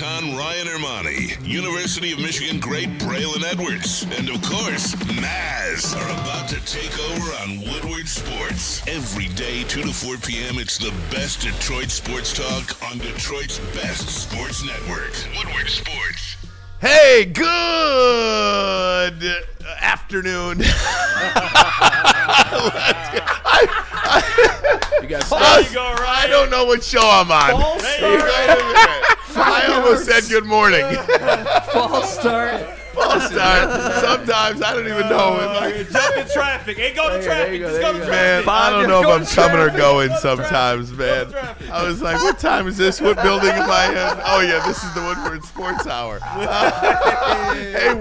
Ryan Ermanni, University of Michigan great Braylon Edwards, and of course, Maz are about to take over on Woodward Sports. Every day, 2 to 4 p.m., it's the best Detroit sports talk on Detroit's best sports network, Woodward Sports. Hey, good afternoon. I don't know what show I'm on. I almost said good morning. False start. Sometimes I don't even know. Jump in traffic. Ain't go to traffic. Just go to traffic. Man, I don't know if I'm coming or going sometimes, man. I was like, what time is this? What building am I in? Oh, yeah, this is the Woodward Sports Hour. Hey,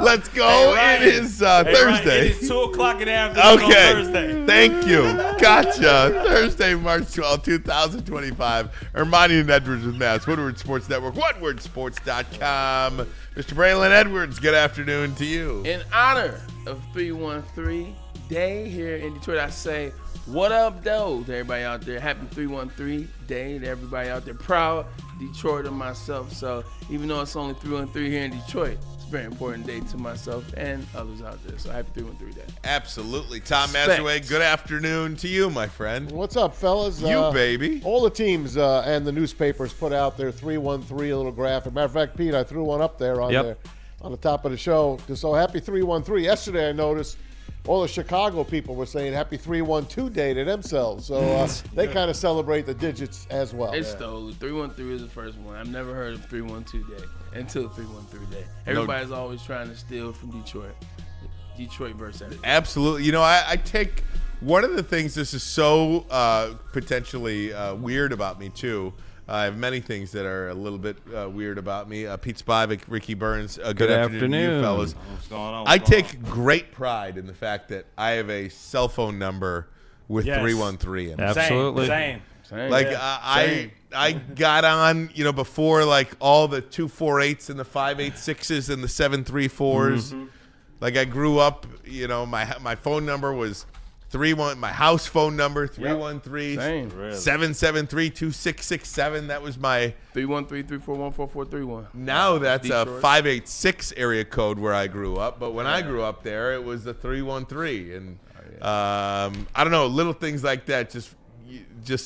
let's go. Ryan, it is Thursday. Ryan, it is 2 o'clock in the afternoon on Thursday. Thank you. Gotcha. Thursday, March 12, 2025. Ermanni and Edwards with Mass. Woodward Sports Network. WoodwardSports.com. Mr. Braylon Edwards, good afternoon to you. In honor of 313 Day here in Detroit, I say, what up, though, to everybody out there. Happy 313 Day to everybody out there. Proud Detroit of myself. So even though it's only 313 here in Detroit, it's a very important day to myself and others out there. So happy 313 Day. Absolutely. Tom Massaway, good afternoon to you, my friend. What's up, fellas? You, baby. All the teams and the newspapers put out their 313 little graphic. Matter of fact, Pete, I threw one up there on the top of the show. So happy 313. Yesterday, I noticed all the Chicago people were saying happy 312 Day to themselves. So they kind of celebrate the digits as well. It's stolen. 313 is the first one. I've never heard of 312 Day until 313 Day. Everybody's always trying to steal from Detroit. Detroit versus everything. Absolutely. You know, I take one of the things this is so potentially weird about me, too. I have many things that are a little bit weird about me. Pete Spivak, Ricky Burns, good afternoon to you fellas. What's going on? I take great pride in the fact that I have a cell phone number with 313 in it. Absolutely. Same. Like I got on, before like all the 248s and the 586s and the 734s. Mm-hmm. Like I grew up, my phone number was my house phone number 313-773-2667. That was my 313-341-4431. Now that's Detroit. a 586 area code where I grew up, but when I grew up there, it was the 313. And I don't know, little things like that. Just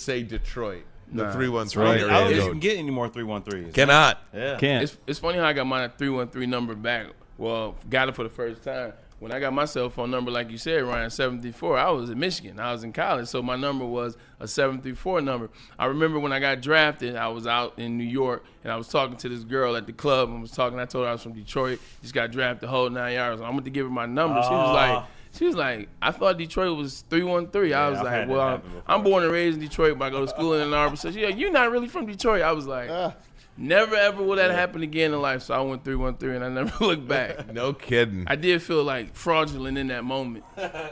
say Detroit. The 313 I don't area think you code. can get any more 313s. Cannot. Yeah. Can't. It's funny how I got my 313 number back. Well, got it for the first time. When I got my cell phone number, like you said, Ryan, 734, I was in Michigan. I was in college, so my number was a 734 number. I remember when I got drafted, I was out in New York, and I was talking to this girl at the club. I told her I was from Detroit, just got drafted the whole 9 yards. I went to give her my number. She was like, I thought Detroit was 313. I was like, well, I'm born and raised in Detroit, but I go to school in Ann Arbor. So she's like, you're not really from Detroit. I was like, never ever will that happen again in life. So I went 313 and I never looked back. No kidding. I did feel like fraudulent in that moment.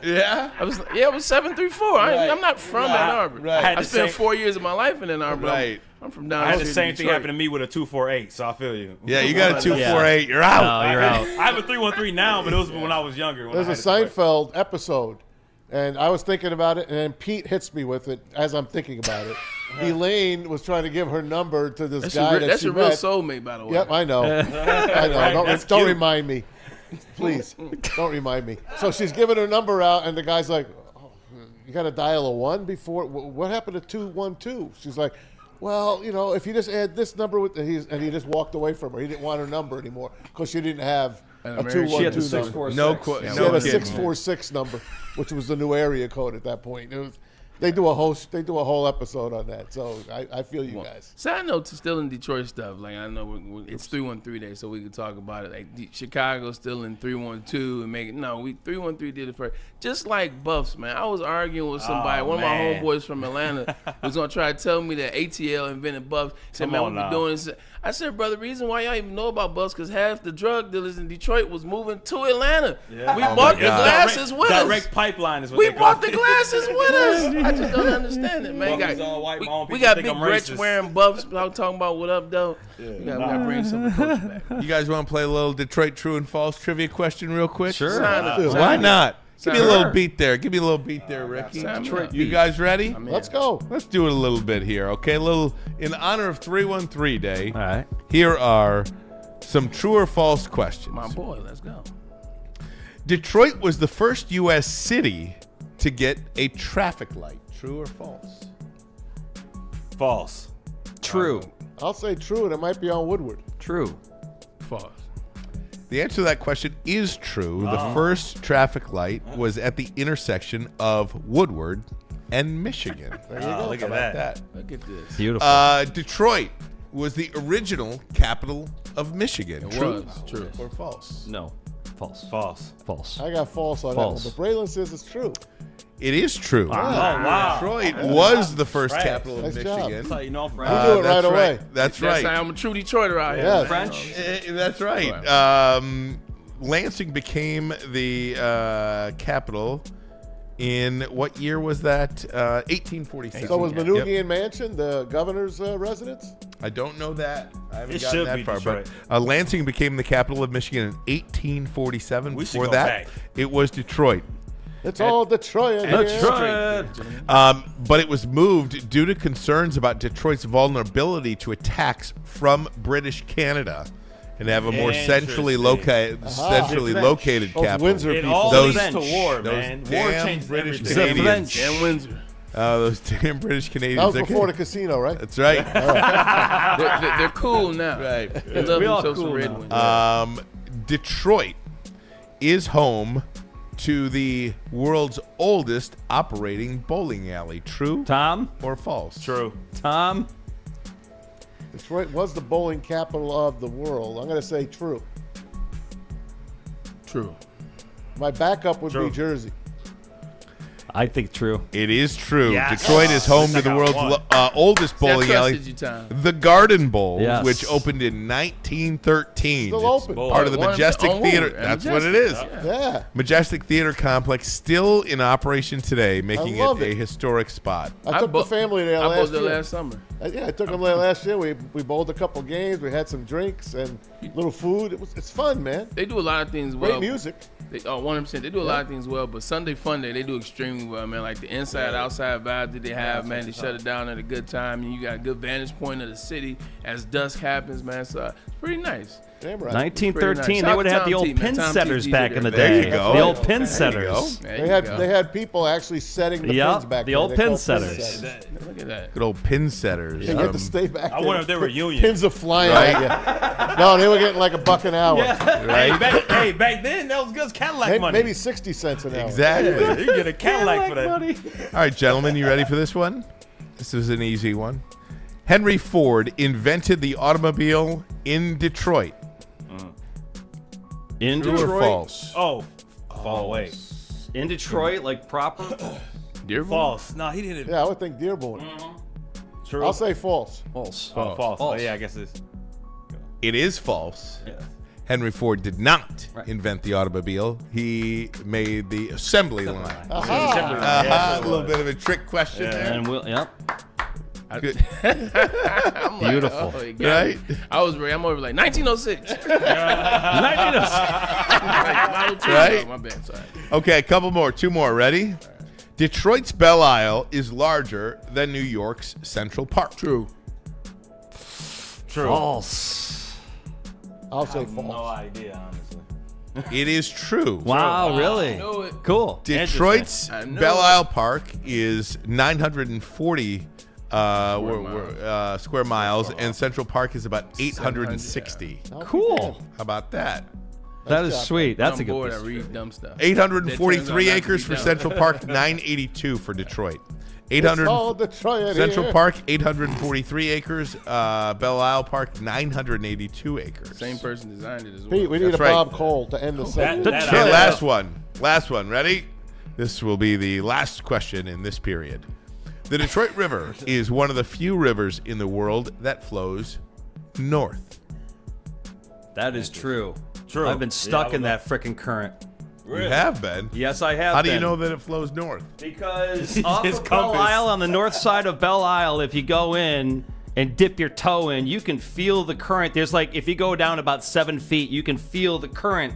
Yeah? I was 734. I'm not from Ann Arbor. Right. I spent 4 years of my life in Ann Arbor. Right. I'm from down I had here the in same thing Detroit. happen to me with a 248, so I feel you. Yeah, you got a 248. You're out. No, you're out. I have a 313 now, but it was when I was younger. There's a Seinfeld episode, and I was thinking about it, and then Pete hits me with it as I'm thinking about it. Elaine was trying to give her number to this guy that That's she your real met. soulmate, by the way. Yep, I know. I know. Don't remind me. Please, don't remind me. So she's giving her number out, and the guy's like, oh, you got to dial a 1 before? What happened to 212? She's like, well, if you just add this number with and he just walked away from her. He didn't want her number anymore because she didn't have a 212 She had the number. 646. She had a 646 number, which was the new area code at that point. They do a whole episode on that. So I feel you guys. Side note to still in Detroit stuff. Like I know it's 313 Day, so we could talk about it. Like Chicago's still in 312 and make it. No, 313 did it first. Just like Buffs, man. I was arguing with somebody. One of my homeboys from Atlanta was gonna try to tell me that ATL invented Buffs. He said, man, what we doing this? I said, brother, the reason why y'all even know about Buffs because half the drug dealers in Detroit was moving to Atlanta. Yeah. We bought the glasses with us. Direct pipeline is what we they call bought the glasses with us. I just don't understand it, man. We got Big Gretch wearing Buffs. I'm talking about what up, though. Yeah. We got to bring some of the culture back. You guys want to play a little Detroit true and false trivia question real quick? Sure. Why not? Give me a little beat there. Give me a little beat there, Ricky. You guys ready? Let's go. Let's do it a little bit here, okay? A little in honor of 313 Day. All right. Here are some true or false questions. My boy, let's go. Detroit was the first U.S. city to get a traffic light. True or false? False. True. I'll say true, and it might be on Woodward. True. False. The answer to that question is true. The first traffic light was at the intersection of Woodward and Michigan. There you go. Look How at about that. that? Look at this. Beautiful. Detroit was the original capital of Michigan. It True was true. or false? No. False. False. False. I got false on False. that one, but Braylon says it's true. It is true. Oh, wow. Detroit was the first Right. capital of Nice job. Michigan. That's how you know I'm You French. knew it That's right away. That's That's right. how I'm a true Detroiter out here. Yeah. man. French. That's right. Lansing became the capital in what year was that? 1847. So was Yep. Manoogian Mansion the governor's residence? I don't know that. I haven't It gotten should that be far. Detroit. But Lansing became the capital of Michigan in 1847. We should Before go that, back. it was Detroit. It's all Detroit in here. Detroit. But it was moved due to concerns about Detroit's vulnerability to attacks from British Canada and have a more centrally located Those capital. Windsor It people. all Those- leads to war, those man. War damn changes British everything. Canadians. French. And Windsor. Those damn British Canadians. That was they're- before the casino, right? That's right. They're cool now. Right. They love We all themselves some cool Red now. Wings. Detroit is home to the world's oldest operating bowling alley. True Tom. or false? True. Tom. Detroit was the bowling capital of the world. I'm going to say true. True. My backup would True. be Jersey. I think true. It is true. Yes. Detroit is home to I the got world's one. oldest See, I bowling alley, trusted you, Tom. the Garden Bowl, Yes. which opened in 1913. Still It's open. part of the One Majestic on Theater. Woodward, That's and what it is. Majestic, Yeah. Majestic Theater Complex still in operation today, making love it a it. historic spot. I took the family there I last bowled there year. last summer. Yeah, I took them there last year. We bowled a couple games. We had some drinks and little food. It's fun, man. They do a lot of things Great well. music. They, 100%. They do a lot of things well, but Sunday Fun Day, they do extremely well, man. Like the inside, outside vibe that they have, man. They shut it down at a good time, and you got a good vantage point of the city as dusk happens, man. So it's pretty nice. Damn right. 1913. Shout They out would to have had the Tom old T, man. pin Tom T setters DJ back in the There day. you go. The old pin There you setters. There They you had go. they had people actually setting the Yup, pins back the then. old They pin called setters. Look at that. Good old pin setters. They had to stay back I there. wonder if they were union. Pins are flying Right. at you. No, they were getting like $1 an hour. Hey, back then, that was good Cadillac money. Maybe 60 cents an hour. Exactly. Yeah, you get a Cadillac for that. Buddy. All right, gentlemen, you ready for this one? This is an easy one. Henry Ford invented the automobile in Detroit. In True or Detroit. false? Oh, wait. In Detroit, like proper. Dearborn? False. No, he didn't. Yeah, I would think Dearborn. True. I'll say false. False. Oh, false. Oh, yeah, I guess it's. It is false. Yeah. Henry Ford did not Right. invent the automobile. He made the assembly line. Aha. A little bit of a trick question there. And we'll. Yep. Good. I'm like, Beautiful. oh, he got Right? me. I was ready. I'm over like 1906. Right? My bad. Sorry. Okay, a couple more. Two more. Ready? Detroit's Belle Isle is larger than New York's Central Park. True. True. False. I'll say No false. idea, honestly. It is true. Wow, really? Know it. Cool. Detroit's I know Belle it. Isle Park is 940 square miles, and Central Park is about 860. Cool. How about that? That is job. sweet. That's a I'm good bored. piece I of read dumb stuff. 843 That turns out not to acres be for dumb. Central Park, 982 for Detroit. It's 800 all Detroit Central here. Park, 843 acres. Belle Isle Park, 982 acres. Same person designed it as well. Pete, we need That's a right. Bob Cole to end the segment. that- Okay, I last know. one. Last one. Ready? This will be the last question in this period. The Detroit River is one of the few rivers in the world that flows north. That is true. True. I've been stuck Yeah, in that frickin' current. You have been. Yes, I have. How do you been. know that it flows north? Because off His of Belle compass. Isle, on the north side of Belle Isle, if you go in and dip your toe in, you can feel the current. There's like, if you go down about 7 feet, you can feel the current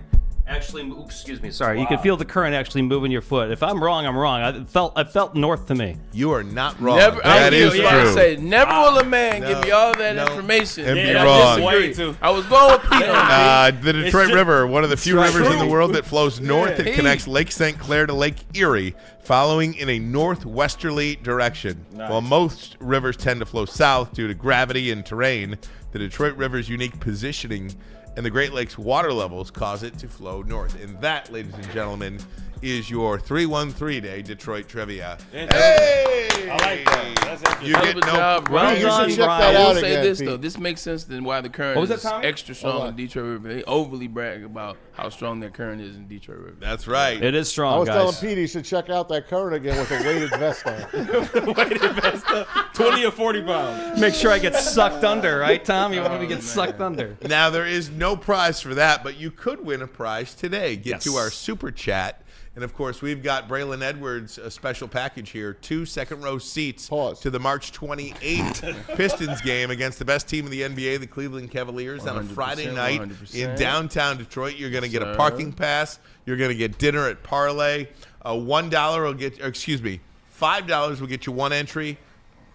Actually, excuse me. Sorry, you can feel the current actually moving your foot. If I'm wrong, I'm wrong. It felt north to me. You are not wrong. Never, That is I was about to true. say, never will a man no, give me all that no, information. and be I wrong. disagree. I was going with Pete on that. The Detroit River, one of the few right. rivers in the world that flows north and Hey. connects Lake St. Clair to Lake Erie, following in a northwesterly direction. While most rivers tend to flow south due to gravity and terrain, the Detroit River's unique positioning and the Great Lakes water levels cause it to flow north. And that, ladies and gentlemen, is your 313-day Detroit trivia. Hey! I like that. That's interesting. You Hell get of a no job, Well Brian. done, You should check Brian. that I out will say again, this Pete. though, this makes sense then why the current What was is that, Tommy? extra strong in Detroit River. They overly brag about how strong that current is in Detroit River. That's right. It is strong, I was telling guys. Pete he should check out that current again with a weighted vest on. Weighted vest up, 20 or 40 pounds. Make sure I get sucked under, right, Tom? You want me to get sucked under? Now, there is no prize for that, but you could win a prize today. Get Yes. to our super chat. And, of course, we've got Braylon Edwards, a special package here, 2 second-row seats Pause. to the March 28th Pistons game against the best team in the NBA, the Cleveland Cavaliers, on a 100%, Friday night 100%. in downtown Detroit. You're going to get a Sir. parking pass. You're going to get dinner at Parlay. $1 will get, $5 will get you 1 entry.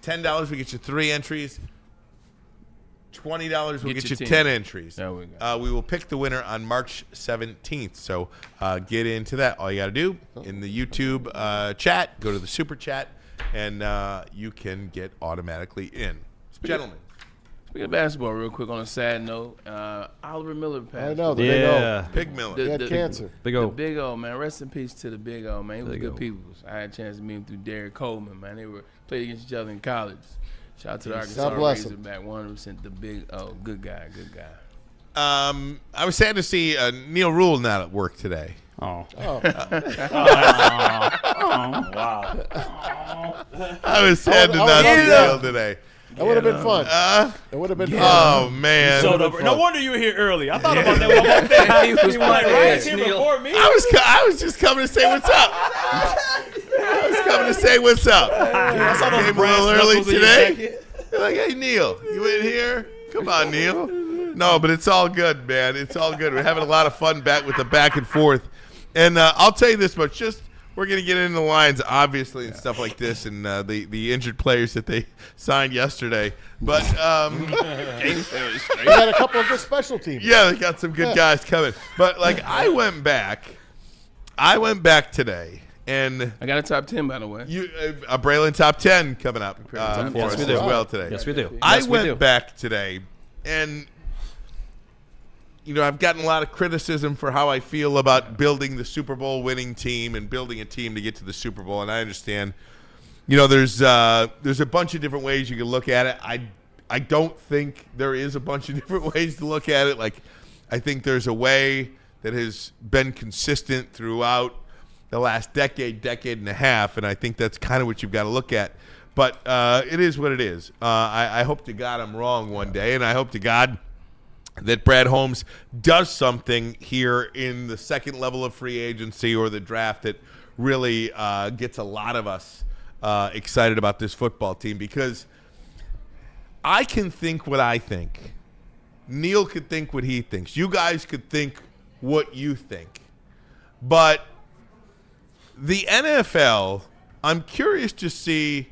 $10 will get you 3 entries. $20 will Get get your you 10. 10 entries. There we go. We will pick the winner on March 17th. So get into that. All you got to do in the YouTube chat, go to the super chat, and you can get automatically in. Gentlemen. Speaking of basketball, real quick on a sad note, Oliver Miller passed. I know, the big O. Yeah. Pig Miller. He had cancer. Big The O. Big O, man. Rest in peace to the Big O, man. He was Big good O. people. I had a chance to meet him through Derek Coleman, man. They were played against each other in college. Shout out to the Arkansas God bless him. Razorback, 100% the Big O. Good guy, good guy. I was sad to see Neil Rule not at work today. Oh. Wow. I was sad to I not would see love Neil today. That would have been fun. It would have been fun. Oh, man. So no wonder you were here early. I thought about that when I walked in. He was Like, playing. Ryan's here Neil. before me. I was just coming to say what's up. I was coming to say what's up. I saw those Came a brass little early knuckles in your today. jacket. Like, hey, Neil, you in here? Come on, Neil. No, but it's all good, man. It's all good. We're having a lot of fun back with the back and forth. And I'll tell you this much. We're going to get into the lines, obviously, and stuff like this, and the injured players that they signed yesterday. But, They had a couple of good special teams. yeah, they got some good guys coming. But, like, I went back today, and I got a top 10, by the way. a Braylon top 10 coming up for Yes, us we as do. well today. Yes, we do. I Yes, we went do. back today, and I've gotten a lot of criticism for how I feel about building the Super Bowl winning team and building a team to get to the Super Bowl, and I understand. There's a bunch of different ways you can look at it. I don't think there is a bunch of different ways to look at it. Like, I think there's a way that has been consistent throughout the last decade and a half, and I think that's kind of what you've got to look at. But it is what it is. I hope to God I'm wrong one day, and I hope to God that Brad Holmes does something here in the second level of free agency or the draft that really gets a lot of us excited about this football team, because I can think what I think. Neil could think what he thinks. You guys could think what you think. But the NFL, I'm curious to see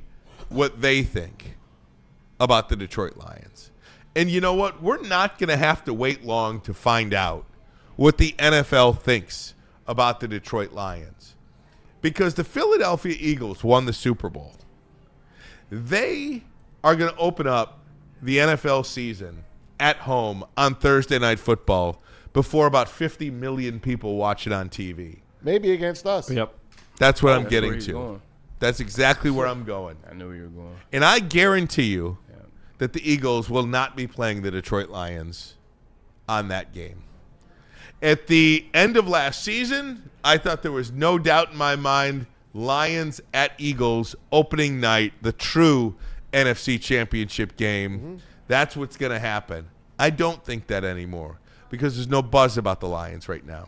what they think about the Detroit Lions. And you know what? We're not going to have to wait long to find out what the NFL thinks about the Detroit Lions, because the Philadelphia Eagles won the Super Bowl. They are going to open up the NFL season at home on Thursday Night Football before about 50 million people watch it on TV. Maybe against us. Yep. That's what I'm That's getting where you're to. going. That's exactly where I'm going. I knew where you were going. And I guarantee you that the Eagles will not be playing the Detroit Lions on that game. At the end of last season, I thought there was no doubt in my mind, Lions at Eagles opening night, the true NFC Championship game. Mm-hmm. That's what's going to happen. I don't think that anymore, because there's no buzz about the Lions right now.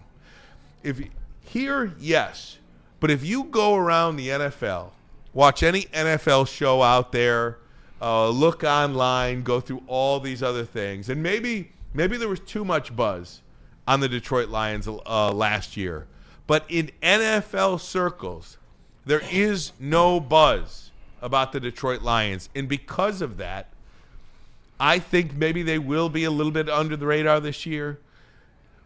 Yes, but if you go around the NFL, watch any NFL show out there, look online, go through all these other things, and maybe there was too much buzz on the Detroit Lions last year. But in NFL circles, there is no buzz about the Detroit Lions. And because of that, I think maybe they will be a little bit under the radar this year.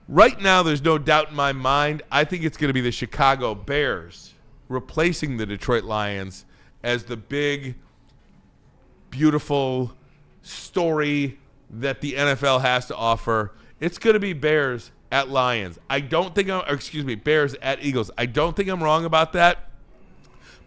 Right now, there's no doubt in my mind. I think it's going to be the Chicago Bears replacing the Detroit Lions as the big, beautiful story that the NFL has to offer. It's going to be Bears at Lions. Bears at Eagles. I don't think I'm wrong about that.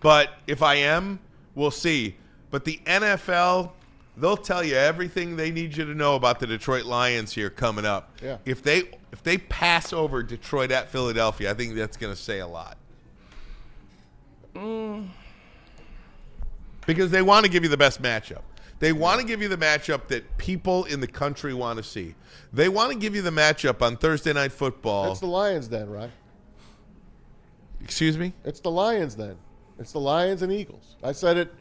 But if I am, we'll see. But the NFL, they'll tell you everything they need you to know about the Detroit Lions here coming up. Yeah. If they pass over Detroit at Philadelphia, I think that's going to say a lot. Because they want to give you the best matchup. They want to give you the matchup that people in the country want to see. They want to give you the matchup on Thursday Night Football. It's the Lions then, right? Excuse me? It's the Lions then. It's the Lions and Eagles. I said it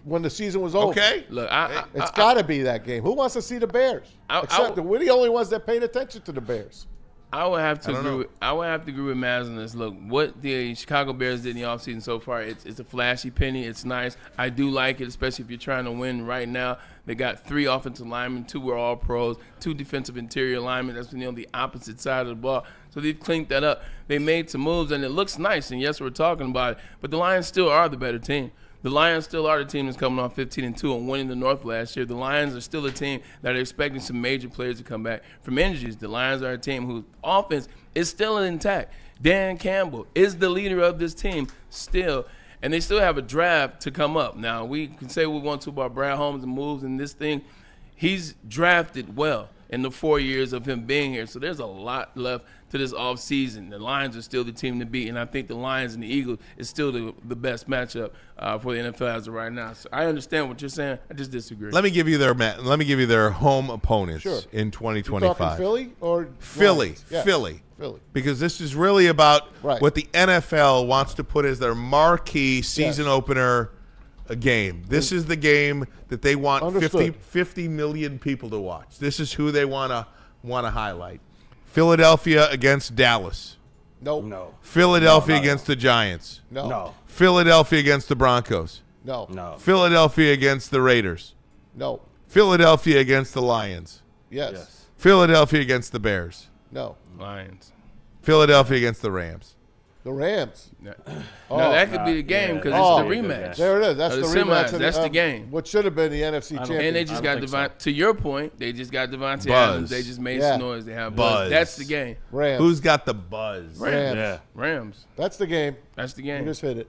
when the season was over. Okay. Look, It's got to be that game. Who wants to see the Bears? We're the only ones that paid attention to the Bears. I would have to I don't agree. know. I would have to agree with Maz on this. Look, what the Chicago Bears did in the offseason so far, it's a flashy penny. It's nice. I do like it, especially if you're trying to win right now. They got 3 offensive linemen, 2 were all pros, 2 defensive interior linemen. That's on the opposite side of the ball. So they've cleaned that up. They made some moves, and it looks nice. And yes, we're talking about it, but the Lions still are the better team. The Lions still are the team that's coming off 15-2 and winning the North last year. The Lions are still a team that are expecting some major players to come back from injuries. The Lions are a team whose offense is still intact. Dan Campbell is the leader of this team still, and they still have a draft to come up. Now, we can say we want to about Brad Holmes and moves and this thing. He's drafted well in the 4 years of him being here, so there's a lot left to this offseason. The Lions are still the team to beat, and I think the Lions and the Eagles is still the best matchup for the NFL as of right now. So I understand what you're saying. I just disagree. Let me give you their home opponents Sure. in You 2025. talking Philly or Philly. Lions? Yeah. Philly. Philly. Because this is really about Right. what the NFL wants to put as their marquee season Yes. opener game. This is the game that they want Understood. 50 million people to watch. This is who they want to highlight. Philadelphia against Dallas. No. No. Philadelphia No, no, against the Giants. No. No. Philadelphia against the Broncos. No. No. Philadelphia against the Raiders. No. Philadelphia against the Lions. Yes. Yes. Philadelphia against the Bears. No. Lions. Philadelphia against the Rams. The Rams. No, Oh. that could be the game because Oh. it's the rematch. There it is. That's The the semis, rematch. that's the game. What should have been the NFC championship. And they just got think so. to your point, they just got Devontae Buzz. Adams. They just made Yeah. some noise. They have Buzz. buzz. That's the game. Rams. Who's got the buzz? Rams. Yeah. Rams. That's the game. That's the You game. just hit it.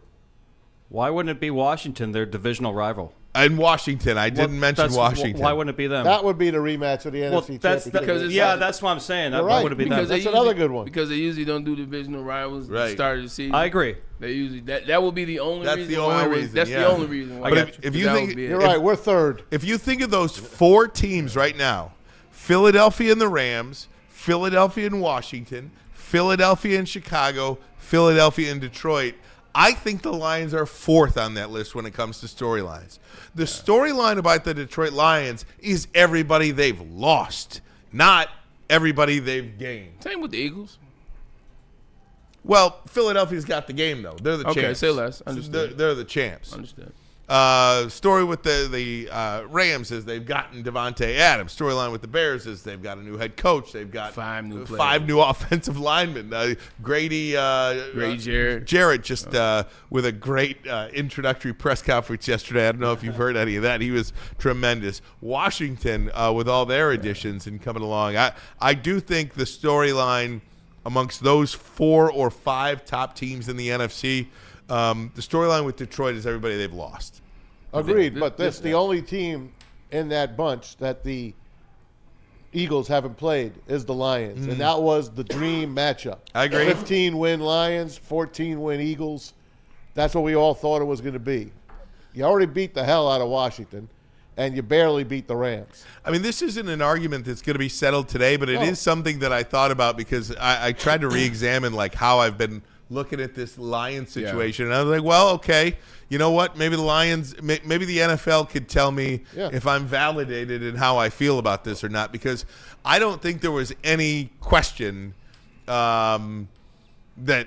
Why wouldn't it be Washington, their divisional rival? In Washington. I didn't mention That's- Washington. Why wouldn't it be them? That would be the rematch of the well, NFC that's championship. because it's yeah, like- that's what I'm saying. You're Why right, would it be Because them? That's another good one. Because they usually don't do divisional rivals at Right. the start of the season. I agree. They usually that will be the only That's reason the why only it was- reason, That's yeah. the only reason why. But that- if you that think- would be it. You're right. We're third. If you think of those 4 teams right now, Philadelphia and the Rams, Philadelphia and Washington, Philadelphia and Chicago, Philadelphia and Detroit, I think the Lions are 4th on that list when it comes to storylines. The storyline about the Detroit Lions is everybody they've lost, not everybody they've gained. Same with the Eagles. Well, Philadelphia's got the game, though. They're the Okay, champs. say less. Understood. They're the champs. Understood. Story with the Rams is they've gotten Devontae Adams. Storyline with the Bears is they've got a new head coach. They've got 5 new players. 5 new offensive linemen. Grady Jarrett just with a great introductory press conference yesterday. I don't know if you've heard any of that. He was tremendous. Washington with all their additions and coming along. I do think the storyline amongst those 4 or 5 top teams in the NFC, the storyline with Detroit is everybody they've lost. Agreed, but that's the only team in that bunch that the Eagles haven't played is the Lions, and that was the dream matchup. I agree. 15-win Lions, 14-win Eagles. That's what we all thought it was going to be. You already beat the hell out of Washington, and you barely beat the Rams. I mean, this isn't an argument that's going to be settled today, but it No. is something that I thought about because I tried to re-examine like how I've been looking at this Lions situation, and I was like, well, okay, you know what? Maybe the Lions, maybe the NFL could tell me if I'm validated in how I feel about this or not, because I don't think there was any question that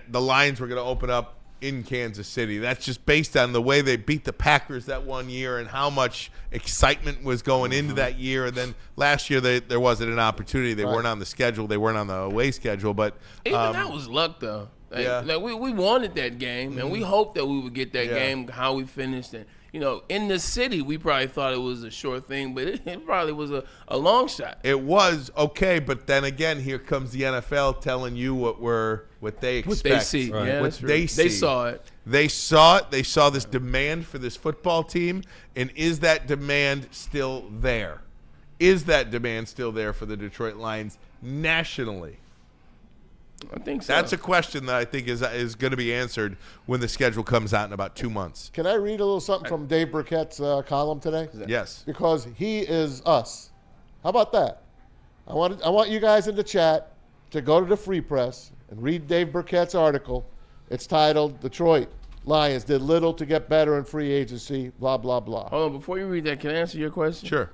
the Lions were going to open up in Kansas City. That's just based on the way they beat the Packers that one year and how much excitement was going into that year. And then last year there wasn't an opportunity. They weren't on the schedule. They weren't on the away schedule. But even that was luck, though. Like we wanted that game, and we hoped that we would get that game. How we finished, and in the city, we probably thought it was a sure thing, but it probably was a long shot. It was okay, but then again, here comes the NFL telling you what they expect, what they see. Right. Yeah, what they see. They saw it. They saw it. They saw this demand for this football team, and is that demand still there? Is that demand still there for the Detroit Lions nationally? I think so. That's a question that I think is going to be answered when the schedule comes out in about 2 months. Can I read a little something from Dave Burkett's column today? Yes. Because he is us. How about that? I want you guys in the chat to go to the Free Press and read Dave Burkett's article. It's titled "Detroit Lions Did Little to Get Better in Free Agency." Blah blah blah. Hold on, before you read that, can I answer your question? Sure.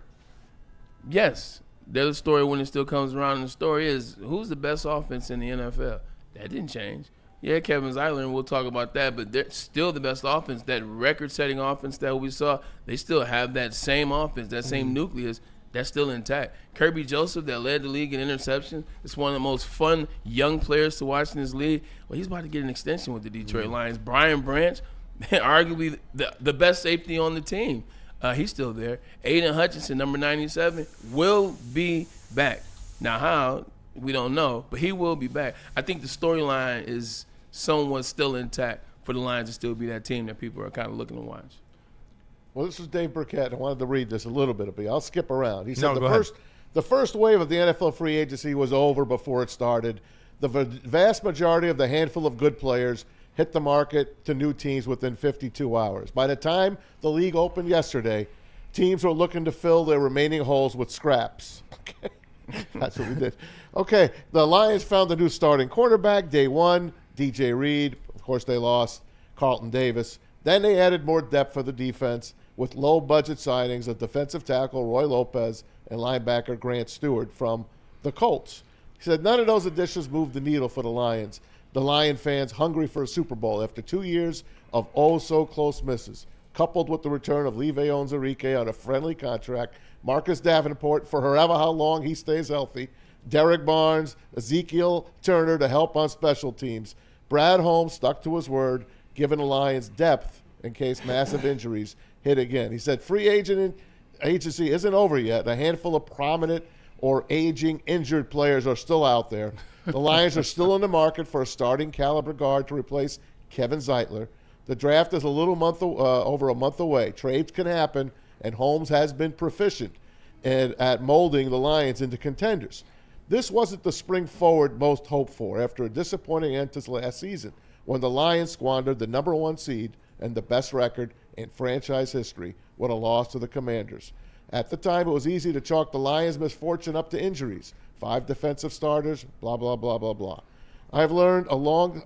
Yes. There's a story when it still comes around, and the story is, who's the best offense in the NFL? That didn't change. Yeah, Kevin Zeitler, and we'll talk about that, but they're still the best offense. That record-setting offense that we saw, they still have that same offense, that same nucleus, that's still intact. Kirby Joseph, that led the league in interception, is one of the most fun young players to watch in this league. Well, he's about to get an extension with the Detroit Lions. Brian Branch, arguably the best safety on the team. He's still there. Aiden Hutchinson, number 97, will be back. Now how, we don't know, but he will be back. I think the storyline is somewhat still intact for the Lions to still be that team that people are kind of looking to watch. Well, this is Dave Burkett. I wanted to read this a little bit. I'll skip around. He said go the first wave of the NFL free agency was over before it started. The vast majority of the handful of good players hit the market to new teams within 52 hours. By the time the league opened yesterday, teams were looking to fill their remaining holes with scraps. Okay. That's what we did. Okay, the Lions found a new starting quarterback day one, DJ Reed. Of course, they lost Carlton Davis. Then they added more depth for the defense with low-budget signings of defensive tackle Roy Lopez and linebacker Grant Stewart from the Colts. He said none of those additions moved the needle for the Lions. The Lion fans hungry for a Super Bowl after 2 years of oh-so-close misses, coupled with the return of Le'Veon Enrique on a friendly contract, Marcus Davenport for however how long he stays healthy, Derek Barnes, Ezekiel Turner to help on special teams. Brad Holmes stuck to his word, giving the Lions depth in case massive injuries hit again. He said free agency isn't over yet. A handful of prominent or aging injured players are still out there. The Lions are still in the market for a starting caliber guard to replace Kevin Zeitler. The draft is over a month away. Trades can happen, and Holmes has been proficient at molding the Lions into contenders. This wasn't the spring forward most hoped for after a disappointing end to last season when the Lions squandered the number one seed and the best record in franchise history with a loss to the Commanders. At the time, it was easy to chalk the Lions' misfortune up to injuries. 5 defensive starters, blah, blah, blah, blah, blah. I've learned a long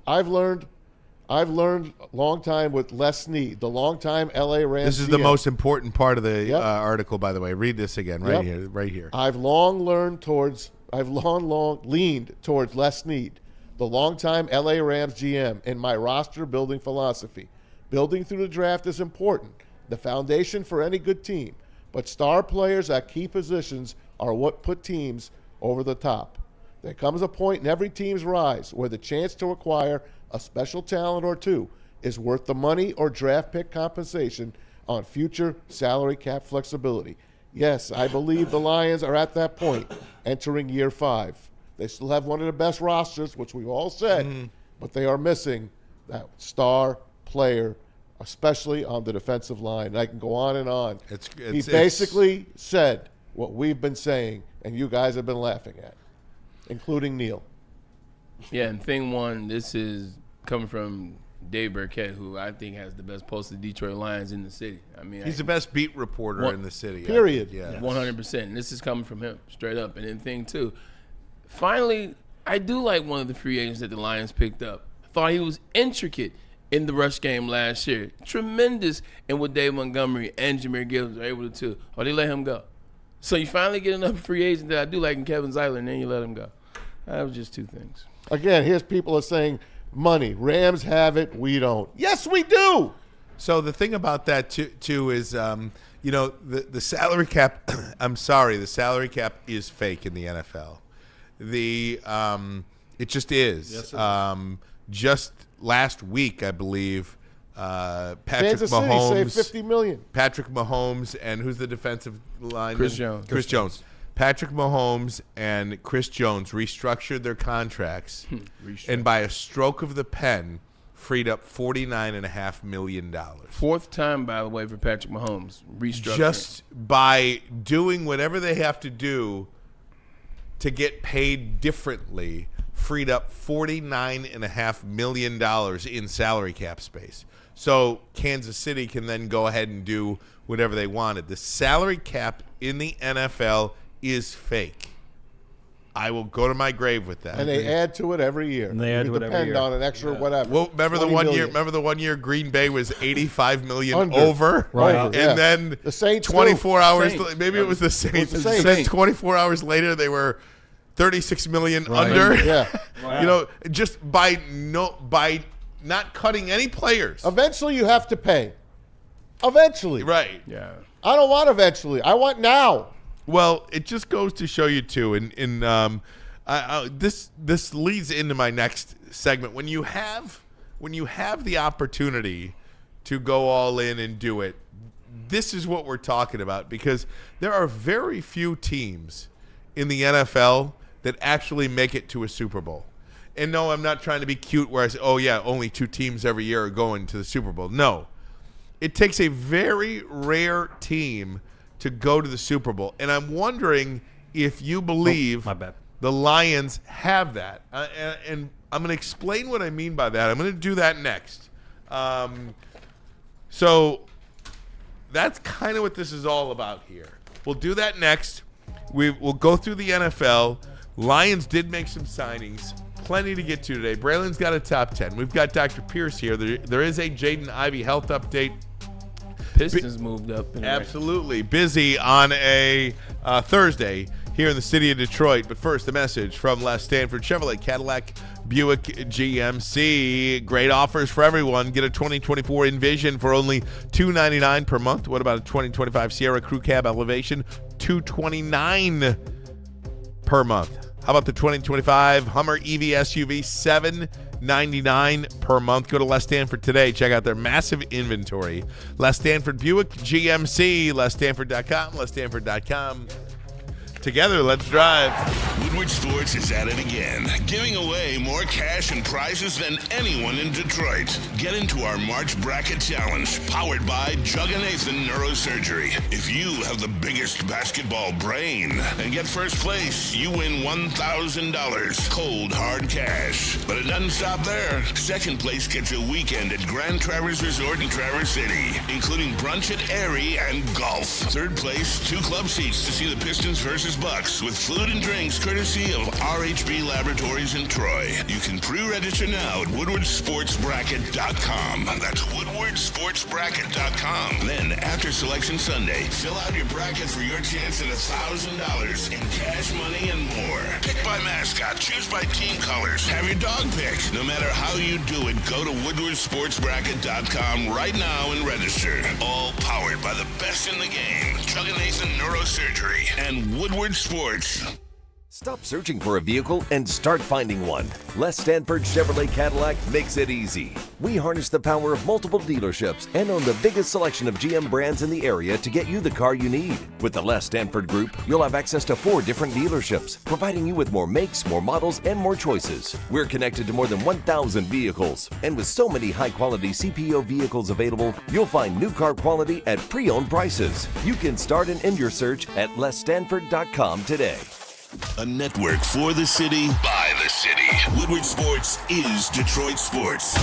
time with Les Snead, the longtime LA Rams. This is the most important part of the article, by the way. Read this again, right here. I've long leaned towards Les Snead, the longtime LA Rams GM, in my roster building philosophy. Building through the draft is important, the foundation for any good team. But star players at key positions are what put teams over the top. There comes a point in every team's rise where the chance to acquire a special talent or two is worth the money or draft pick compensation on future salary cap flexibility. Yes, I believe the Lions are at that point, entering year 5. They still have one of the best rosters, which we've all said, but they are missing that star player, especially on the defensive line. And I can go on and on. He basically said what we've been saying, and you guys have been laughing at, including Neil. Yeah, and thing one, this is coming from Dave Burkett, who I think has the best posted Detroit Lions in the city. I mean, He's the best beat reporter in the city. Period. Yeah. 100%. And this is coming from him, straight up. And then thing two, finally, I do like one of the free agents that the Lions picked up. thought he was intricate in the rush game last year. Tremendous in what Dave Montgomery and Jahmyr Gibbs were able to do. Or they let him go. So you finally get enough free agent that I do like in Kevin Zeitler, and then you let him go. That was just two things. Again, here's people are saying money. Rams have it. We don't. Yes, we do. So the thing about that too is, the salary cap. I'm sorry, the salary cap is fake in the NFL. It just is. Yes, it is. Just last week, I believe, Patrick Kansas Mahomes City saved $50 million. Patrick Mahomes and who's the defensive lineman? Chris Jones. Chris Jones. Patrick Mahomes and Chris Jones restructured their contracts, and by a stroke of the pen, freed up $49.5 million. Fourth time, by the way, for Patrick Mahomes. Restructuring. Just by doing whatever they have to do to get paid differently, freed up $49.5 million in salary cap space. So Kansas City can then go ahead and do whatever they wanted. The salary cap in the NFL is fake. I will go to my grave with that. And they add to it every year. And they add to it every depend year. on an extra whatever. Well, remember the 20 one year? million. Remember the 1 year Green Bay was $85 million Under. over, Right. Over, And yeah. then The Saints 24 too. hours. Saints. Maybe it was the Saints. the Saints. Then 24 hours later, they were $36 million Right. under. Yeah. Just by not cutting any players. Eventually, you have to pay. Eventually. Right. Yeah. I don't want eventually. I want now. Well, it just goes to show you too, this leads into my next segment. When you have the opportunity to go all in and do it, this is what we're talking about, because there are very few teams in the NFL that actually make it to a Super Bowl. And no, I'm not trying to be cute where I say, oh yeah, only 2 teams every year are going to the Super Bowl. No. It takes a very rare team to go to the Super Bowl. And I'm wondering if you believe my bad. the Lions have that. And I'm going to explain what I mean by that. I'm going to do that next. So that's kind of what this is all about here. We'll do that next. We'll go through the NFL. Lions did make some signings. Plenty to get to today. Braylon's got a top 10. We've got Dr. Pierce here. There is a Jaden Ivey health update. Pistons moved up. Absolutely. Busy on a Thursday here in the city of Detroit. But first, a message from Les Stanford Chevrolet Cadillac Buick GMC. Great offers for everyone. Get a 2024 Envision for only $299 per month. What about a 2025 Sierra Crew Cab Elevation? $229 per month. How about the 2025 Hummer EV SUV? $799 per month. Go to Les Stanford today. Check out their massive inventory. Les Stanford Buick GMC. LesStanford.com. LesStanford.com. Together, let's drive. Woodward Sports is at it again, giving away more cash and prizes than anyone in Detroit. Get into our March Bracket Challenge, powered by Jug and Nathan Neurosurgery. If you have the biggest basketball brain and get first place, you win $1,000 cold hard cash. But it doesn't stop there. Second place gets a weekend at Grand Traverse Resort in Traverse City, including brunch at Erie and golf. Third place, 2 club seats to see the Pistons versus Bucks with food and drinks courtesy of RHB Laboratories in Troy. You can pre-register now at WoodwardSportsBracket.com. That's WoodwardSportsBracket.com. Then, after Selection Sunday, fill out your bracket for your chance at $1,000 in cash money and more. Pick by mascot, choose by team colors, have your dog picked. No matter how you do it, go to WoodwardSportsBracket.com right now and register. All powered by the best in the game, Chuck and Nathan Neurosurgery and Woodward Sports. Stop searching for a vehicle and start finding one. Les Stanford Chevrolet Cadillac makes it easy. We harness the power of multiple dealerships and own the biggest selection of GM brands in the area to get you the car you need. With the Les Stanford Group, you'll have access to 4 different dealerships, providing you with more makes, more models, and more choices. We're connected to more than 1,000 vehicles. And with so many high-quality CPO vehicles available, you'll find new car quality at pre-owned prices. You can start and end your search at LesStanford.com today. A network for the city, by the city. Woodward Sports is Detroit Sports.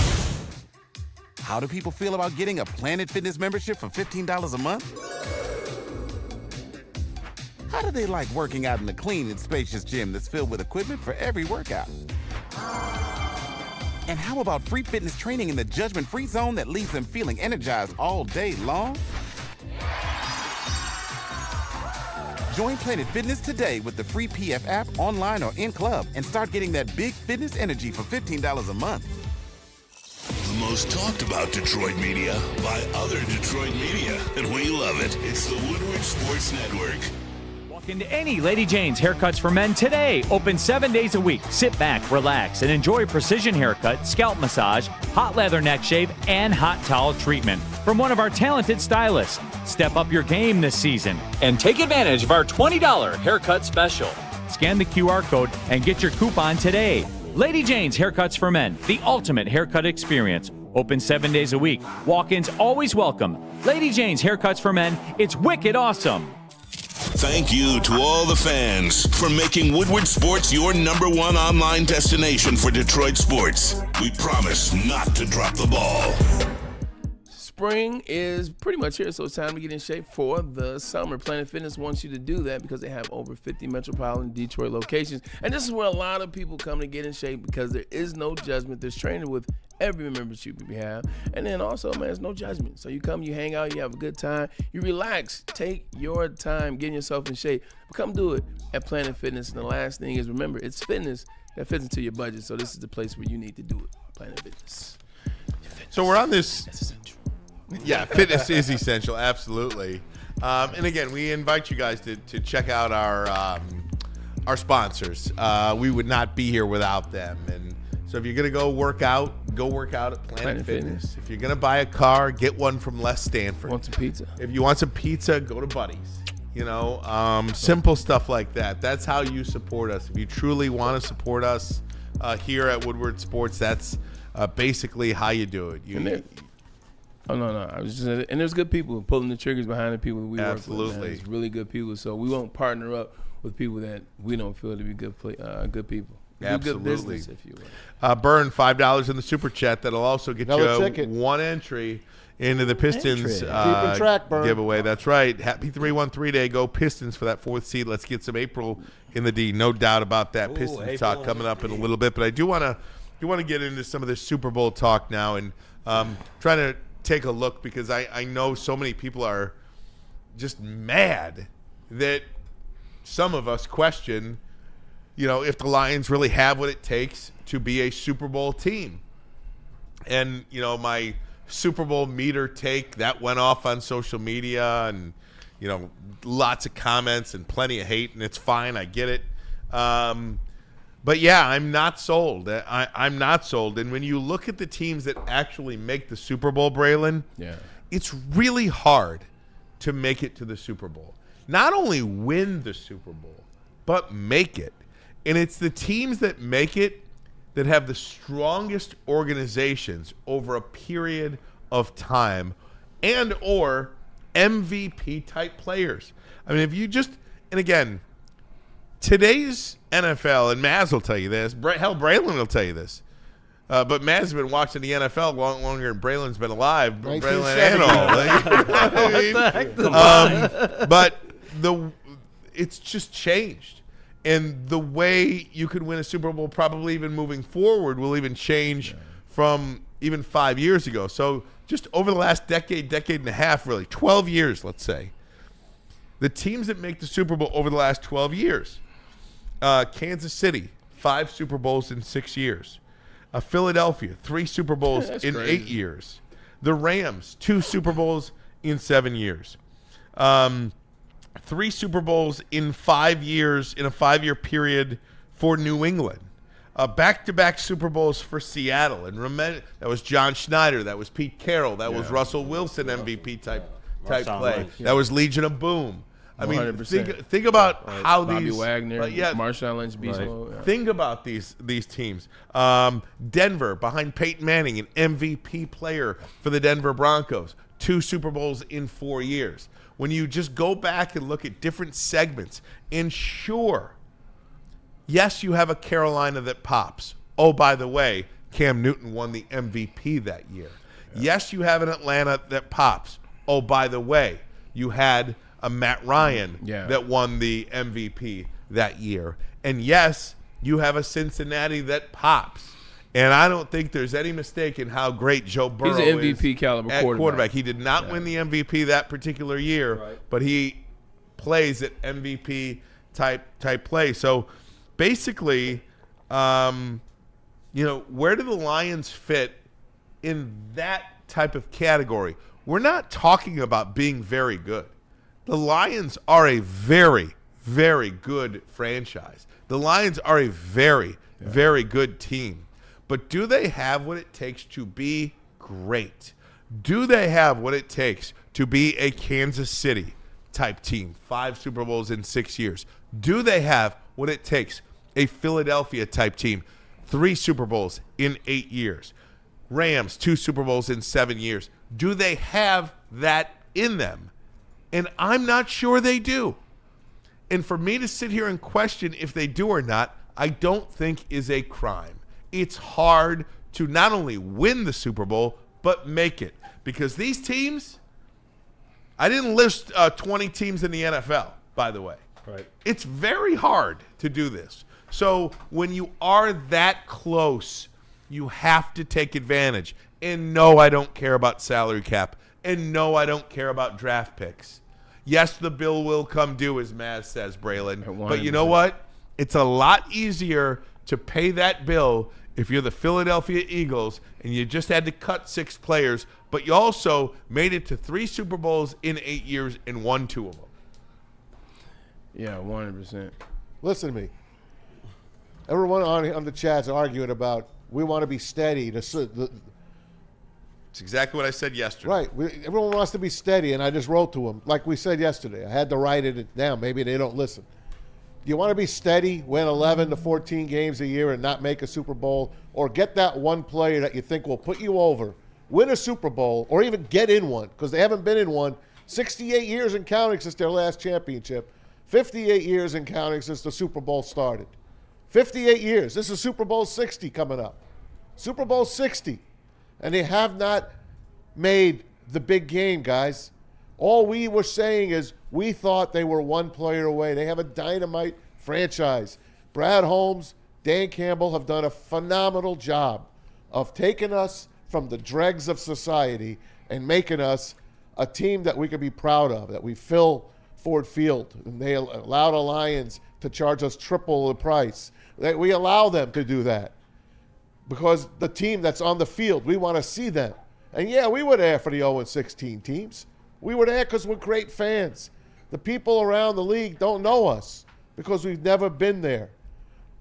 How do people feel about getting a Planet Fitness membership for $15 a month? How do they like working out in a clean and spacious gym that's filled with equipment for every workout? And how about free fitness training in the judgment-free zone that leaves them feeling energized all day long? Join Planet Fitness today with the free PF app, online or in club, and start getting that big fitness energy for $15 a month. The most talked about Detroit media by other Detroit media, and we love it. It's the Woodward Sports Network. Walk into any Lady Jane's Haircuts for Men today. Open 7 days a week. Sit back, relax, and enjoy precision haircut, scalp massage, hot leather neck shave, and hot towel treatment from one of our talented stylists. Step up your game this season and take advantage of our $20 haircut special. Scan the QR code and get your coupon today. Lady Jane's Haircuts for Men, the ultimate haircut experience. Open 7 days a week. Walk-ins always welcome. Lady Jane's Haircuts for Men, it's wicked awesome. Thank you to all the fans for making Woodward Sports your #1 online destination for Detroit sports. We promise not to drop the ball. Spring is pretty much here, so it's time to get in shape for the summer. Planet Fitness wants you to do that because they have over 50 metropolitan Detroit locations. And this is where a lot of people come to get in shape because there is no judgment. There's training with every membership we have. And then also, man, there's no judgment. So you come, you hang out, you have a good time, you relax. Take your time getting yourself in shape. But come do it at Planet Fitness. And the last thing is, remember, it's fitness that fits into your budget. So this is the place where you need to do it. Planet Fitness. So we're on this. That's essential. Yeah, fitness is essential, absolutely. And again, we invite you guys to check out our sponsors. We would not be here without them. And so if you're going to go work out at Planet Fitness. If you're going to buy a car, get one from Les Stanford. Want some pizza? If you want some pizza, go to Buddy's. You know, simple stuff like that. That's how you support us. If you truly want to support us here at Woodward Sports, that's basically how you do it. Oh, no. I was just, and there's good people pulling the triggers behind the people that we work with. Absolutely. There's really good people. So we won't partner up with people that we don't feel to be good people. Absolutely. Good business, if you will. Burn $5 in the super chat. That'll also get Another you ticket. one entry into the Pistons Keeping track, Burn. giveaway. That's right. Happy 313 day. Go Pistons for that 4th seed. Let's get some April in the D. No doubt about that. Pistons talk coming up in a little bit. But I do want to get into some of this Super Bowl talk now and trying to take a look because I know so many people are just mad that some of us question, you know, if the Lions really have what it takes to be a Super Bowl team. And, you know, my Super Bowl meter take, that went off on social media and, you know, lots of comments and plenty of hate, and it's fine. I get it. But, yeah, I'm not sold. I'm not sold. And when you look at the teams that actually make the Super Bowl, Braylon, it's really hard to make it to the Super Bowl. Not only win the Super Bowl, but make it. And it's the teams that make it that have the strongest organizations over a period of time and or MVP-type players. I mean, if you just – and, again – today's NFL, and Maz will tell you this. Hell, Braylon will tell you this. But Maz has been watching the NFL longer than Braylon's been alive. Braylon and all. But it's just changed. And the way you could win a Super Bowl, probably even moving forward, will even change from even 5 years ago. So just over the last decade and a half, really, 12 years, let's say, the teams that make the Super Bowl over the last 12 years, Kansas City, 5 Super Bowls in 6 years. Philadelphia, 3 Super Bowls in 8 years. The Rams, 2 Super Bowls in 7 years. 3 Super Bowls in 5 years, in a 5-year period for New England. Back-to-back Super Bowls for Seattle. And remember, that was John Schneider. That was Pete Carroll. That was Russell Wilson MVP type play. That was Legion of Boom. I mean, 100%. think about how Bobby these Wagner, Marshawn Lynch, Beast Mode. Think about these teams. Denver behind Peyton Manning, an MVP player for the Denver Broncos. 2 Super Bowls in 4 years. When you just go back and look at different segments, and sure, yes, you have a Carolina that pops. Oh, by the way, Cam Newton won the MVP that year. Yes, you have an Atlanta that pops. Oh, by the way, you had a Matt Ryan that won the MVP that year. And yes, you have a Cincinnati that pops. And I don't think there's any mistake in how great Joe Burrow He's an is MVP caliber at quarterback. He did not win the MVP that particular year, but he plays at MVP type play. So basically, where do the Lions fit in that type of category? We're not talking about being very good. The Lions are a very, very good franchise. The Lions are a very, very good team. But do they have what it takes to be great? Do they have what it takes to be a Kansas City type team? 5 Super Bowls in 6 years. Do they have what it takes? A Philadelphia type team. 3 Super Bowls in 8 years. Rams, 2 Super Bowls in 7 years. Do they have that in them? And I'm not sure they do. And for me to sit here and question if they do or not, I don't think is a crime. It's hard to not only win the Super Bowl, but make it. Because these teams, I didn't list 20 teams in the NFL, by the way. Right. It's very hard to do this. So when you are that close, you have to take advantage. And no, I don't care about salary cap. And no, I don't care about draft picks. Yes, the bill will come due, as Maz says, Braylon. But you know what? It's a lot easier to pay that bill if you're the Philadelphia Eagles and you just had to cut 6 players, but you also made it to 3 Super Bowls in 8 years and won 2 of them. Yeah, 100%. Listen to me. Everyone on the chat's arguing about we want to be steady. It's exactly what I said yesterday. Right. Everyone wants to be steady, and I just wrote to them, like we said yesterday. I had to write it down. Maybe they don't listen. Do you want to be steady, win 11 to 14 games a year and not make a Super Bowl, or get that one player that you think will put you over, win a Super Bowl, or even get in one, because they haven't been in one 68 years and counting since their last championship, 58 years and counting since the Super Bowl started. 58 years. This is Super Bowl 60 coming up. Super Bowl 60. And they have not made the big game, guys. All we were saying is we thought they were one player away. They have a dynamite franchise. Brad Holmes, Dan Campbell have done a phenomenal job of taking us from the dregs of society and making us a team that we can be proud of, that we fill Ford Field. And they allowed the Lions to charge us triple the price. We allow them to do that because the team that's on the field, we want to see them. And, yeah, we were there for the 0-16 teams. We were there because we're great fans. The people around the league don't know us because we've never been there.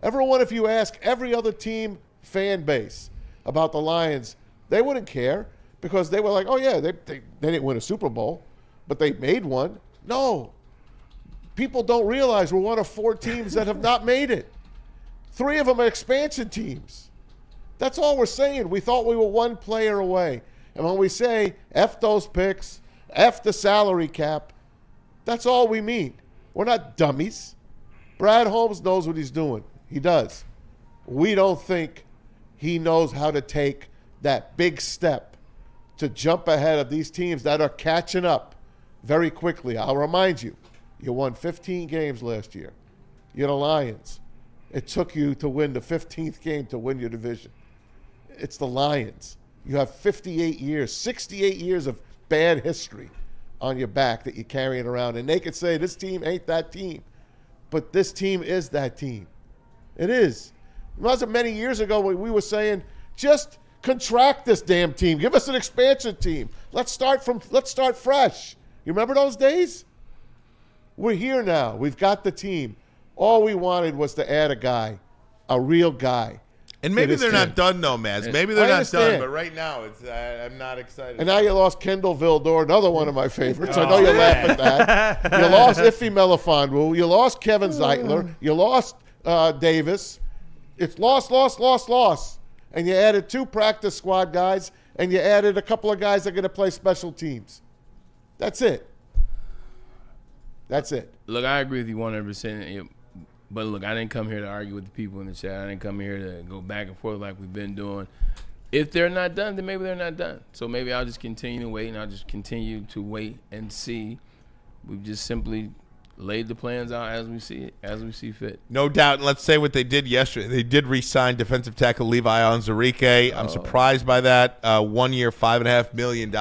Everyone, if you ask every other team fan base about the Lions, they wouldn't care because they were like, oh, yeah, they didn't win a Super Bowl, but they made one. No. People don't realize we're one of 4 teams that have not made it. 3 of them are expansion teams. That's all we're saying. We thought we were one player away. And when we say F those picks, F the salary cap, that's all we mean. We're not dummies. Brad Holmes knows what he's doing. He does. We don't think he knows how to take that big step to jump ahead of these teams that are catching up very quickly. I'll remind you, you won 15 games last year. You're the Lions. It took you to win the 15th game to win your division. It's the Lions. You have 58 years, 68 years of bad history on your back that you're carrying around. And they could say this team ain't that team. But this team is that team. It is. It wasn't many years ago when we were saying, just contract this damn team. Give us an expansion team. Let's start fresh. You remember those days? We're here now. We've got the team. All we wanted was to add a guy, a real guy. And maybe they're not done, though, Maz. Maybe they're I not understand. done, but right now I'm not excited. And now you lost Kendall Vildor, another one of my favorites. I know you laugh at that. You lost Iffy Melifonwu. You lost Kevin Zeitler. You lost Davis. It's loss. And you added 2 practice squad guys, and you added a couple of guys that are going to play special teams. That's it. Look, I agree with you 100%. But look, I didn't come here to argue with the people in the chat. I didn't come here to go back and forth like we've been doing. If they're not done, then maybe they're not done. So maybe I'll just continue to wait, and I'll just continue to wait and see. We've just simply laid the plans out as we see fit. No doubt. And let's say what they did yesterday. They did re-sign defensive tackle Levi Onwuzurike. I'm surprised by that. 1 year, $5.5 million.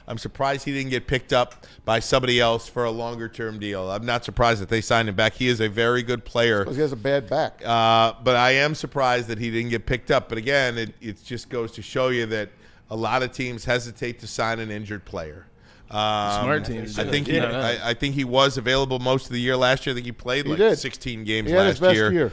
I'm surprised he didn't get picked up by somebody else for a longer-term deal. I'm not surprised that they signed him back. He is a very good player. Because he has a bad back. But I am surprised that he didn't get picked up. But again, it just goes to show you that a lot of teams hesitate to sign an injured player. Smart teams. I think he was available most of the year last year. I think he played 16 games he had last his best year.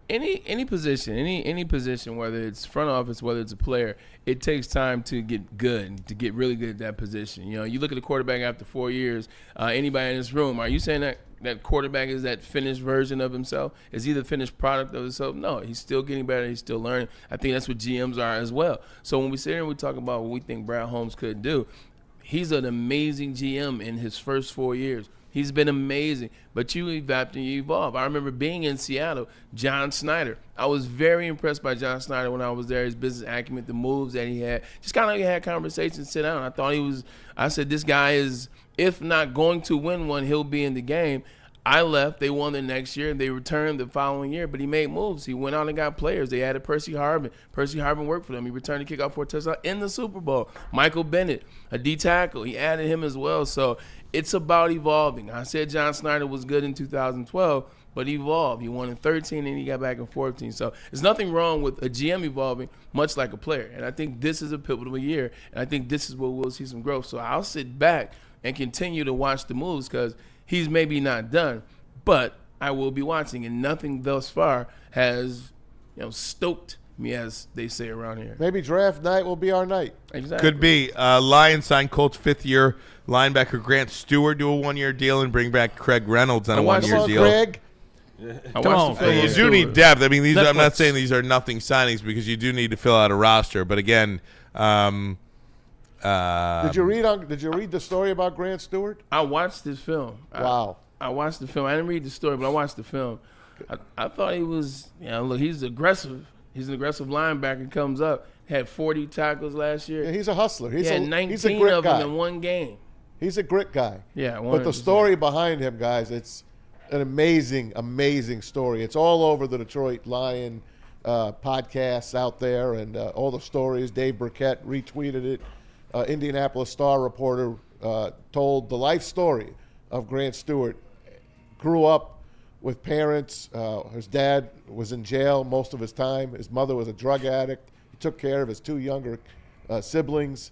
Any position, whether it's front office, whether it's a player, it takes time to get good, to get really good at that position. You know, you look at a quarterback after 4 years. Anybody in this room, are you saying that quarterback is that finished version of himself? Is he the finished product of himself? No, he's still getting better. He's still learning. I think that's what GMs are as well. So when we sit here and we talk about what we think Brad Holmes could do, he's an amazing GM in his first 4 years. He's been amazing, but you adapt and you evolve. I remember being in Seattle, John Snyder. I was very impressed by John Snyder when I was there, his business acumen, the moves that he had. Just kind of had conversations, sit down. I said, this guy is, if not going to win one, he'll be in the game. I left. They won the next year. They returned the following year, but he made moves. He went out and got players. They added Percy Harvin. Percy Harvin worked for them. He returned the kickoff for a touchdown in the Super Bowl. Michael Bennett, a D tackle. He added him as well. So it's about evolving. I said John Snyder was good in 2012, but he evolved. He won in 13 and he got back in 14. So there's nothing wrong with a GM evolving, much like a player. And I think this is a pivotal year, and I think this is where we'll see some growth. So I'll sit back and continue to watch the moves because he's maybe not done, but I will be watching, and nothing thus far has, stoked me, as they say around here. Maybe draft night will be our night. Exactly. Could be. Lions signed Colts fifth-year linebacker Grant Stewart to a one-year deal and bring back Craig Reynolds on a one-year deal. Craig. You do need depth. I mean, I'm not saying these are nothing signings because you do need to fill out a roster. But again, did you read the story about Grant Stewart? I watched this film. Wow. I watched the film. I didn't read the story, but I watched the film. I thought he was, look, he's aggressive. He's an aggressive linebacker. Comes up, had 40 tackles last year. Yeah, he's a hustler. He's had a 19 grit of guy. them in one game. He's a grit guy. Yeah, 100%. But the story behind him, guys, it's an amazing, amazing story. It's all over the Detroit Lion podcasts out there, and all the stories. Dave Burkett retweeted it. Indianapolis Star reporter told the life story of Grant Stewart. Grew up with parents. His dad was in jail most of his time. His mother was a drug addict. He took care of his two younger siblings.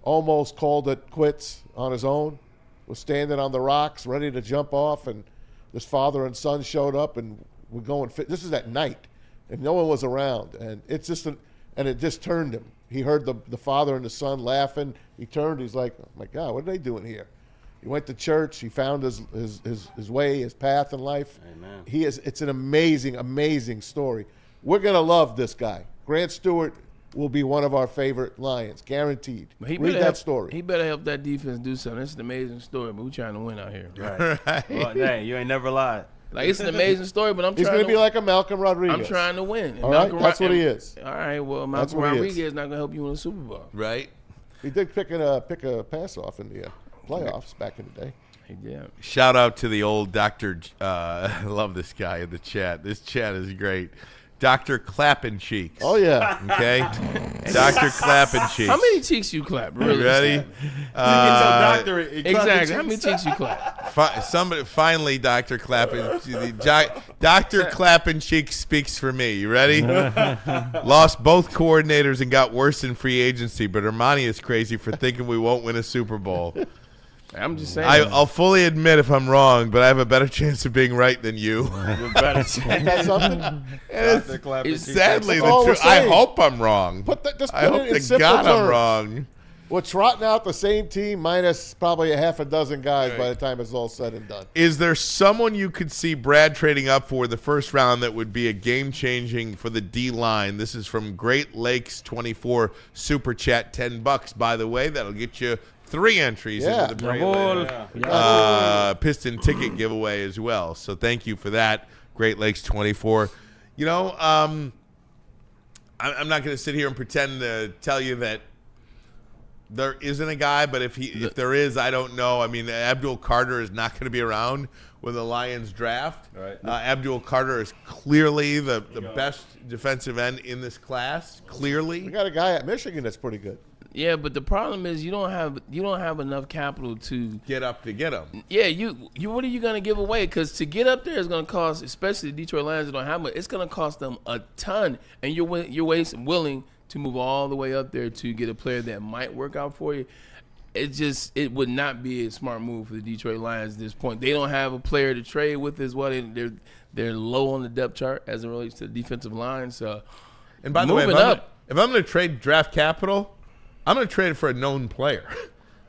Almost called it quits on his own. Was standing on the rocks, ready to jump off, and his father and son showed up, and we're going. This is at night, and no one was around, and it just turned him. He heard the father and the son laughing. He turned. He's like, "Oh my God, what are they doing here?" He went to church. He found his way, his path in life. Amen. It's an amazing, amazing story. We're gonna love this guy. Grant Stewart will be one of our favorite Lions, guaranteed. Read that story. He better help that defense do something. It's an amazing story, but we're trying to win out here. Right. Well, dang, you ain't never lied. Like, it's an amazing story, but He's going to be like a Malcolm Rodriguez. I'm trying to win. All right, that's what he is. All right, well, Malcolm Rodriguez is not going to help you win a Super Bowl. Right. He did pick a pass off in the playoffs back in the day. He did. Shout out to the old Dr. I love this guy in the chat. This chat is great. Dr. Clappin' Cheeks. Oh, yeah. Okay? Dr. Clappin' Cheeks. How many cheeks you clap? Really? Ready? Exactly. How many cheeks you clap? Finally, Dr. Clappin' Dr. Clappin' Cheeks speaks for me. You ready? Lost both coordinators and got worse in free agency, but Ermanni is crazy for thinking we won't win a Super Bowl. I'm just saying. I'll fully admit if I'm wrong, but I have a better chance of being right than you. That's something? It's sadly the truth. I hope I'm wrong. I hope to God I'm wrong. We're trotting out the same team minus probably a half a dozen guys by the time it's all said and done. Is there someone you could see Brad trading up for the first round that would be a game-changing for the D-line? This is from Great Lakes 24 Super Chat, $10, by the way. That'll get you 3 entries into the Braylon Piston ticket giveaway as well. So thank you for that, Great Lakes 24. You know, I'm not going to sit here and pretend to tell you that there isn't a guy, but if there is, I don't know. I mean, Abdul Carter is not going to be around when the Lions draft. Right. Abdul Carter is clearly the best defensive end in this class. Clearly, We got a guy at Michigan that's pretty good. Yeah, but the problem is you don't have enough capital to get up to get him. Yeah, you what are you gonna give away? Because to get up there is gonna cost, especially the Detroit Lions that don't have much. It's gonna cost them a ton, and you're willing to move all the way up there to get a player that might work out for you. It would not be a smart move for the Detroit Lions at this point. They don't have a player to trade with as well. They're low on the depth chart as it relates to the defensive line. So, and by the way, if I'm going to trade draft capital, I'm going to trade it for a known player.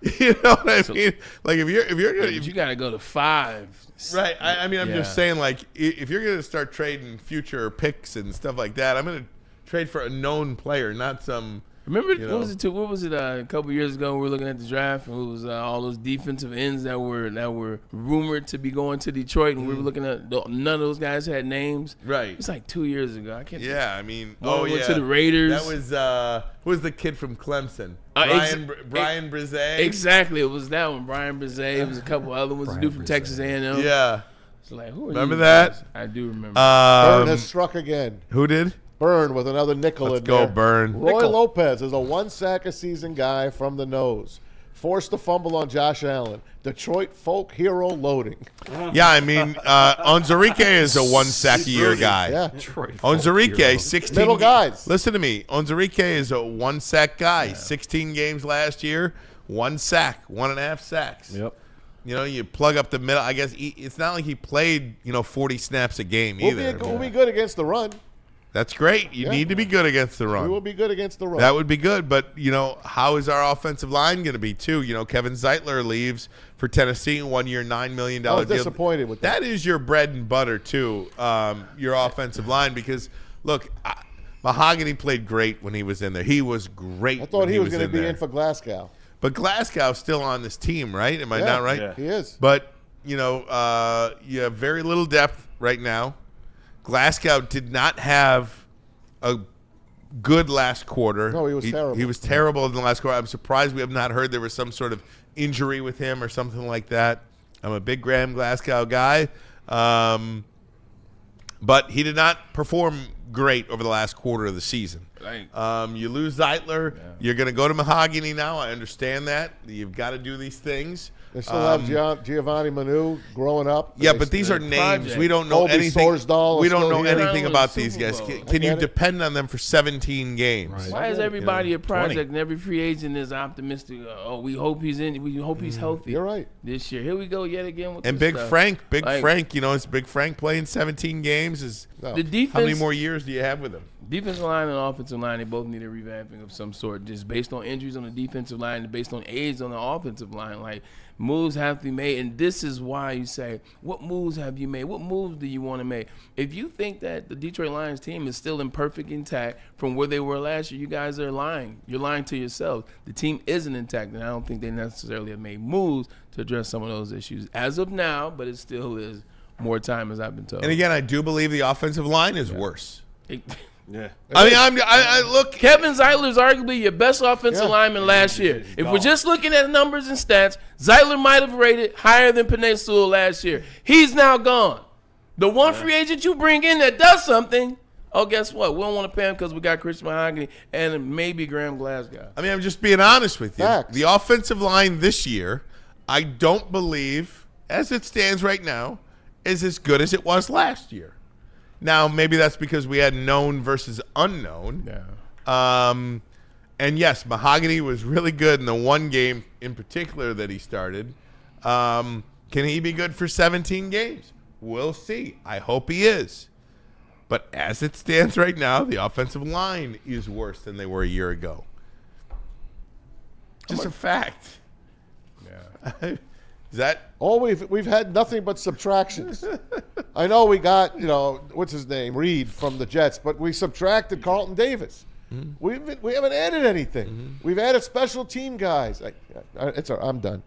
You know what I mean? Like if you got to go to 5, right? I'm just saying, like if you're going to start trading future picks and stuff like that, I'm going to trade for a known player, not some. Remember, what was it a couple years ago? We were looking at the draft, and it was all those defensive ends that were rumored to be going to Detroit, and we were looking at none of those guys had names. Right. It's like 2 years ago. I can't. Yeah, I mean, went to the Raiders. That was who was the kid from Clemson? Brian Brzee. Exactly, it was that one. Brian Brzee. It was a couple other ones. Dude from Texas A&M. Yeah. It's like, who are remember these that? guys? I do remember. Byrne has struck again. Who did? Byrne with another nickel Let's in go, there. Byrne. Roy Lopez is a 1-sack-a-season guy from the nose. Forced a fumble on Josh Allen. Detroit folk hero loading. Yeah, I mean, Onzarike is a 1-sack-a-year guy. Yeah. Onzarike, 16. Middle guys. Listen to me. Onzarike is a 1-sack guy. 16 games last year, 1 sack, 1.5 sacks. Yep. You know, you plug up the middle. I guess it's not like he played, 40 snaps a game either. We'll be good against the run. That's great. You need to be good against the run. We will be good against the run. That would be good. But, how is our offensive line going to be, too? Kevin Zeitler leaves for Tennessee, 1 year, $9 million deal. I was disappointed with that. That is your bread and butter, too, your offensive line. Because, look, Mahogany played great when he was in there. He was great. I thought he was going to be there. in for Glasgow. But Glasgow's still on this team, right? Am I not right? Yeah, he is. But, you have very little depth right now. Glasgow did not have a good last quarter. No, he was terrible. He was terrible in the last quarter. I'm surprised we have not heard there was some sort of injury with him or something like that. I'm a big Graham Glasgow guy. But he did not perform great over the last quarter of the season. You lose Zeitler. Yeah. You're going to go to Mahogany now. I understand that. You've got to do these things. They still have Giovanni Manu growing up. Yeah, but these are names. We don't know Colby anything. Sorsdahl We don't know here. anything about these guys. Can you depend on them for 17 games? Right. Why is everybody a project and every free agent is optimistic? We hope he's in. We hope he's healthy. You're right. This year, here we go yet again with and this Big stuff. Frank. Is Big Frank playing 17 games? The defense. How many more years do you have with him? Defensive line and offensive line, they both need a revamping of some sort, just based on injuries on the defensive line and based on age on the offensive line. Like, moves have to be made, and this is why you say, what moves have you made? What moves do you want to make? If you think that the Detroit Lions team is still in perfect intact from where they were last year, you guys are lying. You're lying to yourselves. The team isn't intact, and I don't think they necessarily have made moves to address some of those issues as of now, but it still is more time, as I've been told. And again, I do believe the offensive line is worse. Yeah. I mean, I look. Kevin Zeitler is arguably your best offensive lineman last year. If we're just looking at numbers and stats, Zeitler might have rated higher than Penei Sewell last year. He's now gone. The one free agent you bring in that does something, guess what? We don't want to pay him because we got Christian Mahogany and maybe Graham Glasgow. I mean, I'm just being honest with you. Facts. The offensive line this year, I don't believe, as it stands right now, is as good as it was last year. Now, maybe that's because we had known versus unknown. Yeah. And yes, Mahogany was really good in the one game in particular that he started. Can he be good for 17 games? We'll see. I hope he is. But as it stands right now, the offensive line is worse than they were a year ago. Just a fact. Yeah. Is that? We've had nothing but subtractions. I know we got, what's his name, Reed from the Jets, but we subtracted Carlton Davis. Mm-hmm. We haven't added anything. Mm-hmm. We've added special team guys. I'm done.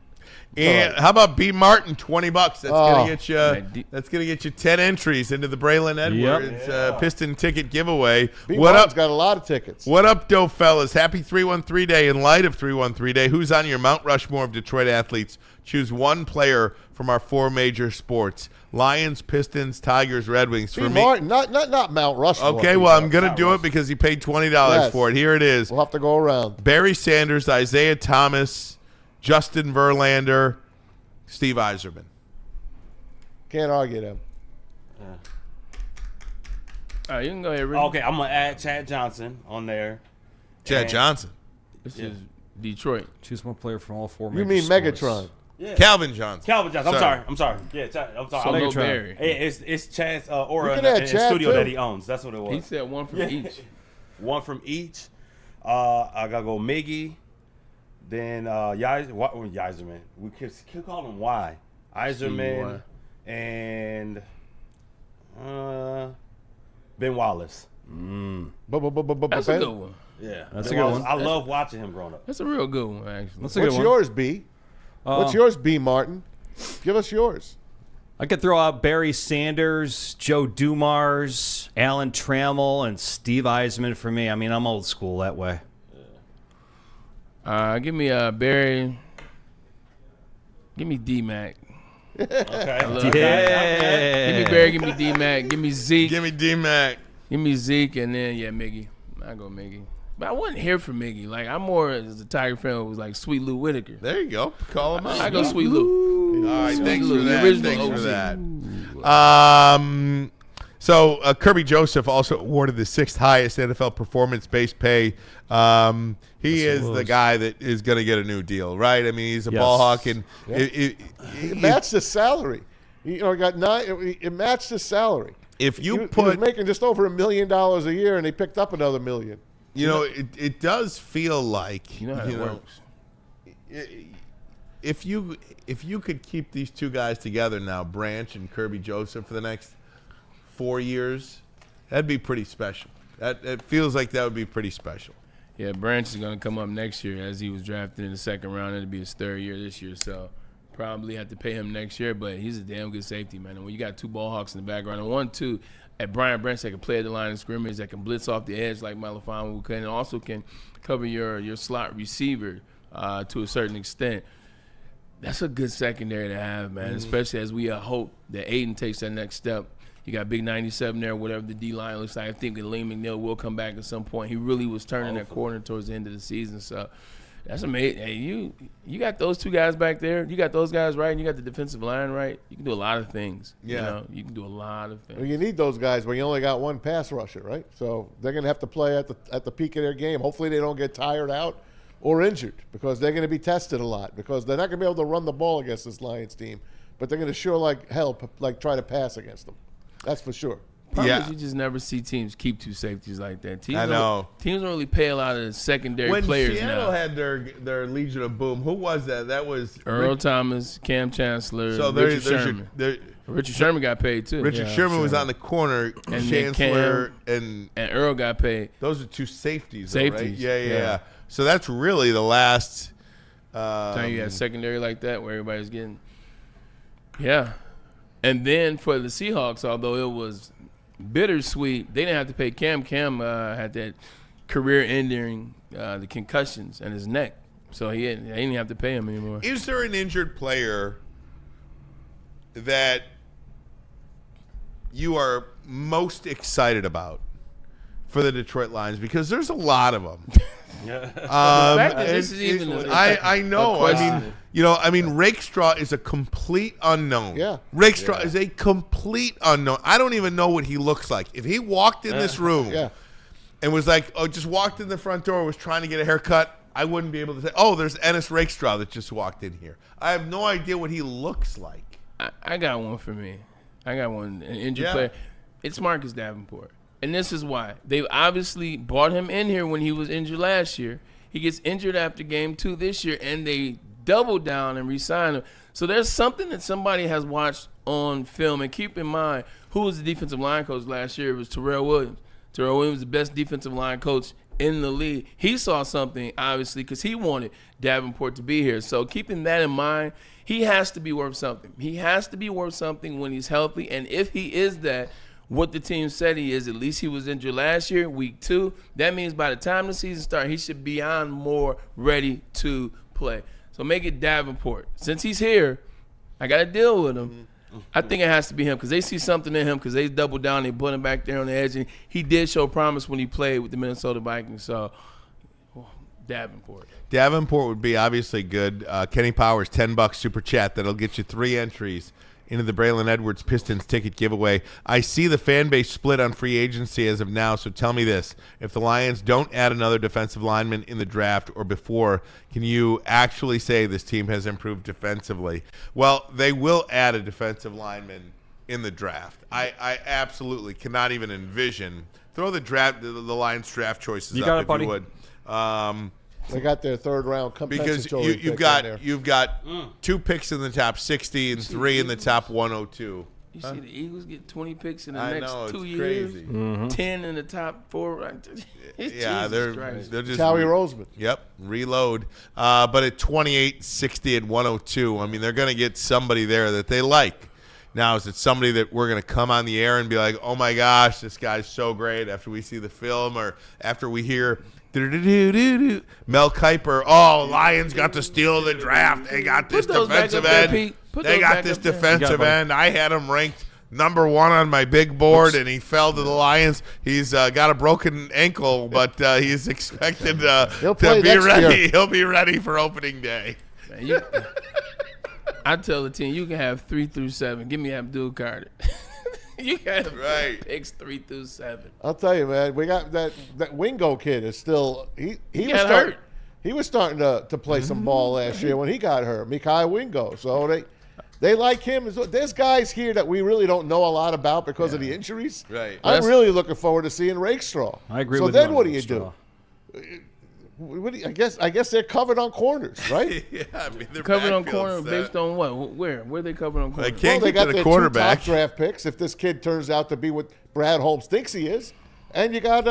And how about B. Martin, $20? That's gonna get you. Man, That's gonna get you 10 entries into the Braylon Edwards Piston ticket giveaway. B. What Martin's up? got a lot of tickets. What up, dope fellas? Happy 313 Day. In light of 313 Day, who's on your Mount Rushmore of Detroit athletes? Choose one player from our 4 major sports: Lions, Pistons, Tigers, Red Wings. B. For me, Martin, not Mount Rushmore. okay. Well, I'm gonna do it because he paid $20 for it. Here it is: We'll have to go around. Barry Sanders, Isaiah Thomas, Justin Verlander, Steve Yzerman. Can't argue them. All right, you can go ahead, Rick. Okay, I'm gonna add Chad Johnson on there. Chad And- Johnson. This is Detroit. Choose one player from all 4 You major mean sports. Megatron? Yeah. Calvin Johnson. Calvin Johnson. I'm sorry. Yeah, Chad, I'm sorry. Solo I'm Barry. It's Chad's aura We in can add the Chad, studio too. that he owns. That's what it was. He said one from each. One from each. I gotta go Miggy. Then Yzerman. We could call him Y. Yzerman and Ben Wallace. That's a good one. Yeah, That's Ben a good Wallace. one. I love watching him growing up. That's a real good one, actually. That's a good What's one. yours, B? What's yours, B. Martin? Give us yours. I could throw out Barry Sanders, Joe Dumars, Alan Trammell, and Steve Yzerman for me. I mean, I'm old school that way. Give me Barry. Give me D-Mac. Okay. Give me Barry. Give me D-Mac. Give me Zeke. Give me D-Mac. Give me Zeke, and then Miggy. I go Miggy. But I wasn't here for Miggy. Like, I'm more as a Tiger fan who was like Sweet Lou Whitaker. There you go. Call him out. I go Sweet Lou. All right, thanks for Lou, the that. original Thanks for OG. that. So Kirby Joseph also awarded the 6th highest NFL performance-based pay. He is the guy that is going to get a new deal, right? I mean, he's a ball hawk, and It matched his salary. He got 9. It matched his salary. if you he was making just over $1 million a year, and he picked up another $1 million. it does feel like You know how it works. If you could keep these two guys together now, Branch and Kirby Joseph, for the next 4 years, that'd be pretty special. It feels like that would be pretty special. Yeah, Branch is going to come up next year as he was drafted in the 2nd round. It'll be his 3rd year this year, so probably have to pay him next year. But he's a damn good safety, man. And when you got 2 ball hawks in the background, and 1, 2 at Brian Branch that can play at the line of scrimmage, that can blitz off the edge like Malafama can, and also can cover your slot receiver to a certain extent. That's a good secondary to have, man, especially as we hope that Aiden takes that next step. You got Big 97 there, whatever the D-line looks like. I think that Lee McNeil will come back at some point. He really was turning that corner towards the end of the season. So that's amazing. Hey, you got those 2 guys back there. You got those guys right, and you got the defensive line right. You can do a lot of things. Yeah. You can do a lot of things. Well, you need those guys when you only got 1 pass rusher, right? So they're going to have to play at the peak of their game. Hopefully they don't get tired out or injured, because they're going to be tested a lot, because they're not going to be able to run the ball against this Lions team, but they're going to sure like hell try to pass against them. That's for sure. Problem is you just never see teams keep 2 safeties like that. Teams I know. Teams don't really pay a lot of the secondary When players Seattle now. had their Legion of Boom, who was that? That was Earl Thomas, Cam Chancellor, So Richard Sherman. Richard Sherman got paid too. Richard Sherman was on the corner, And Chancellor, and Earl got paid. those are 2 safeties, though, right? Safeties, Yeah. yeah. So that's really the last. Time you got secondary like that where everybody's getting. Yeah. And then for the Seahawks, although it was bittersweet, they didn't have to pay Cam. Cam had that career-ending, the concussions in his neck. So they didn't have to pay him anymore. Is there an injured player that you are most excited about for the Detroit Lions? Because there's a lot of them. The fact that this is even I know. a question. I mean, Rakestraw is a complete unknown. Yeah. Rakestraw is a complete unknown. I don't even know what he looks like. If he walked in this room and was like, just walked in the front door, was trying to get a haircut, I wouldn't be able to say, there's Ennis Rakestraw that just walked in here. I have no idea what he looks like. I got one for me. I got one, an injured player. It's Marcus Davenport. And this is why. They've obviously brought him in here when he was injured last year. He gets injured after game 2 this year, and they double down and re-sign him. So there's something that somebody has watched on film. And keep in mind, who was the defensive line coach last year? It was Terrell Williams. Terrell Williams, the best defensive line coach in the league. He saw something, obviously, because he wanted Davenport to be here. So keeping that in mind, he has to be worth something. He has to be worth something when he's healthy. And if he is that, what the team said he is, at least he was injured last year, week 2. That means by the time the season starts, he should be on more ready to play. So make it Davenport. Since he's here, I got to deal with him. I think it has to be him because they see something in him because they double down. They put him back there on the edge. And he did show promise when he played with the Minnesota Vikings. So, Davenport. Davenport would be obviously good. Kenny Powers, $10 super chat. That'll get you 3 entries into the Braylon Edwards Pistons ticket giveaway. I see the fan base split on free agency as of now, so tell me this. If the Lions don't add another defensive lineman in the draft or before, can you actually say this team has improved defensively? Well, they will add a defensive lineman in the draft. I absolutely cannot even envision. Throw the Lions draft choices up if you would. They got their third round because compensatory you've got 2 picks in the top 60 and 3 in the top 102. You see the Eagles get 20 picks in the I next know, 2 it's years, crazy. 10 in the top 4. Yeah, they're just Howie Roseman. Yep, reload. But at 28, 60, and 102, I mean, they're going to get somebody there that they like. Now, is it somebody that we're going to come on the air and be like, oh my gosh, this guy's so great after we see the film or after we hear Mel Kiper, Lions got to steal the draft. They got this defensive end. They got this defensive end. I had him ranked number 1 on my big board, and he fell to the Lions. He's got a broken ankle, but he's expected to be ready. Year. He'll be ready for opening day. Man, I tell the team, you can have 3 through 7. Give me Abdul Carter. You got picks 3 through 7. I'll tell you, man. We got that Wingo kid is still he was hurt. He was starting to play some ball last year when he got hurt. Mikhail Wingo. So they like him. There's guys here that we really don't know a lot about because of the injuries. Right. I'm really looking forward to seeing Rakestraw. I agree with you. with So then you what do you do? I guess they're covered on corners, right? Yeah, I mean, they're covered on corner based on what? Where are they covered on corner? They can't they get got to the their quarterback. 2 top draft picks if this kid turns out to be what Brad Holmes thinks he is. And you got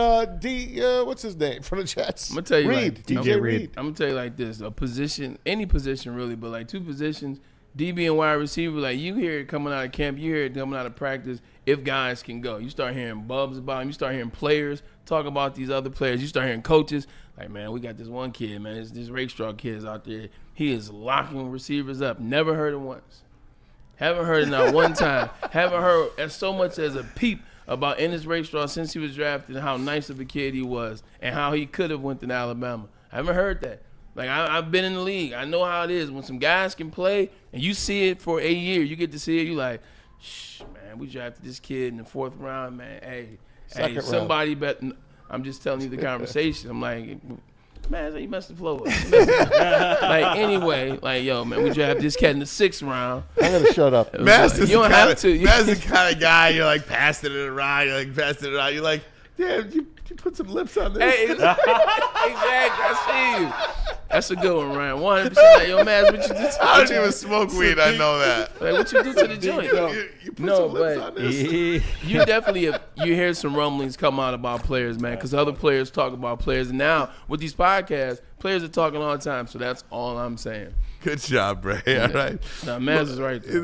what's his name from the Jets? I'm gonna tell you, Reed, DJ Reed. I'm gonna tell you like this: a position, any position really, but like 2 positions, DB and wide receiver. Like you hear it coming out of camp, you hear it coming out of practice. If guys can go, you start hearing bubs about them. You start hearing players talk about these other players. You start hearing coaches like, man, we got this one kid, man. This Rakestraw kid is out there. He is locking receivers up. Never heard it once. Haven't heard it not one time. Haven't heard as so much as a peep about Ennis Rakestraw since he was drafted and how nice of a kid he was and how he could have went to Alabama. I haven't heard that. Like, I've been in the league. I know how it is. When some guys can play and you see it for a year, you get to see it, you like, shh, man, we drafted this kid in the 4th round, man. Hey, somebody bet. I'm just telling you the conversation. I'm like, man, you messed the flow up. Like, anyway, like, yo, man, we drafted this cat in the 6th round. I'm going to shut up. You don't have to. That's the kind of guy you're like passing it around. You're like, damn, you put some lips on this. Hey, exactly. I see you. That's a good one, Ryan. 100%. Like, yo, man, what you do? I don't even smoke weed. I know that. Like, what you do to the joint? You put some lips on this. You definitely you hear some rumblings come out about players, man, because other players talk about players, and now with these podcasts, players are talking all the time. So that's all I'm saying. Good job, Bray. All right. Now, Maz is right there.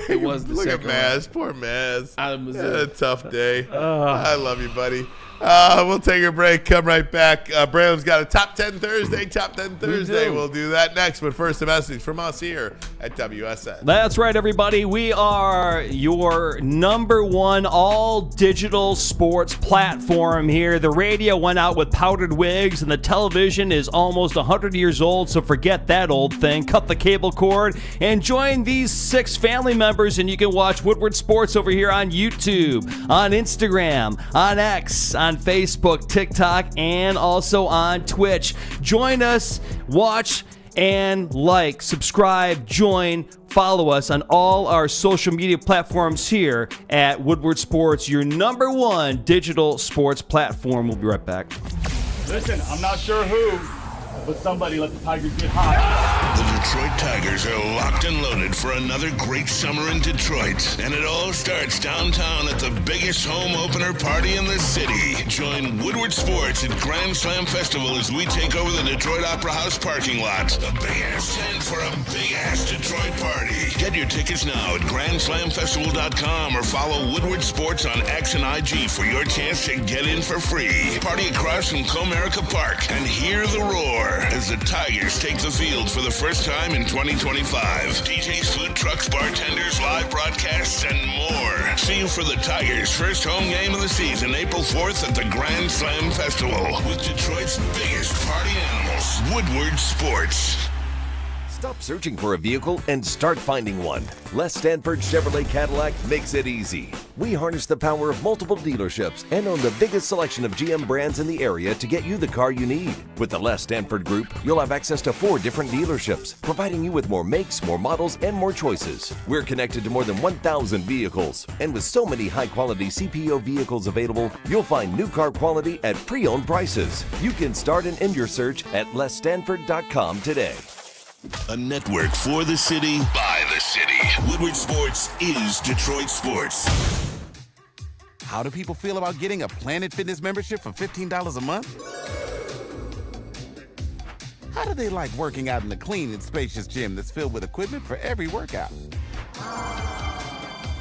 It was the second. Look at Maz. Poor Maz. Out of Missouri. Had a tough day. I love you, buddy. We'll take a break. Come right back. Braylon's got a Top 10 Thursday. Top 10 Thursday. We'll do that next. But first, a message from us here at WSN. That's right, everybody. We are your #1 all-digital sports platform here. The radio went out with powdered wigs, and the television is almost 100 years old, so forget that old thing. Cut the cable cord and join these 6 family members, and you can watch Woodward Sports over here on YouTube, on Instagram, on X, on Facebook, TikTok, and also on Twitch. Join us, watch, and like, subscribe, join, follow us on all our social media platforms here at Woodward Sports, your #1 digital sports platform. We'll be right back. Listen, I'm not sure who, but somebody let the Tigers get hot. Detroit Tigers are locked and loaded for another great summer in Detroit. And it all starts downtown at the biggest home opener party in the city. Join Woodward Sports at Grand Slam Festival as we take over the Detroit Opera House parking lot. A big-ass tent for a big-ass Detroit party. Get your tickets now at GrandSlamFestival.com or follow Woodward Sports on X and IG for your chance to get in for free. Party across from Comerica Park and hear the roar as the Tigers take the field for the first time in 2025. DJs, food trucks, bartenders, live broadcasts, and more. See you for the Tigers' first home game of the season, April 4th at the Grand Slam Festival with Detroit's biggest party animals, Woodward Sports. Stop searching for a vehicle and start finding one. Les Stanford Chevrolet Cadillac makes it easy. We harness the power of multiple dealerships and own the biggest selection of GM brands in the area to get you the car you need. With the Les Stanford Group, you'll have access to 4 different dealerships, providing you with more makes, more models, and more choices. We're connected to more than 1,000 vehicles. And with so many high-quality CPO vehicles available, you'll find new car quality at pre-owned prices. You can start and end your search at lesstanford.com today. A network for the city, by the city. Woodward Sports is Detroit Sports. How do people feel about getting a Planet Fitness membership for $15 a month? How do they like working out in a clean and spacious gym that's filled with equipment for every workout?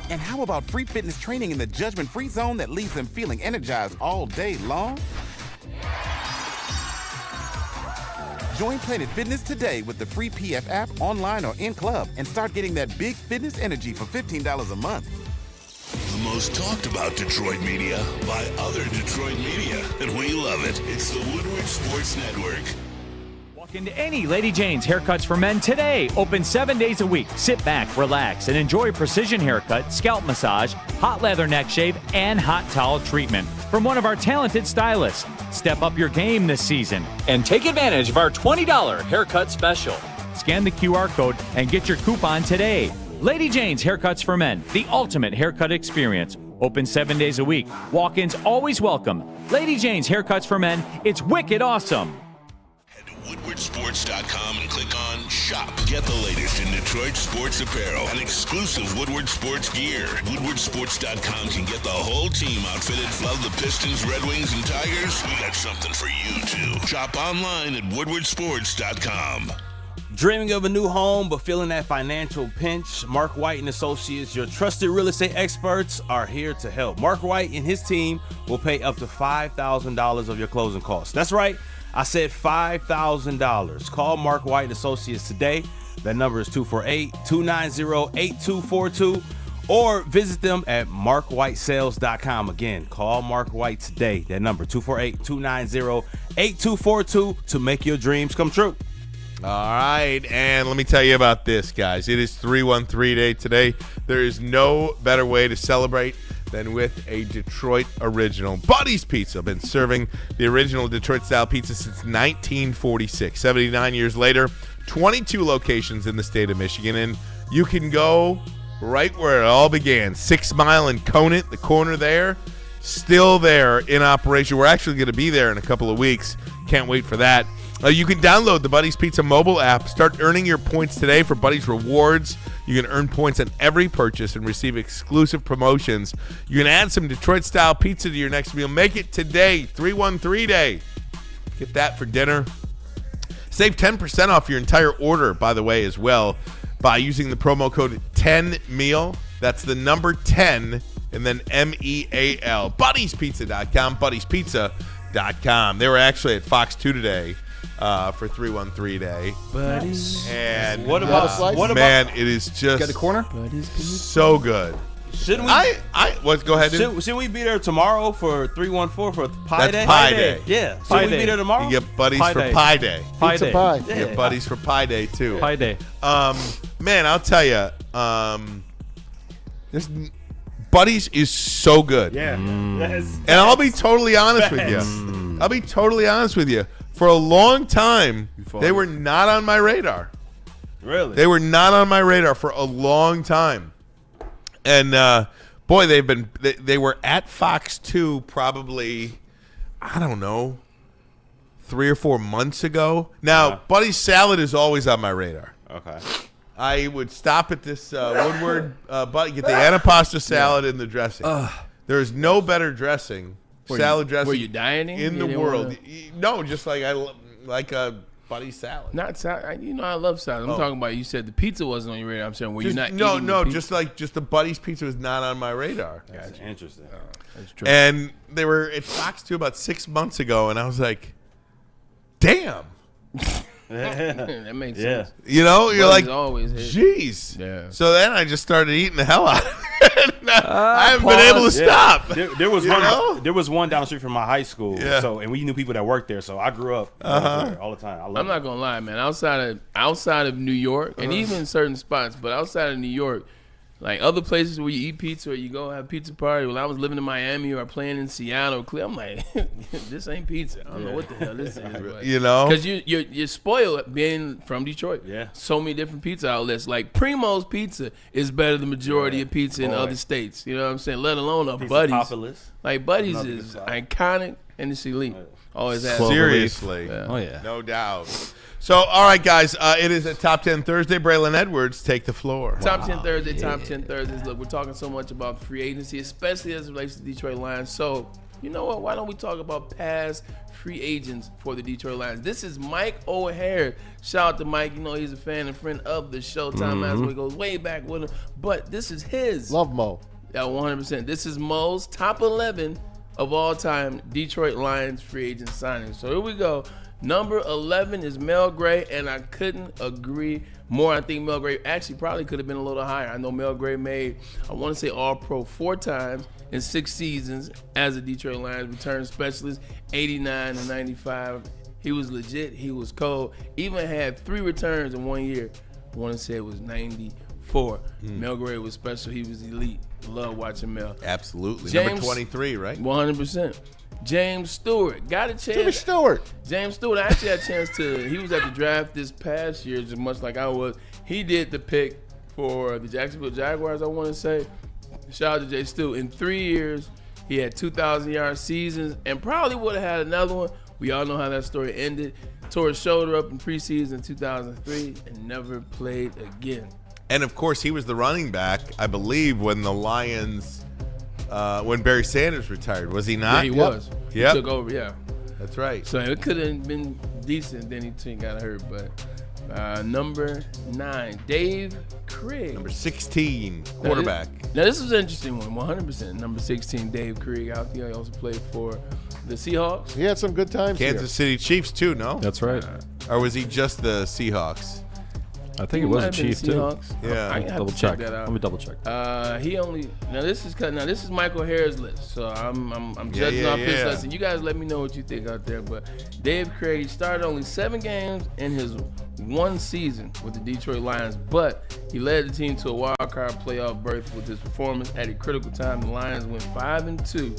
And how about free fitness training in the judgment-free zone that leaves them feeling energized all day long? Join Planet Fitness today with the free PF app, online or in club, and start getting that big fitness energy for $15 a month. The most talked about Detroit media by other Detroit media, and we love it. It's the Woodward Sports Network. Walk into any Lady Jane's Haircuts for Men today. Open 7 days a week. Sit back, relax, and enjoy precision haircut, scalp massage, hot leather neck shave, and hot towel treatment from one of our talented stylists. Step up your game this season and take advantage of our $20 haircut special. Scan the QR code and get your coupon today. Lady Jane's Haircuts for Men, the ultimate haircut experience. Open 7 days a week. Walk-ins always welcome. Lady Jane's Haircuts for Men, it's wicked awesome. Head to WoodwardSports.com and click on Shop. Get the latest in Detroit sports apparel and exclusive Woodward Sports gear. WoodwardSports.com can get the whole team outfitted. Love the Pistons, Red Wings, and Tigers? We got something for you, too. Shop online at WoodwardSports.com. Dreaming of a new home but feeling that financial pinch? Mark White and Associates, your trusted real estate experts, are here to help. Mark White and his team will pay up to $5,000 of your closing costs. That's right, I said $5,000. Call Mark White and Associates today. That number is 248-290-8242, or visit them at markwhitesales.com. Again, call Mark White today. That number 248-290-8242 to make your dreams come true. All right, and let me tell you about this, guys. It is 313 Day today. There is no better way to celebrate than with a Detroit original. Buddy's Pizza. Been serving the original Detroit-style pizza since 1946. 79 years later, 22 locations in the state of Michigan, and you can go right where it all began. 6 Mile and Conant, the corner there, still there in operation. We're actually going to be there in a couple of weeks. Can't wait for that. You can download the Buddy's Pizza mobile app. Start earning your points today for Buddy's Rewards. You can earn points on every purchase and receive exclusive promotions. You can add some Detroit-style pizza to your next meal. Make it today, 313 Day. Get that for dinner. Save 10% off your entire order, by the way, as well, by using the promo code 10MEAL. That's the number 10 and then MEAL. Buddy'sPizza.com, Buddy'sPizza.com. They were actually at Fox 2 today. For 313 Day. Buddies. And What about man, it is just Got the corner? so good. Shouldn't we? Go ahead, dude. Should we be there tomorrow for 314 for Pie Day? That's Pie Day. Yeah. Pie Should we Day. be there tomorrow? You get buddies Pie for Day. Pie Day. Pie Pizza Day. pie. You get buddies for Pie Day too. Pie Day. Man, I'll tell you, this Buddies is so good. Yeah. Yes. And I'll be totally honest with you. For a long time, they were not on my radar. Really? They were not on my radar for a long time. And boy, they were at Fox 2 probably, I don't know, 3 or 4 months ago. Now, Buddy's Salad is always on my radar. Okay. I would stop at this Woodward, but get the anapasta salad and the dressing. There's no better dressing, salad dressing. Were you dieting in the world? No, just like like a buddy salad. Not salad. You know I love salad. I'm talking about. You said the pizza wasn't on your radar. I'm saying were you not? No, eating the pizza? just the buddy's pizza was not on my radar. That's interesting. That's true. And they were at Fox 2 about 6 months ago, and I was like, damn. That makes sense. You know, you're Buddies like, always hit. jeez. Yeah. So then I just started eating the hell out of it. I haven't been able to stop. There was You one. know? There was one down the street from my high school. Yeah. So and we knew people that worked there. So I grew up there all the time. I'm not gonna lie, man. Outside of New York, and even certain spots, but outside of New York, like other places where you eat pizza or you go have pizza party. When I was living in Miami or playing in Seattle, I'm like, this ain't pizza. I don't know what the hell this is. But, You know? because you're spoiled being from Detroit. Yeah. So many different pizza outlets. Like Primo's Pizza is better than the majority of pizza in other states. You know what I'm saying? Let alone a Buddy's. Populous. Like Buddy's Another is good iconic and it's elite. Always has. Seriously. Yeah. Oh, yeah. No doubt. So, all right, guys, it is a Top 10 Thursday. Braylon Edwards, take the floor. Top 10 Thursday, Top 10 Thursdays. Look, we're talking so much about free agency, especially as it relates to Detroit Lions. So, you know what? Why don't we talk about past free agents for the Detroit Lions? This is Mike O'Hare. Shout out to Mike. You know, he's a fan and friend of the Showtime as we goes way back with him. But this is his. Love Mo. Yeah, 100%. This is Mo's top 11 of all time Detroit Lions free agent signings. So here we go. Number 11 is Mel Gray, and I couldn't agree more. I think Mel Gray actually probably could have been a little higher. I know Mel Gray made, I want to say, All-Pro 4 times in 6 seasons as a Detroit Lions return specialist, 89 and 95. He was legit. He was cold. Even had 3 returns in 1 year. I want to say it was 94. Mel Gray was special. He was elite. Love watching Mel. Absolutely. James, Number 23, right? 100%. James Stewart got a chance. Jimmy Stewart. James Stewart actually had a chance he was at the draft this past year, just much like I was. He did the pick for the Jacksonville Jaguars, I want to say. Shout out to Jay Stewart. In 3 years, he had 2,000-yard seasons and probably would have had another one. We all know how that story ended. Tore his shoulder up in preseason in 2003 and never played again. And, of course, he was the running back, I believe, when the Lions, when Barry Sanders retired. Was he not? Yeah, he was. Yep. He took over, yeah. That's right. So it could have been decent, then he got hurt. But number 9, Dave Krieg. Number 16, quarterback. Now this is an interesting one, 100%. Number 16, Dave Krieg out there. He also played for the Seahawks. He had some good times Kansas City Chiefs, too, no? That's right. Or was he just the Seahawks? I think it was a Chief too. Seahawks. Yeah. I have Double to check check. that out. Let me double check. This is Michael Hare's list, so I'm judging off his list, and you guys let me know what you think out there. But Dave Krieg started only 7 games in his 1 season with the Detroit Lions, but he led the team to a wild card playoff berth with his performance at a critical time. The Lions went 5-2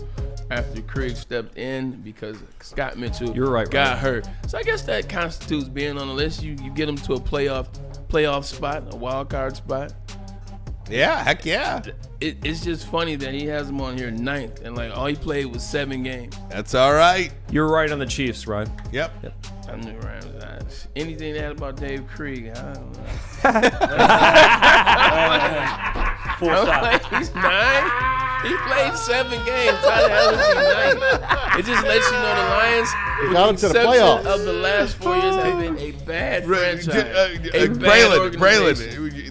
after Krieg stepped in because Scott Mitchell got hurt. So I guess that constitutes being on the list. You get him to a playoff spot, a wild card spot. Yeah, heck yeah. It's just funny that he has him on here 9th, and like all he played was 7 games. That's all right. You're right on the Chiefs, Ryan. Yep. I knew Ryan was out. Anything to add about Dave Krieg? I don't know. 4 stops. He's 9. He played 7 games. How the hell is he 9? It just lets you know the Lions, with got the him to the exception playoffs. of the last 4 years, have been a bad franchise. Braylon,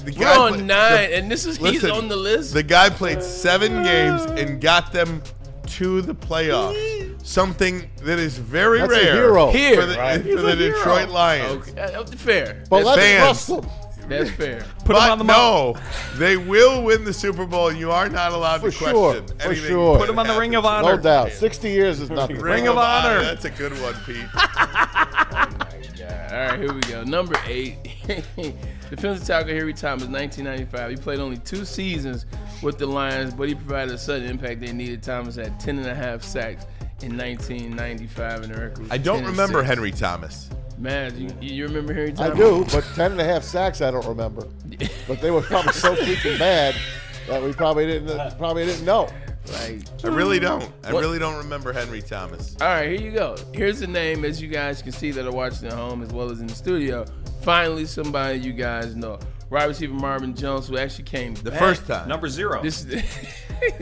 the We're guy on 9, and he's Listen, on the list. The guy played 7 games and got them to the playoffs. Something that is very That's a rare hero. Here, for the, right? for the Detroit Lions. Okay, fair. But let's fans. trust them. That's fair. Put him on the no, they will win the Super Bowl. You are not allowed For to sure, question for anything. sure. Put him on the Ring of Honor. No doubt. 60 years is nothing. Ring of Honor. That's a good one, Pete. All right, here we go. Number 8. Defensive tackle Harry Thomas, 1995. He played only 2 seasons with the Lions, but he provided a sudden impact they needed. Thomas had 10.5 sacks in 1995, and the record was I don't 10-6. remember Henry Thomas. Man, you remember Harry Thomas? I do, but 10.5 sacks I don't remember. But they were probably so freaking bad that we probably didn't know. Like, I really don't. I What? really don't remember Henry Thomas. all right, here you go. Here's the name, as you guys can see that are watching at home as well as in the studio. finally somebody you guys know. Wide receiver Marvin Jones, who actually came The back. first time. Number 0. This is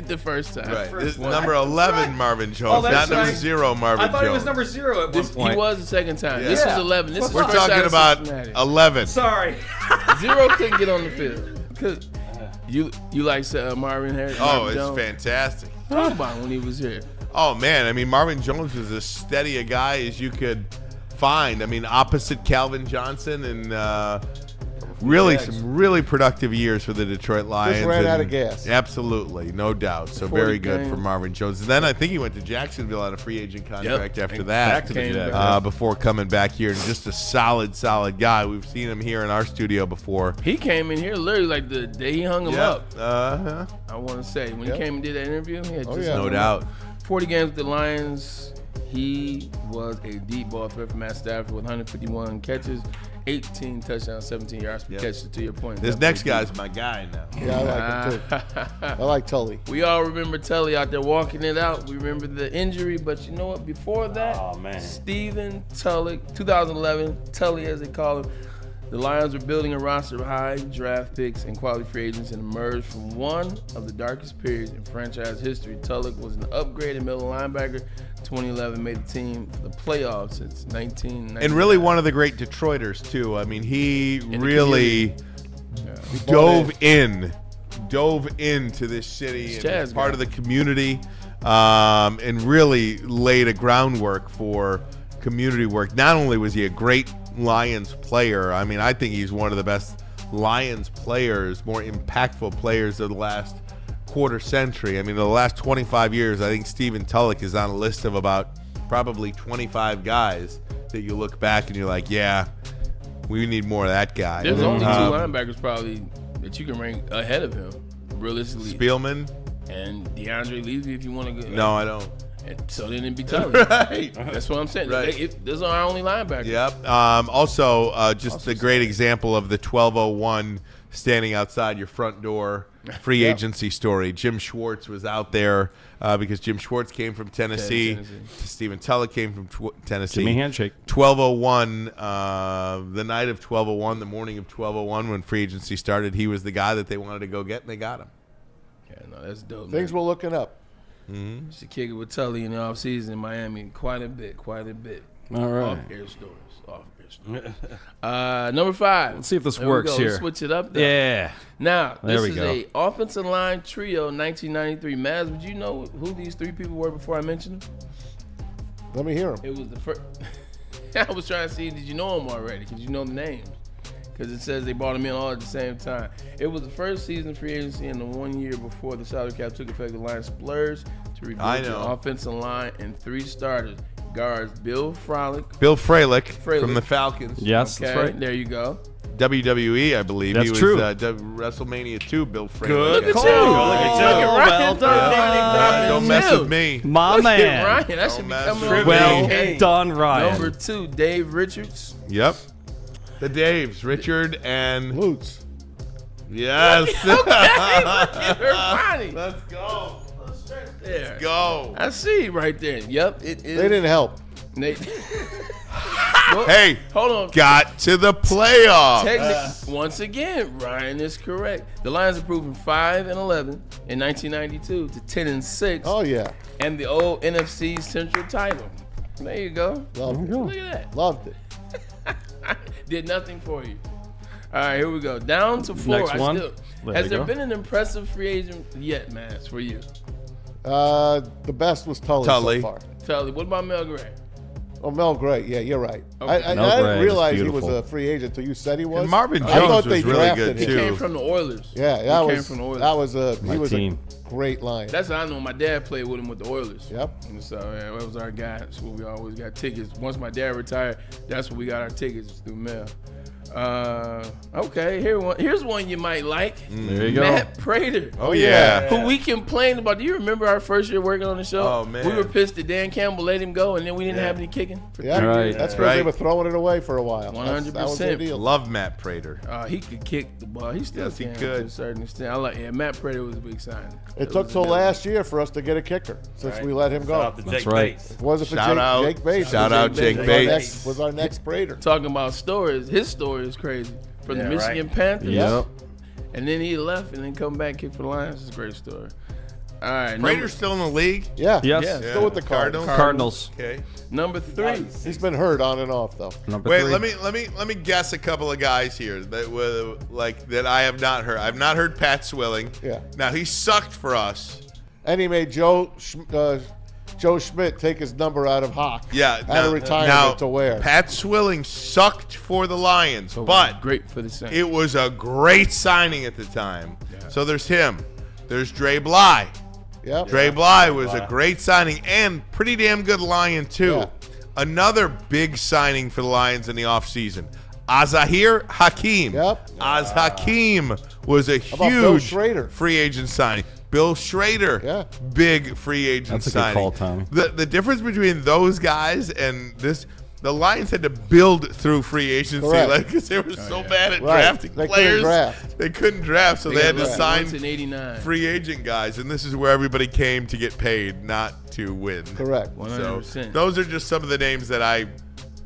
the first time. Right. This is One. number 11 Marvin Jones, Oh, that's not number right. 0 Marvin Jones. I thought he was number 0 at one point. He was the second time. Yeah. This Yeah. was 11. This is We're first out talking of about Cincinnati. 11. Sorry. 0 couldn't get on the field. Cause you like Marvin Harris? Oh, Marvin it's Jones? fantastic. Talk about when he was here. Oh, man. I mean, Marvin Jones was as steady a guy as you could find. I mean, opposite Calvin Johnson and really some really productive years for the Detroit Lions. ran out and of gas. Absolutely. No doubt. So 40 very good games. for Marvin Jones. And then I think he went to Jacksonville on a free agent contract after that. Back to the Jets. Before coming back here. And just a solid guy. We've seen him here in our studio before. He came in here literally like the day he hung him up. Uh-huh. I want to say when Yep. he came and did that interview, he had just yeah. hung No him doubt. up. 40 games with the Lions. He was a deep ball threat for Matt Stafford with 151 catches, 18 touchdowns, 17 yards per catch. To your point, This next guy's my guy now. Yeah, I like him too. I like Tully. We all remember Tully out there walking it out. We remember the injury, but you know what? Before that, Oh, man. Stephen Tully, 2011, Tully as they call him. The Lions were building a roster of high draft picks and quality free agents and emerged from one of the darkest periods in franchise history. Tulloch was an upgraded middle linebacker. 2011 made the team for the playoffs since 1990. And really one of the great Detroiters, too. I mean, he the really dove into this city and Chaz was part guy. of the community and really laid a groundwork for community work. Not only was he a great Lions player, I mean, I think he's one of the best Lions players, more impactful players of the last quarter century. I mean, the last 25 years, I think Stephen Tulloch is on a list of about probably 25 guys that you look back and you're like, yeah, we need more of that guy. There's only two linebackers probably that you can rank ahead of him, realistically. Spielman? And DeAndre Levy, if you want to go. No, I don't. And so then it'd be Tully. Right. That's what I'm saying. Right. Those are our only linebackers. Yep. Also, just a great example of the 1201 standing outside your front door free agency story. Jim Schwartz was out there because Jim Schwartz came from Tennessee. Stephen Tulloch came from Tennessee. Give me a handshake. 1201, the night of 1201, the morning of 1201 when free agency started, he was the guy that they wanted to go get, and they got him. Yeah, no, that's dope. Things man. were looking up. Used to kick it with Tully in the offseason in Miami quite a bit. All right. Off-air stories. Number 5. Let's see if this There we works go. here. Let's switch it up though. Yeah. Now, There this we is go. a offensive line trio, 1993. Maz, would you know who these 3 people were before I mentioned them? Let me hear him. It was the first. I was trying to see, did you know them already? Because you know the names. Because it says they brought them in all at the same time. It was the first season free agency and the 1 year before the salary cap took effect. The Lions splurged to rebuild the offensive line and 3 starters. Guards Bill Frolic. Bill Fralick from the Falcons. Yes, Okay, that's right. there you go. WWE, I believe. That's he was, true. WrestleMania 2, Bill Fralick. Look at you. Look Look at you. Ryan. Well done. Don't mess with me. My Look at man. Ryan. That should Don't be mess coming with on. me. Well Okay. done, Ryan. Number 2, Dave Richards. Yep. The Daves, Richard and Lutz. yes. Ermanni. Let's go. There. Go. I see right there. Yep, it is. They didn't help. Nate. Hey, Hold on. got to the playoffs. Once again, Ryan is correct. The Lions improved from 5-11 in 1992 to 10-6, Oh, yeah. and the old NFC Central title. There you go. Loved it. Look at that. Loved it. Did nothing for you. All right, here we go. Down to 4. Next one. There you go. been an impressive free agent yet, man? It's for you. The best was Tully Tully. so far. Tully, what about Mel Gray? Oh, Mel Gray. Yeah, you're right. Okay. I Mel didn't Gray realize is he was beautiful. a free agent until you said he was. And Marvin I thought Jones they was really drafted good him. He too. came from the Oilers. Yeah, He came from the Oilers. he My was team. a great line. That's how I know. My dad played with him with the Oilers. Yep. And so yeah, that was our guy. That's where we always got tickets. Once my dad retired, that's where we got our tickets through mail. Okay, here's one you might like. There you go. Matt Prater. Oh yeah. Who we complained about. Do you remember our first year working on the show? Oh, man. We were pissed that Dan Campbell let him go, and then we didn't have any kicking. For Yeah, 3 Right. years. that's because they Right. were throwing it away for a while. 100%. That was their deal. Love Matt Prater. He could kick the ball. He still Yes, he can could. to a certain extent. Matt Prater was a big signing. It took till last year for us to get a kicker since we let him Shout go. out to That's Jake right. Was it for Shout out. Jake Bates? Shout out Jake Bates. Was our next Prater. Talking about stories, his story story is crazy. From the Yeah, Michigan right. Panthers. Yep. And then he left and then come back, kick for the Lions. It's a great story. All right. Raiders still in the league? Yeah. Yes. Yeah. Still with the Cardinals. Cardinals. Okay. Number 3. He's been hurt on and off though. Number Wait, 3. let me guess a couple of guys here that I have not heard. I've not heard Pat Swilling. Yeah. Now he sucked for us. And he made Joe Schmidt take his number out of Hawk. Yeah. Out of retirement to wear. Pat Swilling sucked for the Lions, but Great for the Saints. it was a great signing at the time. So there's him. There's Dre Bly. Yep. Dre Bly was a great signing and pretty damn good Lion, too. Yeah. Another big signing for the Lions in the offseason. Azahir Hakim. Yep. Az Hakim was a about Bill huge Schrader? free agent signing. Bill Schrader, Yeah. big free agent That's a good signing. call, Tommy. The difference between those guys and the Lions had to build through free agency, Correct. because they were so bad at Right. drafting They couldn't players. draft. They couldn't draft, so they had to Once sign in 89. free agent guys, and this is where everybody came to get paid, not to win. Correct. So 100%. those are just some of the names that I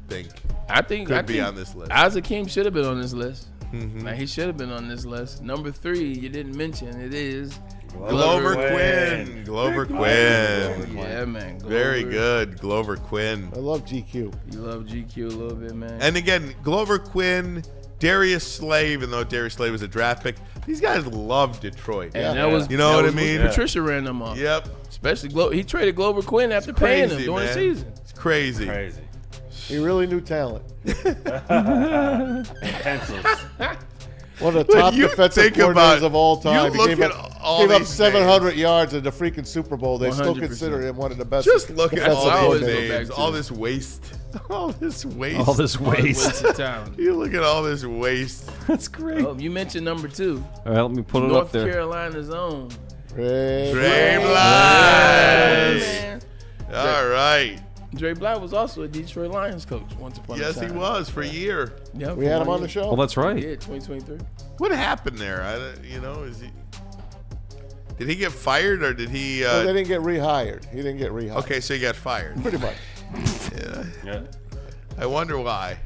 think I think could be on this list. Isaac Hakim should have been on this list. Now, he should have been on this list. Number 3, you didn't mention. It is Glover Quinn. Glover Quinn. Yeah, man. Very Glover. good. Glover Quinn. I love GQ. You love GQ a little bit, man. And again, Glover Quinn, Darius Slay, even though Darius Slay was a draft pick, these guys love Detroit. And that was, You know that what I was when mean? Patricia ran them off. Yep. Especially he traded Glover Quinn after paying him Crazy, during the man. season. It's crazy. Crazy. He really knew talent. Pencils. One of the top you defensive think coordinators about- of all time. you He look gave at up, all gave up these 700 yards in the freaking Super Bowl. They still 100%. consider him one of the best. Just look at defensive all always these go coordinators. back names, to all it. this waste. All this waste. All this waste. Wasted time. You look at all this waste. That's great. Oh, you mentioned number 2. All right, let me put it North up there. Carolina's own. Ray Dre Bly. Bly. Man. All right. Dre Bly was also a Detroit Lions coach once upon a Yes, time. he was for a year. Yeah, We had him on the show. Well, that's right. Yeah, 2023. What happened there? Did he get fired or did he? Well, they didn't get rehired. He didn't get rehired. Okay, so he got fired. Pretty much. Yeah. I wonder why.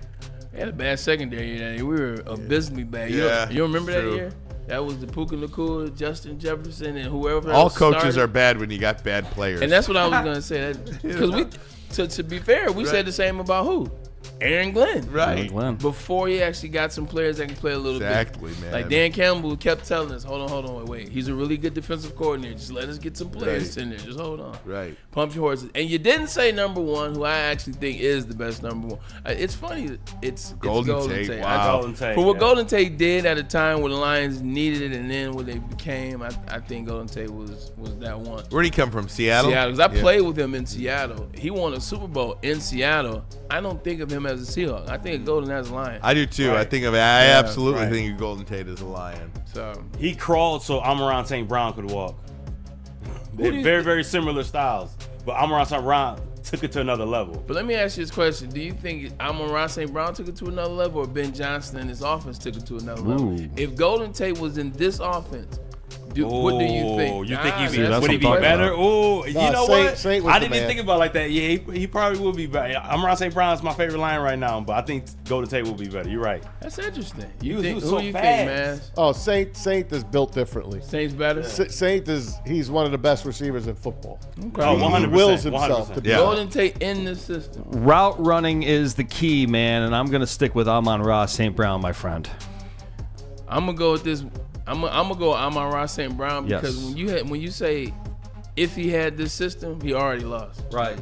They had a bad secondary that year. We were abysmally bad. Yeah, You remember it's that true. year? That was the Puka Nacua, Justin Jefferson, and whoever All else coaches started. are bad when you got bad players. And that's what I was gonna say. Because to be fair, we said the same about who? Aaron Glenn. right. Glenn. Before he actually got some players that can play a little Exactly, bit. man. Like Dan Campbell kept telling us, hold on, wait. He's a really good defensive coordinator. Just let us get some players Right. in there. Just hold on. Right. Pump your horses. And you didn't say number 1, who I actually think is the best number 1. It's funny. It's Golden Tate, I- wow. Golden Tate, For what yeah. Golden Tate did at a time when the Lions needed it and then what they became, I think Golden Tate was that one. Where'd he come from? Seattle? Seattle, because I Yeah. played with him in Seattle. He won a Super Bowl in Seattle. I don't think of him as a Seahawk. I think of Golden as a Lion. I do too. I Right. think of it. I absolutely right. think of Golden Tate as a Lion. So He crawled so Amon-Ra St. Brown could walk. do They're you very, think- very similar styles. But Amon-Ra St. Brown took it to another level. But let me ask you this question. Do you think Amon-Ra St. Brown took it to another level or Ben Johnson and his offense took it to another level? Ooh. If Golden Tate was in this offense, what do you think? You think he'd be, that's would he be what I'm talking better? Oh, you know Saint- what? Saint was I the didn't even man. think about it like that. Yeah, he probably would be better. Amon-Ra St. Brown's my favorite line right now, but I think Golden Tate will be better. You're right. That's interesting. He You was- think, he was who so do you fast. think, man? Oh, Saint is built differently. Saints better? Saint he's one of the best receivers in football. Oh, He 100%. wills himself to be. Yeah. Golden Tate in this system. Route running is the key, man, and I'm going to stick with Amon-Ra St. Brown, my friend. I'm gonna go with this. I'm gonna go Amon-Ra St. Brown because Yes. when you say if he had this system, he already lost. Right.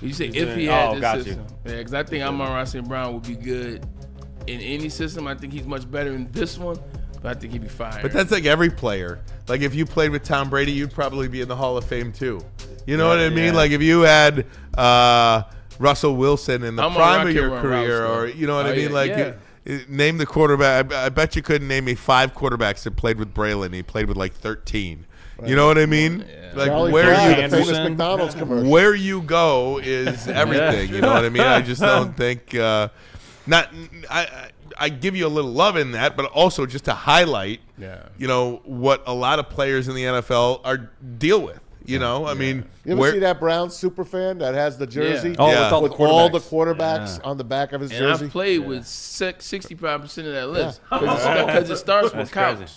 You say He's if doing- he had oh, this got you. system, yeah, because I think Amon-Ra St. Brown would be good in any system. I think he's much better in this one, but I think he'd be fired. But that's like every player. Like if you played with Tom Brady, you'd probably be in the Hall of Fame too. You know what I mean? yeah. Like if you had Russell Wilson in the Amon-Ra prime of can your run career, routes, or though. you know what Oh, I mean? yeah, Like yeah. name the quarterback. I bet you couldn't name me 5 quarterbacks that played with Braylon. He played with like 13. You know what I mean? Like Charlie where Fry, you the famous Anderson. McDonald's commercial. where you go is everything. You know what I mean? I just don't think. I give you a little love in that, but also just to highlight, Yeah. you know, what a lot of players in the NFL deal with. You know, I mean, You ever see that Browns super fan that has the jersey? Yeah. Oh, Yeah. with all the With quarterbacks. all the quarterbacks on the back of his And jersey. I've played with 65% of that list because it starts with Couch,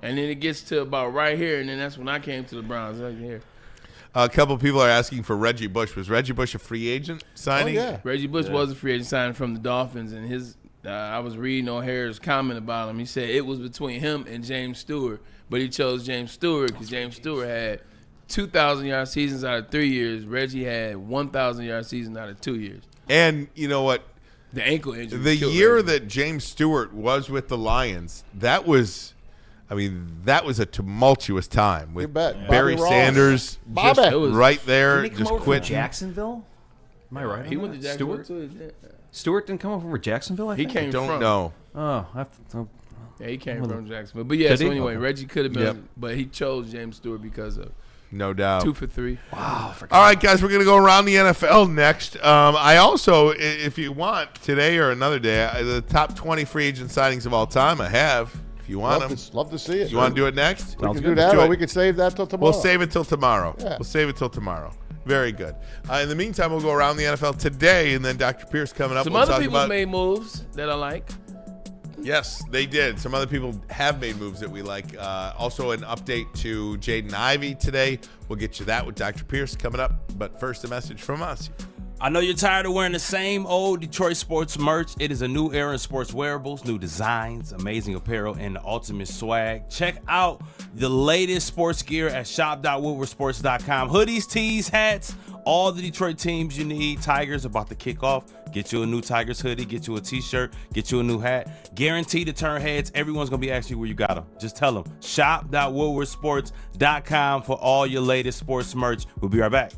and then it gets to about right here, and then that's when I came to the Browns right here. A couple of people are asking for Reggie Bush. Was Reggie Bush a free agent signing? Oh, yeah. Reggie Bush was a free agent signing from the Dolphins, and his I was reading O'Hara's comment about him. He said it was between him and James Stewart, but he chose James Stewart because James Stewart had 2,000-yard seasons out of 3 years. Reggie had 1,000-yard season out of 2 years. And you know what? The ankle injury. The killed year Reggie. that James Stewart was with the Lions, that was a tumultuous time with You bet. Barry Bobby Ross. Just Bobby. It was- right there, Didn't he come just over quit. from Jacksonville? Am I right? He on went to that? Jacksonville Stewart. too. Stewart didn't come over from Jacksonville. I He think? came Don't from. know. Oh, I have to. Yeah, he came from Jacksonville. But yeah, Did so he? anyway, Okay. Reggie could have been, Yep. but he chose James Stewart because of No doubt. 2 for 3. All right, guys, we're going to go around the NFL next. I also, if you want, today or another day, the top 20 free agent signings of all time I have. If you want them. Love to see it. You want to do it next? We can do Let's that, do or it. we can save that till tomorrow. We'll save it till tomorrow. Yeah. We'll save it till tomorrow. Very good. In the meantime, we'll go around the NFL today, and then Dr. Pierce coming up. Some we'll other talk people about, made moves that I like. Yes, they did. Some other people have made moves that we like. Also, an update to Jaden Ivey today. We'll get you that with Dr. Pierce coming up. But first, a message from us. I know you're tired of wearing the same old Detroit sports merch. It is a new era in sports wearables, new designs, amazing apparel, and the ultimate swag. Check out the latest sports gear at shop.woodwardsports.com. Hoodies, tees, hats, all the Detroit teams you need. Tigers about to kick off. Get you a new Tigers hoodie, get you a t-shirt, get you a new hat. Guaranteed to turn heads. Everyone's going to be asking you where you got them. Just tell them. Shop.woodwardsports.com for all your latest sports merch. We'll be right back.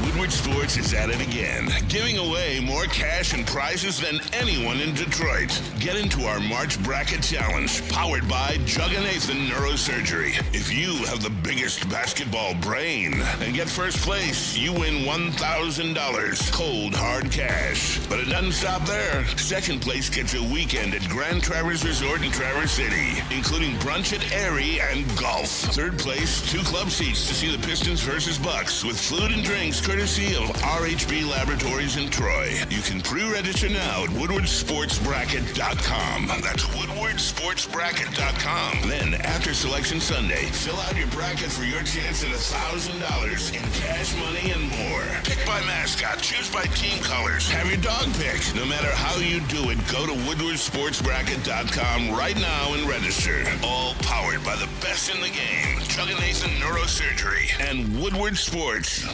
Woodward Sports is at it again, giving away more cash and prizes than anyone in Detroit. Get into our March Bracket Challenge, powered by Jug and Nathan Neurosurgery. If you have the biggest basketball brain and get first place, you win $1,000 cold hard cash. But it doesn't stop there. Second place gets a weekend at Grand Traverse Resort in Traverse City, including brunch at Erie and golf. Third place, 2 club seats to see the Pistons versus Bucks with food and drinks courtesy of RHB Laboratories in Troy. You can pre-register now at woodwardsportsbracket.com. That's woodwardsportsbracket.com. Then, after Selection Sunday, fill out your bracket for your chance at $1,000 in cash money and more. Pick by mascot, choose by team colors, have your dog picked. No matter how you do it, go to woodwardsportsbracket.com right now and register. All powered by the best in the game, Chuck and Nathan Neurosurgery and Woodward Sports.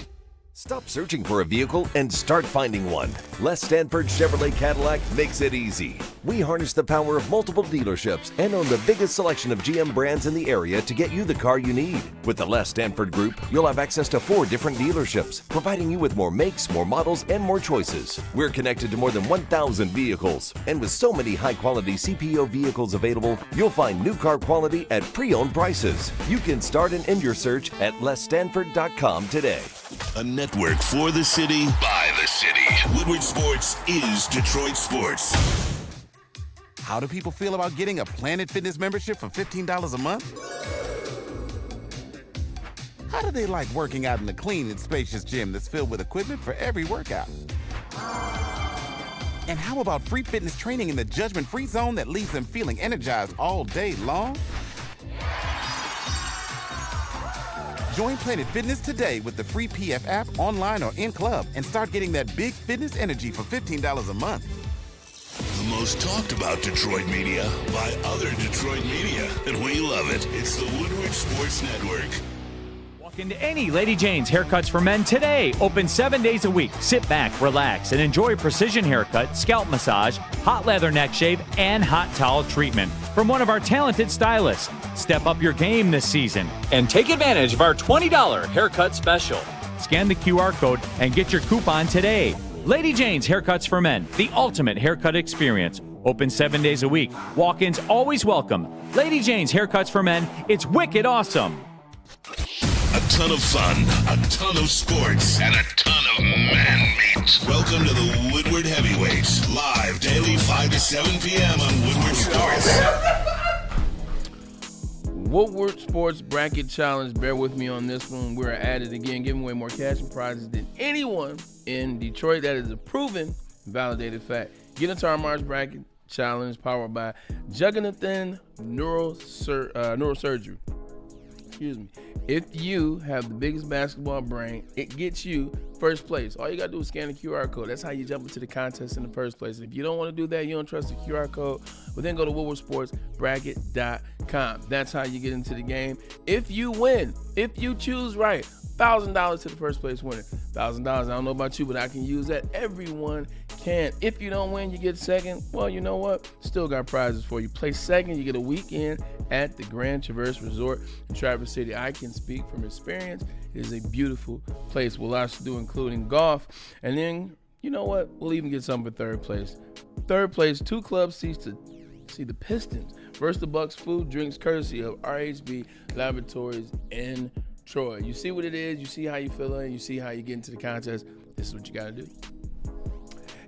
Stop searching for a vehicle and start finding one. Les Stanford Chevrolet Cadillac makes it easy. We harness the power of multiple dealerships and own the biggest selection of GM brands in the area to get you the car you need. With the Les Stanford Group, you'll have access to 4 different dealerships, providing you with more makes, more models, and more choices. We're connected to more than 1,000 vehicles, and with so many high-quality CPO vehicles available, you'll find new car quality at pre-owned prices. You can start and end your search at lesstanford.com today. A network for the city, by the city. Woodward Sports is Detroit Sports. How do people feel about getting a Planet Fitness membership for $15 a month? How do they like working out in a clean and spacious gym that's filled with equipment for every workout? And how about free fitness training in the judgment-free zone that leaves them feeling energized all day long? Join Planet Fitness today with the free PF app, online or in club, and start getting that big fitness energy for $15 a month. The most talked about Detroit media by other Detroit media, and we love it. It's the Woodward Sports Network. Walk into any Lady Jane's Haircuts for Men today. Open 7 days a week. Sit back, relax, and enjoy precision haircut, scalp massage, hot leather neck shave, and hot towel treatment from one of our talented stylists. Step up your game this season and take advantage of our $20 haircut special. Scan the QR code and get your coupon today. Lady Jane's Haircuts for Men, the ultimate haircut experience. Open 7 days a week. Walk-ins always welcome. Lady Jane's Haircuts for Men. It's wicked awesome. A ton of fun, a ton of sports, and a ton of man meat. Welcome to the Woodward Heavyweights, live daily 5 to 7 p.m. on Woodward Sports. Woodward Sports Bracket Challenge. Bear with me on this one. We're at it again, giving away more cash and prizes than anyone in Detroit. That is a proven, validated fact. Get into our March Bracket Challenge powered by Juggernaut Neurosurgery. Excuse me. If you have the biggest basketball brain, it gets you first place. All you got to do is scan the QR code. That's how you jump into the contest in the first place. If you don't want to do that, you don't trust the QR code, well, then go to woodwardsportsbracket.com. That's how you get into the game. If you win, if you choose right, $1,000 to the first place winner. $1,000, I don't know about you, but I can use that. Everyone can. If you don't win, you get second. Well, you know what? Still got prizes for you. Place second, you get a weekend at the Grand Traverse Resort in Traverse City. I can speak from experience. It is a beautiful place. We'll also do including golf. And then, you know what? We'll even get something for third place. Third place, 2 club seats to see the Pistons versus the Bucks. Food, drinks, courtesy of RHB Laboratories in Troy. You see what it is. You see how you feel it. You see how you get into the contest. This is what you got to do.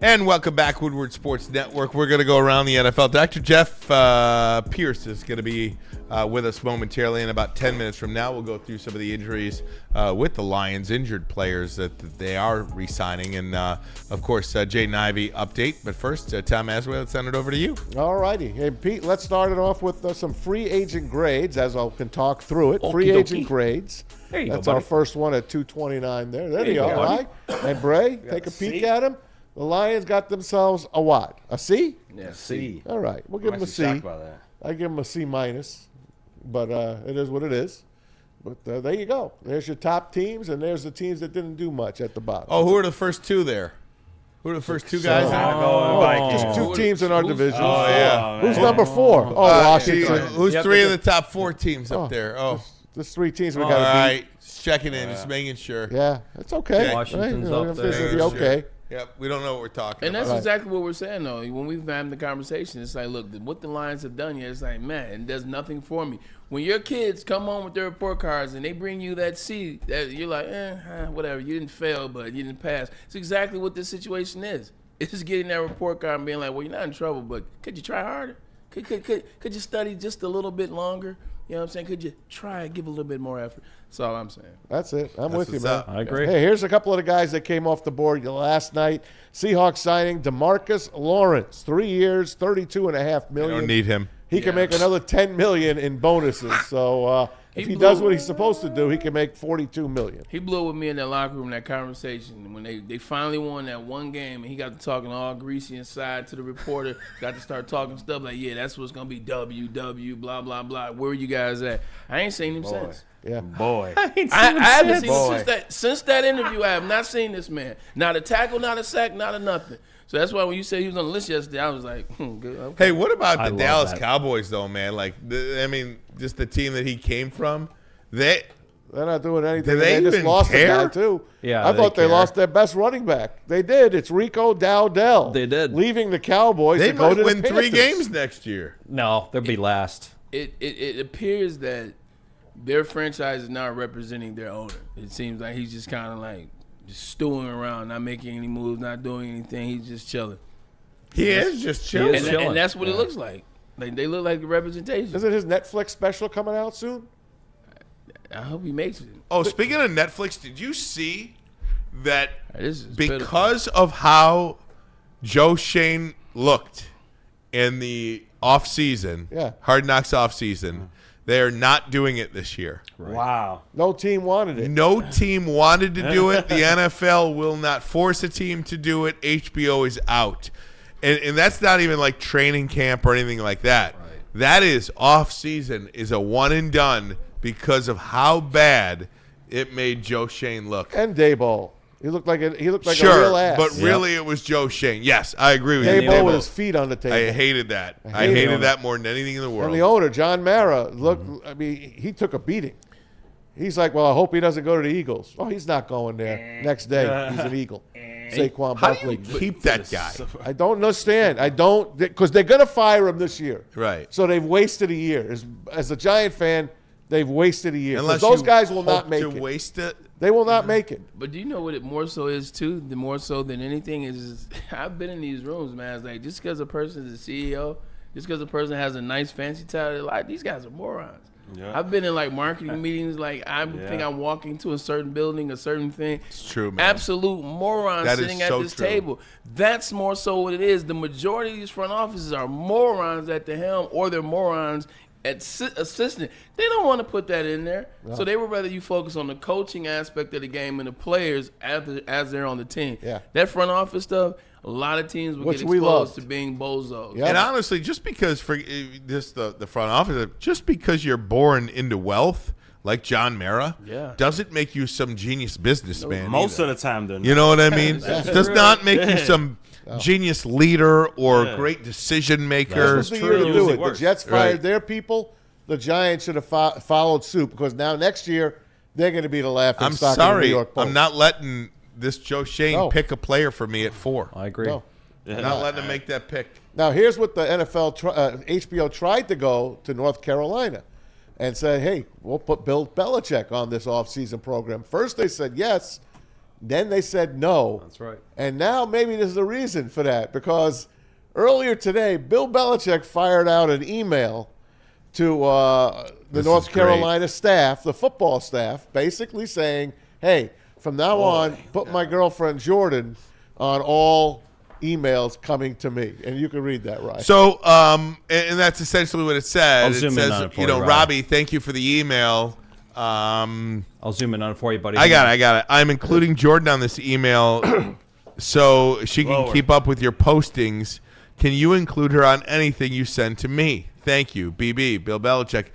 And welcome back, Woodward Sports Network. We're going to go around the NFL. Dr. Jeff Pierce is going to be with us momentarily. In about 10 minutes from now, we'll go through some of the injuries with the Lions, injured players that they are re-signing. And, of course, Jaden Ivey update. But first, Tom Asway, let's send it over to you. All righty. Hey, Pete, let's start it off with some free agent grades, as I can talk through it. Free agent grades. There you That's go, our buddy. first one at 229 there. There you you go. go, All right. And Bray, take a peek at him. The Lions got themselves a what? A C? Yeah, C. All right. We'll give I'm them a actually C. shocked by that. I give them a C minus. But it is what it is. But there you go. There's your top teams, and there's the teams that didn't do much at the bottom. Oh, who are the first 2 there? Who are the first 2 guys? Just 2 teams in our division. Oh, yeah. Who's number 4? Oh, Washington. Who's 3 of the top 4 teams up there? Oh, There's 3 teams we all got to beat. right. Just checking in, just making sure. Yeah, it's okay. Washington's right? up This there. will be okay. Yep, we don't know what we're talking And about. that's exactly what we're saying, though. When we've had the conversation, it's like, look, what the Lions have done here, it's like, man, it does nothing for me. When your kids come home with their report cards and they bring you that C, that you're like, whatever, you didn't fail, but you didn't pass. It's exactly what this situation is. It's just getting that report card and being like, well, you're not in trouble, but could you try harder? Could you study just a little bit longer? You know what I'm saying? Could you try and give a little bit more effort? That's all I'm saying. That's it. I'm with you, what's man. up. I agree. Hey, here's a couple of the guys that came off the board last night. Seahawks signing DeMarcus Lawrence, 3 years, $32.5 We million. don't need him. He can make another $10 million in bonuses. So if he does what he's supposed to do, he can make $42 million. He blew it with me in that locker room, that conversation. When they finally won that one game, and he got to talking all greasy inside to the reporter, got to start talking stuff like, yeah, that's what's going to be W, blah, blah, blah. Where are you guys at? I ain't seen him since. Yeah. Boy. I haven't seen him since that interview. I have not seen this man. Not a tackle, not a sack, not a nothing. So that's why when you said he was on the list yesterday, I was like, good. Okay. Hey, what about the love Dallas that. Cowboys, though, man? Like, just the team that he came from, They're not doing anything. Do they just even lost care? a guy, too. Yeah, I thought they care. lost their best running back. They did. It's Rico Dowdell. They did. Leaving the Cowboys they to go might to win the 3 Panthers. games next year. No, they'll be last. It appears that their franchise is not representing their owner. It seems like he's just kind of like just stewing around, not making any moves, not doing anything. He's just chilling. He is just chilling. is. And, chilling. and that's what it looks like. Like they look like the representation. Isn't his Netflix special coming out soon? I hope he makes it. Oh, speaking of Netflix, did you see that This is because of how Joe Shane looked in the offseason, Yeah. Hard Knocks offseason, they are not doing it this year. Wow. No team wanted it. No team wanted to do it. The NFL will not force a team to do it. HBO is out. And that's not even like training camp or anything like that. Right. That is off-season, is a one and done because of how bad it made Joe Shane look. And Dayball. He looked like a Sure, real ass. but really it was Joe Shane. Yes, I agree with you. Dayball with his feet on the table. I hated that. I hated hated it. that more than anything in the world. And the owner, John Mara, I mean, he took a beating. He's like, well, I hope he doesn't go to the Eagles. Oh, he's not going there. Next day, he's an Eagle. Saquon How do you Barkley. keep that guy? I don't understand. Because they're going to fire him this year. Right. So they've wasted a year. As a Giant fan, they've wasted a year. Unless Because those you guys will not hope make to it. waste it. They will not make it. But do you know what it more so is too? The more so than anything is I've been in these rooms, man. It's like just because a person is a CEO, just because a person has a nice fancy title, like these guys are morons. Yeah. I've been in like marketing meetings. Like I think I'm walking to a certain building, a certain thing. It's true, man. Absolute morons That is sitting at so this true. table. That's more so what it is. The majority of these front offices are morons at the helm, or they're morons at assistant. They don't want to put that in there. No. So they would rather you focus on the coaching aspect of the game and the players as they're on the team. Yeah. That front office stuff, a lot of teams will Which get we exposed loved. to being bozos. Yeah. And honestly, just because for this the front office, just because you're born into wealth, like John Mara, doesn't make you some genius businessman. Most either. of the time, they're not. You know what I mean? Does not make you some genius leader or great decision maker. This was the year to do it. The Jets fired Right. their people. The Giants should have followed suit, because now next year they're going to be the laughing I'm stock of the sorry, New York Post. I'm not letting this Joe Shane pick a player for me at 4. I agree. No. I'm not letting him make that pick. Now, here's what the NFL, HBO tried to go to North Carolina and said, hey, we'll put Bill Belichick on this offseason program. First they said yes, then they said no. That's right. And now maybe there's a reason for that, because earlier today, Bill Belichick fired out an email to the North Carolina staff, the football staff, basically saying, hey, from now on, put my girlfriend Jordan on all emails coming to me. And you can read that, right? So, and that's essentially what it said. I'll It zoom in says, on it for you know, you, Robbie, thank you for the email. I'll zoom in on it for you, buddy. I got it. I'm including Jordan on this email so she can keep up with your postings. Can you include her on anything you send to me? Thank you, BB, Bill Belichick.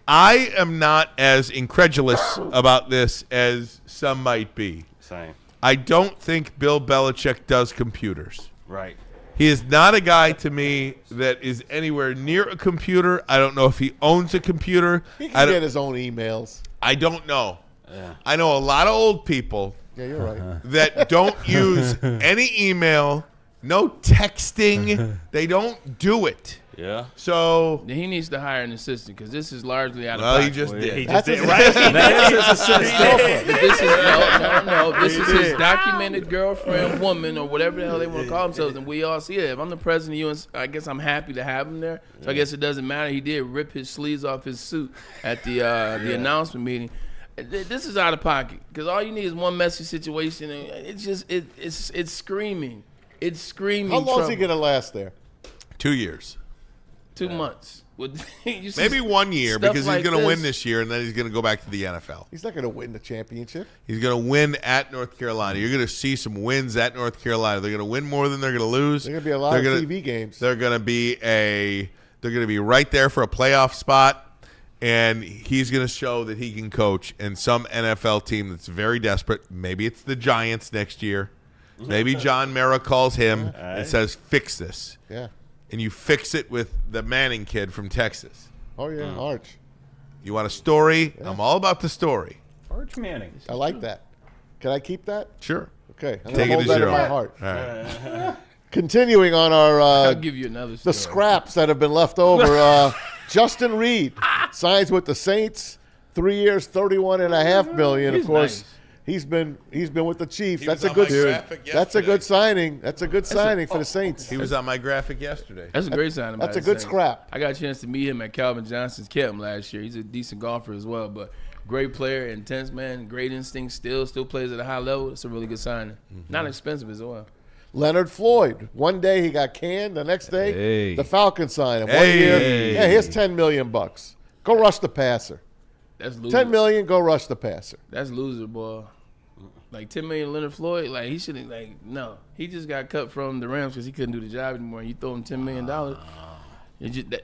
I am not as incredulous about this as some might be. Same. I don't think Bill Belichick does computers. Right. He is not a guy to me that is anywhere near a computer. I don't know if he owns a computer. He can get his own emails. I don't know. Yeah. I know a lot of old people Yeah, you're right. that don't use any email, no texting. They don't do it. Yeah. So He needs to hire an assistant, because this is largely out of well, pocket. he just did. He That's just did, his right? That is his assistant. This is no. This is his documented girlfriend, woman, or whatever the hell they want to call themselves, and we all see it. If I'm the president of UNC, I guess I'm happy to have him there. So I guess it doesn't matter. He did rip his sleeves off his suit at the announcement meeting. This is out of pocket, because all you need is one messy situation, and it's just it's screaming. It's screaming. How long is trouble. he going to last there? 2 years. 2 months. You see Maybe 1 year, stuff because like he's going to win this. this year, and then he's going to go back to the NFL. He's not going to win the championship. He's going to win at North Carolina. You're going to see some wins at North Carolina. They're going to win more than they're going to lose. There's going to be a lot of TV games. They're going to be right there for a playoff spot, and he's going to show that he can coach. And some NFL team that's very desperate, maybe it's the Giants next year. Maybe John Mara calls him and says, "Fix this." Yeah. And you fix it with the Manning kid from Texas. Oh, yeah, Arch. You want a story? Yeah. I'm all about the story. Arch Manning. I like that. Can I keep that? Sure. Okay. I'm Take going it to hold as that in your my own. heart. All right. Continuing on our I'll give you another story. the scraps that have been left over, Justin Reed signs with the Saints, 3 years, $31.5 million. He's of course, nice. he's been with the Chiefs. He That's was a on good my graphic That's a good yesterday. signing. That's a good signing for the Saints. He was on my graphic yesterday. That's a great sign. That's a good scrap. I got a chance to meet him at Calvin Johnson's camp last year. He's a decent golfer as well, but great player, intense man, great instinct, still plays at a high level. It's a really good signing. Not expensive as well. Leonard Floyd. One day he got canned. The next day, the Falcons signed him. 1 Hey. year. Yeah, here's $10 million. Go rush the passer. That's loser. $10 million. Go rush the passer. That's loser, boy. Like $10 million Leonard Floyd, like he shouldn't. Like no, he just got cut from the Rams because he couldn't do the job anymore. You throw him $10 million.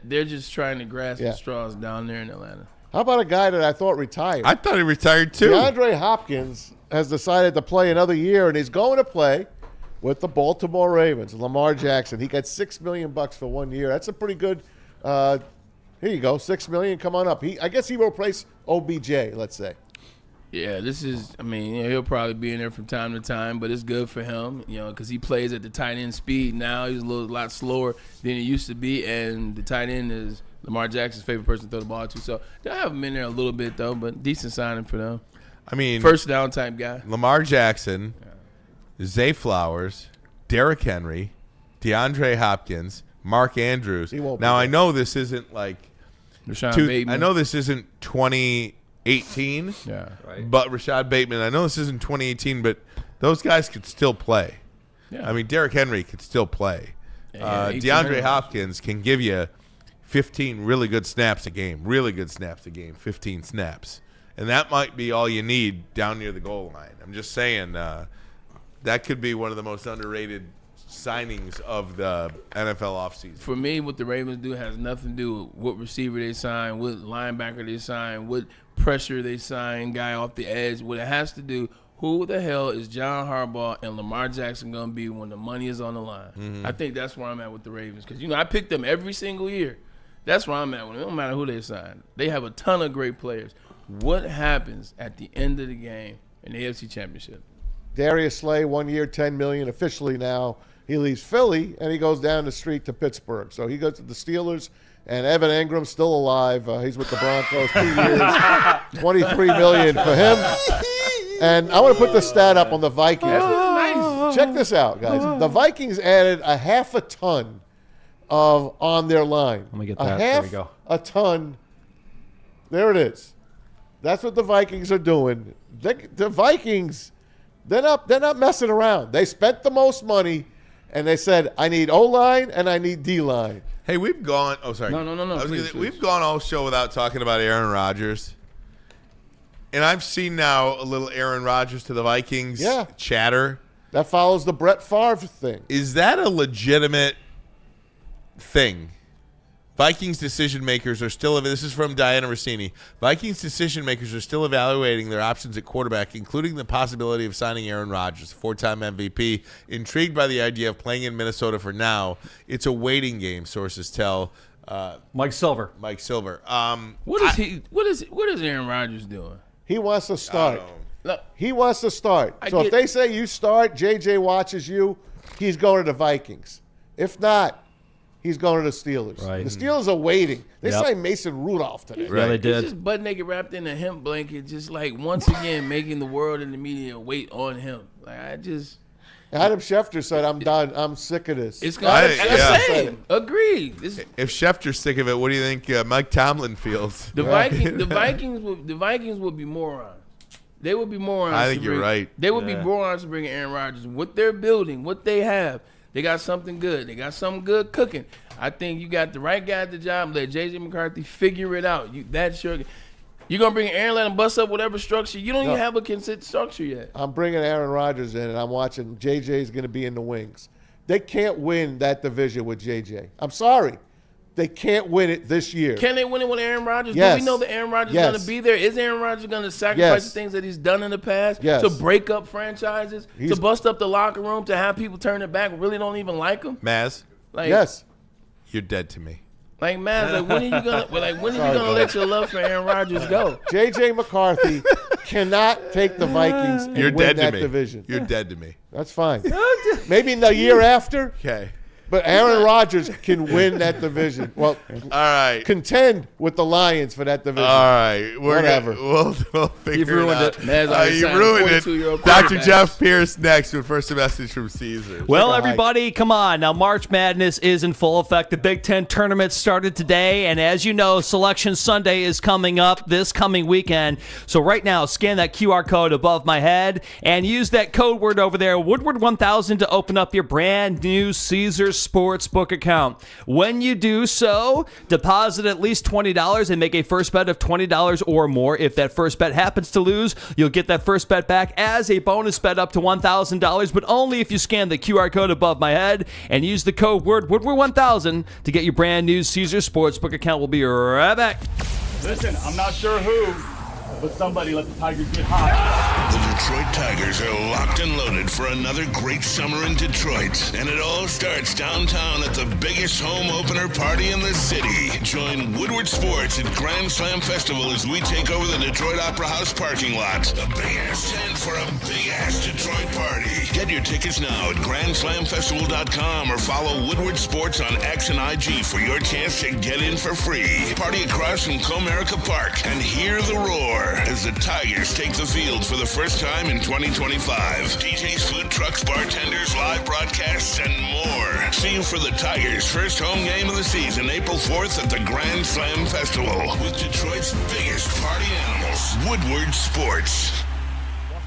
They're just trying to grasp the straws down there in Atlanta. How about a guy that I thought retired? I thought he retired too. DeAndre Hopkins has decided to play another year, and he's going to play with the Baltimore Ravens. Lamar Jackson. He got $6 million for 1 year. That's a pretty good. Here you go, $6 million. Come on up. I guess he will replace OBJ. Let's say. Yeah, this is. I mean, he'll probably be in there from time to time, but it's good for him, because he plays at the tight end speed now. He's a lot slower than he used to be, and the tight end is Lamar Jackson's favorite person to throw the ball to. So they'll have him in there a little bit though, but decent signing for them. I mean, First down type guy. Lamar Jackson, Zay Flowers, Derrick Henry, DeAndre Hopkins, Mark Andrews. He won't be Now I there. know this isn't like Rashad Bateman. I know this isn't 2018. Yeah. Right. But Rashad Bateman, I know this isn't 2018, but those guys could still play. Yeah. I mean, Derrick Henry could still play. Yeah, DeAndre Hopkins can give you 15 really good snaps a game. 15 snaps. And that might be all you need down near the goal line. I'm just saying that could be one of the most underrated signings of the NFL offseason. For me, what the Ravens do has nothing to do with what receiver they sign, what linebacker they sign, what pressure they sign, guy off the edge. What it has to do, who the hell is John Harbaugh and Lamar Jackson going to be when the money is on the line? Mm-hmm. I think that's where I'm at with the Ravens. Because, I pick them every single year. That's where I'm at. It don't matter who they sign. They have a ton of great players. What happens at the end of the game in the AFC Championship? Darius Slay, 1 year, $10 million officially now. He leaves Philly, and he goes down the street to Pittsburgh. So he goes to the Steelers, and Evan Ingram's still alive. He's with the Broncos 2 years, $23 million for him. And I want to put the stat up on the Vikings. Nice. Check this out, guys. The Vikings added a half a ton on their line. Let me get a that. half There we go. a ton. There it is. That's what the Vikings are doing. The Vikings, they're not messing around. They spent the most money, and they said, I need O-line and I need D-line. Hey, we've gone – oh, sorry. No. Please. We've gone all show without talking about Aaron Rodgers. And I've seen now a little Aaron Rodgers to the Vikings chatter. That follows the Brett Favre thing. Is that a legitimate thing? Vikings decision makers are still – this is from Diana Rossini. Vikings decision makers are still evaluating their options at quarterback, including the possibility of signing Aaron Rodgers, four-time MVP. Intrigued by the idea of playing in Minnesota for now. It's a waiting game, sources tell. Mike Silver. What is Aaron Rodgers doing? He wants to start. Look, He wants to start. If they say you start, JJ watches you, he's going to the Vikings. If not, he's going to the Steelers. Right. The Steelers are waiting. They Yep. signed Mason Rudolph today. Yeah, they He's did. just butt naked wrapped in a hemp blanket, just like once again making the world and the media wait on him. Like Adam Schefter said, I'm done. I'm sick of this. it's gonna same. Agreed. If Schefter's sick of it, what do you think Mike Tomlin feels? The Vikings would be morons. They would be morons. I think you're right. They would be morons to bring Aaron Rodgers. What they're building, what they have, they got something good. They got something good cooking. I think you got the right guy at the job. Let J.J. McCarthy figure it out. That's your. You're gonna bring Aaron, let him bust up whatever structure. You don't even have a consistent structure yet. I'm bringing Aaron Rodgers in, and I'm watching JJ's going to be in the wings. They can't win that division with JJ. I'm sorry. They can't win it this year. Can they win it with Aaron Rodgers? Yes. Do we know that Aaron Rodgers is Yes. going to be there? Is Aaron Rodgers going to sacrifice the things that he's done in the past to break up franchises, to bust up the locker room, to have people turn it back, really don't even like him? Maz, you're dead to me. Like, Maz, when are you gonna let your love for Aaron Rodgers go? J.J. McCarthy cannot take the Vikings and You're win dead that to me. division. You're dead to me. That's fine. Maybe in the year after. Okay. But Aaron Rodgers can win that division. Well, all right. Contend with the Lions for that division. All right. Whatever. We'll figure You've ruined it out. it. Maz, You ruined it. 42-year-old Dr. quarterback. Jeff Pierce next with first message from Caesars. Well, everybody, come on. Now, March Madness is in full effect. The Big Ten tournament started today, and as you know, Selection Sunday is coming up this coming weekend. So right now, scan that QR code above my head and use that code word over there, Woodward 1000, to open up your brand new Caesars Sportsbook account. When you do so, deposit at least $20 and make a first bet of $20 or more. If that first bet happens to lose, you'll get that first bet back as a bonus bet up to $1,000, but only if you scan the QR code above my head and use the code word Woodward1000 to get your brand new Caesars Sportsbook account. We'll be right back. Listen, I'm not sure who, but somebody let the Tigers get hot. The Detroit Tigers are locked and loaded for another great summer in Detroit. And it all starts downtown at the biggest home opener party in the city. Join Woodward Sports at Grand Slam Festival as we take over the Detroit Opera House parking lot. A big-ass tent for a big-ass Detroit party. Get your tickets now at GrandSlamFestival.com or follow Woodward Sports on X and IG for your chance to get in for free. Party across from Comerica Park and hear the roar more as the Tigers take the field for the first time in 2025. DJs, food trucks, bartenders, live broadcasts, and more. See you for the Tigers' first home game of the season, April 4th at the Grand Slam Festival with Detroit's biggest party animals, Woodward Sports.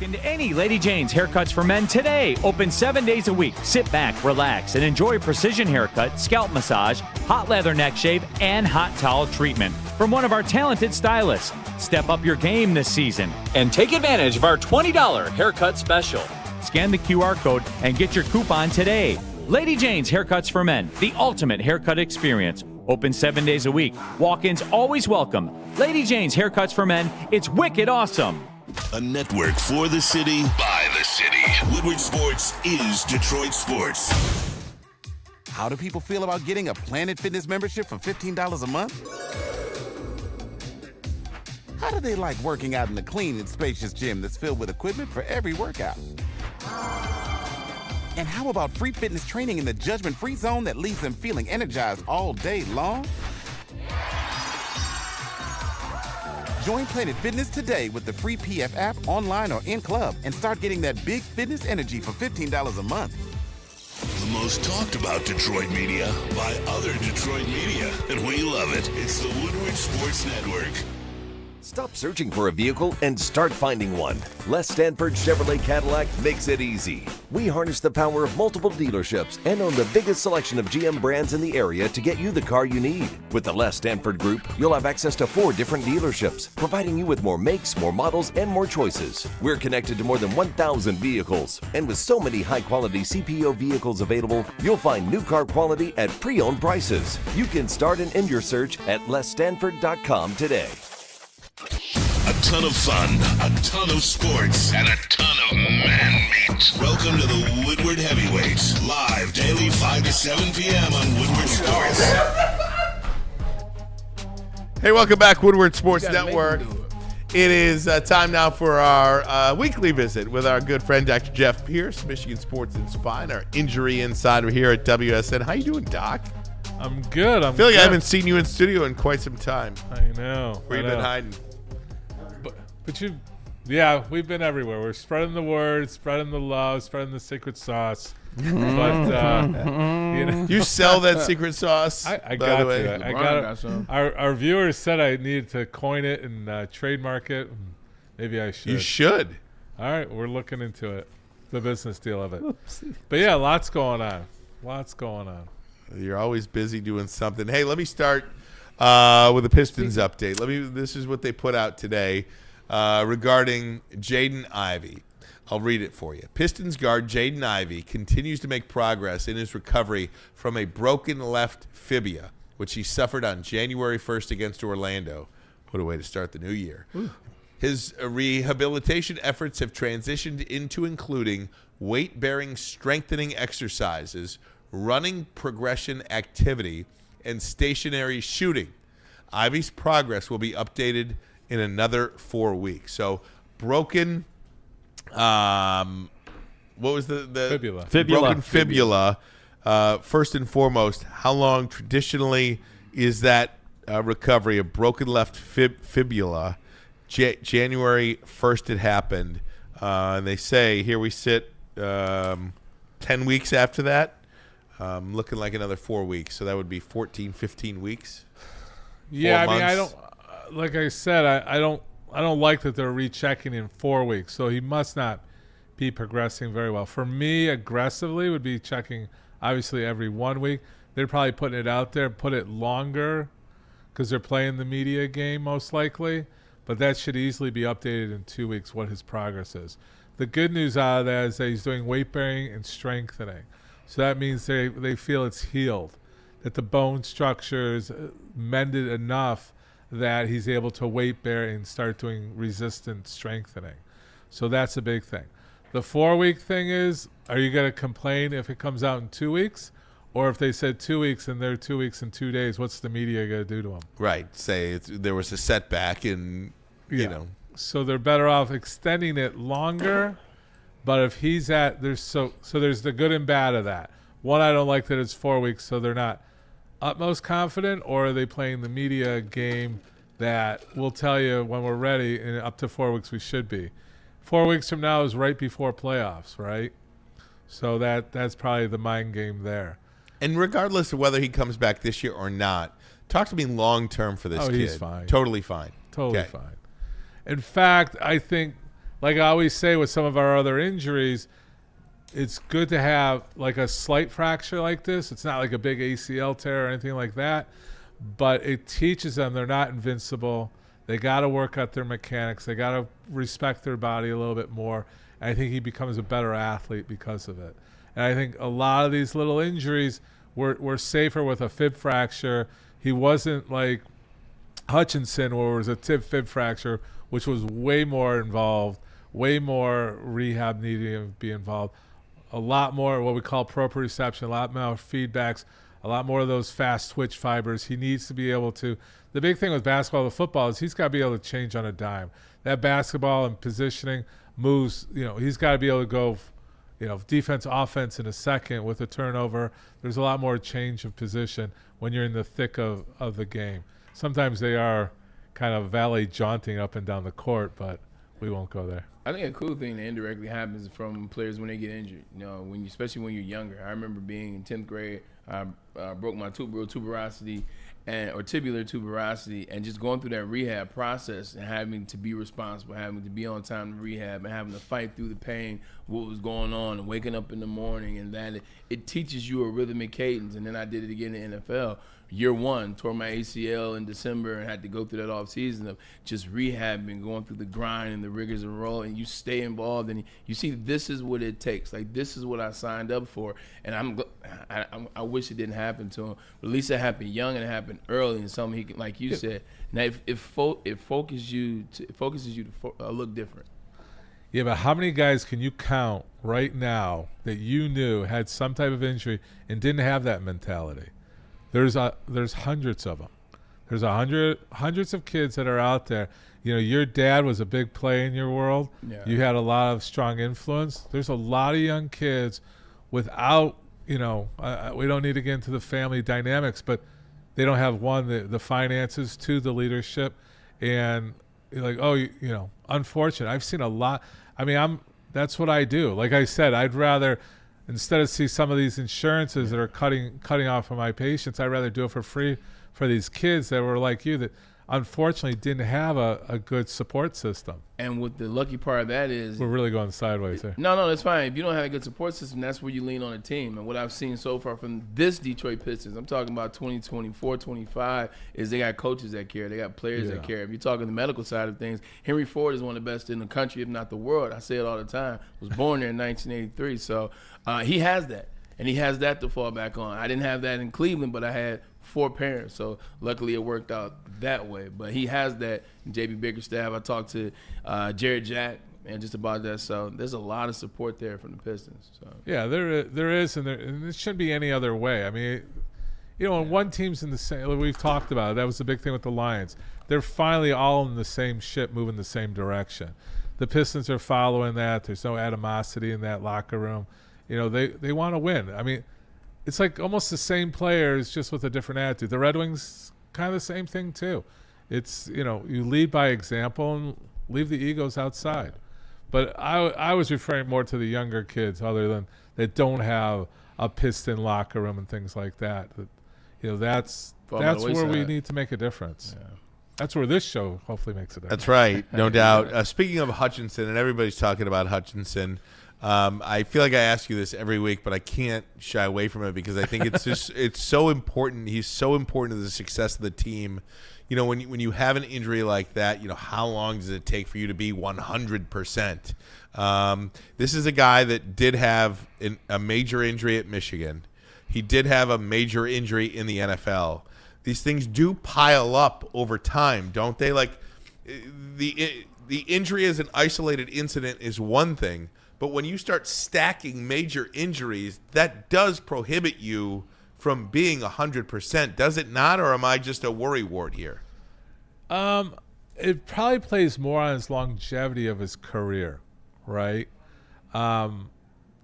Into any Lady Jane's Haircuts for Men today. Open 7 days a week. Sit back, relax, and enjoy precision haircut, scalp massage, hot leather neck shave, and hot towel treatment from one of our talented stylists. Step up your game this season and take advantage of our $20 haircut special. Scan the QR code and get your coupon today. Lady Jane's Haircuts for Men, the ultimate haircut experience. Open 7 days a week. Walk-ins always welcome. Lady Jane's Haircuts for Men. It's wicked awesome. A network for the city, by the city. Woodward Sports is Detroit Sports. How do people feel about getting a Planet Fitness membership for $15 a month? How do they like working out in a clean and spacious gym that's filled with equipment for every workout? And how about free fitness training in the judgment-free zone that leaves them feeling energized all day long? Join Planet Fitness today with the free PF app, online or in club, and start getting that big fitness energy for $15 a month. The most talked about Detroit media by other Detroit media, and we love it. It's the Woodward Sports Network. Stop searching for a vehicle and start finding one. Les Stanford Chevrolet Cadillac makes it easy. We harness the power of multiple dealerships and own the biggest selection of GM brands in the area to get you the car you need. With the Les Stanford Group, you'll have access to 4 different dealerships, providing you with more makes, more models, and more choices. We're connected to more than 1,000 vehicles. And with so many high-quality CPO vehicles available, you'll find new car quality at pre-owned prices. You can start and end your search at lesstanford.com today. A ton of fun, a ton of sports, and a ton of man meat. Welcome to the Woodward Heavyweights, live daily 5 to 7 p.m. on Woodward Sports. Hey, welcome back, Woodward Sports Network. It is time now for our weekly visit with our good friend, Dr. Jeff Pierce, Michigan Sports and Spine, our injury insider here at WSN. How you doing, Doc? I'm good. I feel like I haven't seen you in studio in quite some time. I know. Where you been hiding? But we've been everywhere. We're spreading the word, spreading the love, spreading the secret sauce. But you sell that secret sauce. I got it. I got it. Our viewers said I needed to coin it and trademark it. Maybe I should. You should. All right, we're looking into it, the business deal of it. Oopsie. But yeah, lots going on. You're always busy doing something. Hey, let me start with a Pistons update. This is what they put out today regarding Jaden Ivey. I'll read it for you. Pistons guard Jaden Ivey continues to make progress in his recovery from a broken left fibula, which he suffered on January 1st against Orlando. What a way to start the new year. Ooh. His rehabilitation efforts have transitioned into including weight-bearing strengthening exercises, running progression activity, and stationary shooting. Ivey's progress will be updated in another 4 weeks. So broken, what was the fibula? Broken fibula. First and foremost, how long traditionally is that recovery? A broken left fibula. January 1st it happened. And they say, here we sit 10 weeks after that. Looking like another 4 weeks. So that would be 14, 15 weeks. Yeah, I mean, I don't, like I said, I don't like that they're rechecking in 4 weeks. So he must not be progressing very well. For me, aggressively would be checking, obviously, every 1 week. They're probably putting it out there, put it longer because they're playing the media game most likely. But that should easily be updated in 2 weeks what his progress is. The good news out of that is that he's doing weight bearing and strengthening. So that means they feel it's healed, that the bone structure is mended enough that he's able to weight bear and start doing resistant strengthening. So that's a big thing. The 4 week thing is, are you going to complain if it comes out in 2 weeks? Or if they said 2 weeks and they're 2 weeks and 2 days, what's the media going to do to him? Right. Say there was a setback and, you know. So they're better off extending it longer. But if he's there's the good and bad of that. One, I don't like that it's 4 weeks, so they're not utmost confident, or are they playing the media game that we'll tell you when we're ready. In up to 4 weeks, we should be. 4 weeks from now is right before playoffs, right? So that's probably the mind game there. And regardless of whether he comes back this year or not, talk to me long term for this kid. He's fine. Totally fine. Totally fine. In fact, I think, like I always say with some of our other injuries, it's good to have like a slight fracture like this. It's not like a big ACL tear or anything like that, but it teaches them they're not invincible. They got to work out their mechanics. They got to respect their body a little bit more. And I think he becomes a better athlete because of it. And I think a lot of these little injuries were safer with a fib fracture. He wasn't like Hutchinson, where it was a fib fracture, which was way more involved, way more rehab needing to be involved, a lot more what we call proprioception, a lot more feedbacks, a lot more of those fast twitch fibers. He needs to be able to. The big thing with basketball and football is he's got to be able to change on a dime. That basketball and positioning moves, he's got to be able to go, defense, offense in a second with a turnover. There's a lot more change of position when you're in the thick of the game. Sometimes they are kind of valet jaunting up and down the court, but we won't go there. I think a cool thing that indirectly happens from players when they get injured, especially when you're younger. I remember being in 10th grade, I broke my tuberosity or tubular tuberosity, and just going through that rehab process and having to be responsible, having to be on time to rehab, and having to fight through the pain, what was going on, and waking up in the morning, and that it teaches you a rhythmic cadence. And then I did it again in the NFL. Year one, tore my ACL in December and had to go through that off season of just rehabbing, going through the grind and the rigors of role, and you stay involved and you see this is what it takes. Like, this is what I signed up for, and I wish it didn't happen to him. But at least it happened young and it happened early, and something he can, like you said. Now it focuses you to look different. Yeah, but how many guys can you count right now that you knew had some type of injury and didn't have that mentality? There's hundreds of them. There's hundreds of kids that are out there. Your dad was a big play in your world. Yeah. You had a lot of strong influence. There's a lot of young kids without, we don't need to get into the family dynamics, but they don't have the finances, two, the leadership, and like, unfortunate. I've seen a lot. I mean, that's what I do. Like I said, I'd rather, instead of see some of these insurances that are cutting off of my patients, I'd rather do it for free for these kids that were like you that unfortunately didn't have a good support system. And what the lucky part of that is, we're really going sideways here. No, that's fine. If you don't have a good support system, that's where you lean on a team. And what I've seen so far from this Detroit Pistons, I'm talking about 2024, 25, is they got coaches that care. They got players that care. If you're talking the medical side of things, Henry Ford is one of the best in the country, if not the world. I say it all the time. Was born there in 1983. So he has that. And he has that to fall back on. I didn't have that in Cleveland, but I had 4 parents, so luckily it worked out that way. But he has that in J.B. Bickerstaff. I talked to Jared Jack and just about that. So there's a lot of support there from the Pistons. So yeah, there is, and it shouldn't be any other way. I mean, when one team's in the same, we've talked about it. That was the big thing with the Lions. They're finally all in the same ship, moving the same direction. The Pistons are following that. There's no animosity in that locker room. They want to win. I mean, it's like almost the same players, just with a different attitude. The Red Wings, kind of the same thing too. It's, you lead by example and leave the egos outside. But I was referring more to the younger kids, other than that don't have a Piston locker room and things like that. That's where we need to make a difference. Yeah. That's where this show hopefully makes a difference. That's right, no doubt. Speaking of Hutchinson, and everybody's talking about Hutchinson, I feel like I ask you this every week, but I can't shy away from it because I think it's so important. He's so important to the success of the team. When you have an injury like that, how long does it take for you to be 100%? This is a guy that did have a major injury at Michigan. He did have a major injury in the NFL. These things do pile up over time, don't they? Like the injury as an isolated incident is one thing. But when you start stacking major injuries, that does prohibit you from being 100%, does it not? Or am I just a worrywart here? It probably plays more on his longevity of his career, right?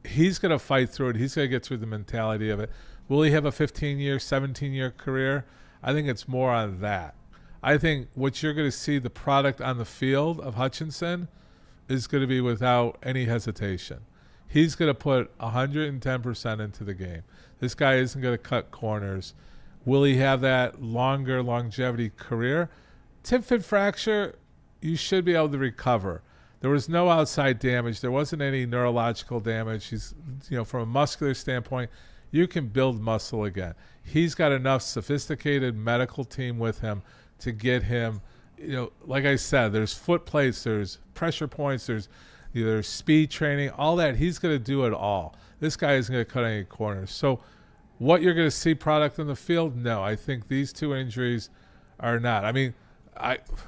He's going to fight through it. He's going to get through the mentality of it. Will he have a 15-year, 17-year career? I think it's more on that. I think what you're going to see, the product on the field of Hutchinson, is going to be without any hesitation. He's going to put 110% into the game. This guy isn't going to cut corners. Will he have that longer longevity career? Tib fib fracture, you should be able to recover. There was no outside damage. There wasn't any neurological damage. He's, from a muscular standpoint, you can build muscle again. He's got enough sophisticated medical team with him to get him, like I said, there's foot plates, there's pressure points, there's speed training, all that. He's going to do it all. This guy isn't going to cut any corners. So what you're going to see product in the field, no. I think these two injuries are not. I mean,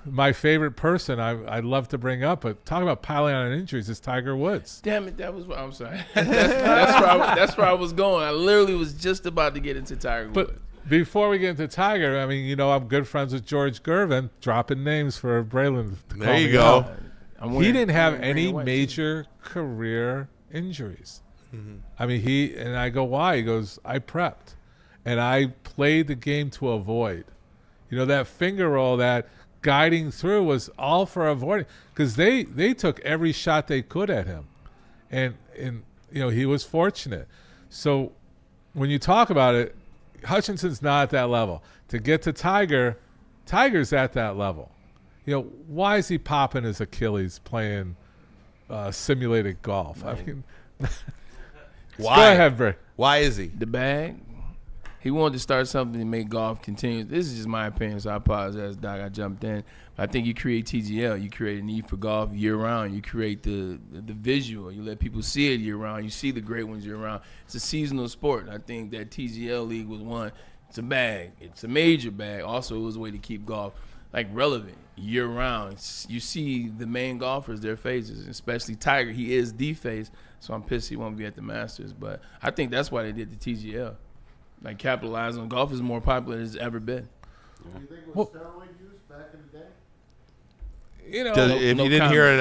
my favorite person I'd love to bring up, but talk about piling on injuries, is Tiger Woods. Damn it, I'm sorry. that's where I was going. I literally was just about to get into Tiger Woods. But before we get into Tiger, I mean, I'm good friends with George Gervin, dropping names for Braylon. There you go. He didn't have any major career injuries. Mm-hmm. I mean, I go, why? He goes, I prepped, and I played the game to avoid. That finger roll, that guiding through was all for avoiding, because they took every shot they could at him, and he was fortunate. So when you talk about it, Hutchinson's not at that level. To get to Tiger's at that level. Why is he popping his Achilles playing simulated golf? I mean, why? Go ahead, Bray. Why is he? The bag. He wanted to start something to make golf continue. This is just my opinion, so I apologize, Doc. I jumped in. I think you create TGL. You create a need for golf year-round. You create the visual. You let people see it year-round. You see the great ones year-round. It's a seasonal sport. I think that TGL League was one. It's a bag. It's a major bag. Also, it was a way to keep golf relevant year-round. You see the main golfers, their faces, especially Tiger. He is the face, so I'm pissed he won't be at the Masters. But I think that's why they did the TGL. Capitalize on golf is more popular than it's ever been. Do you think it was steroid use back in the day? If you didn't hear it,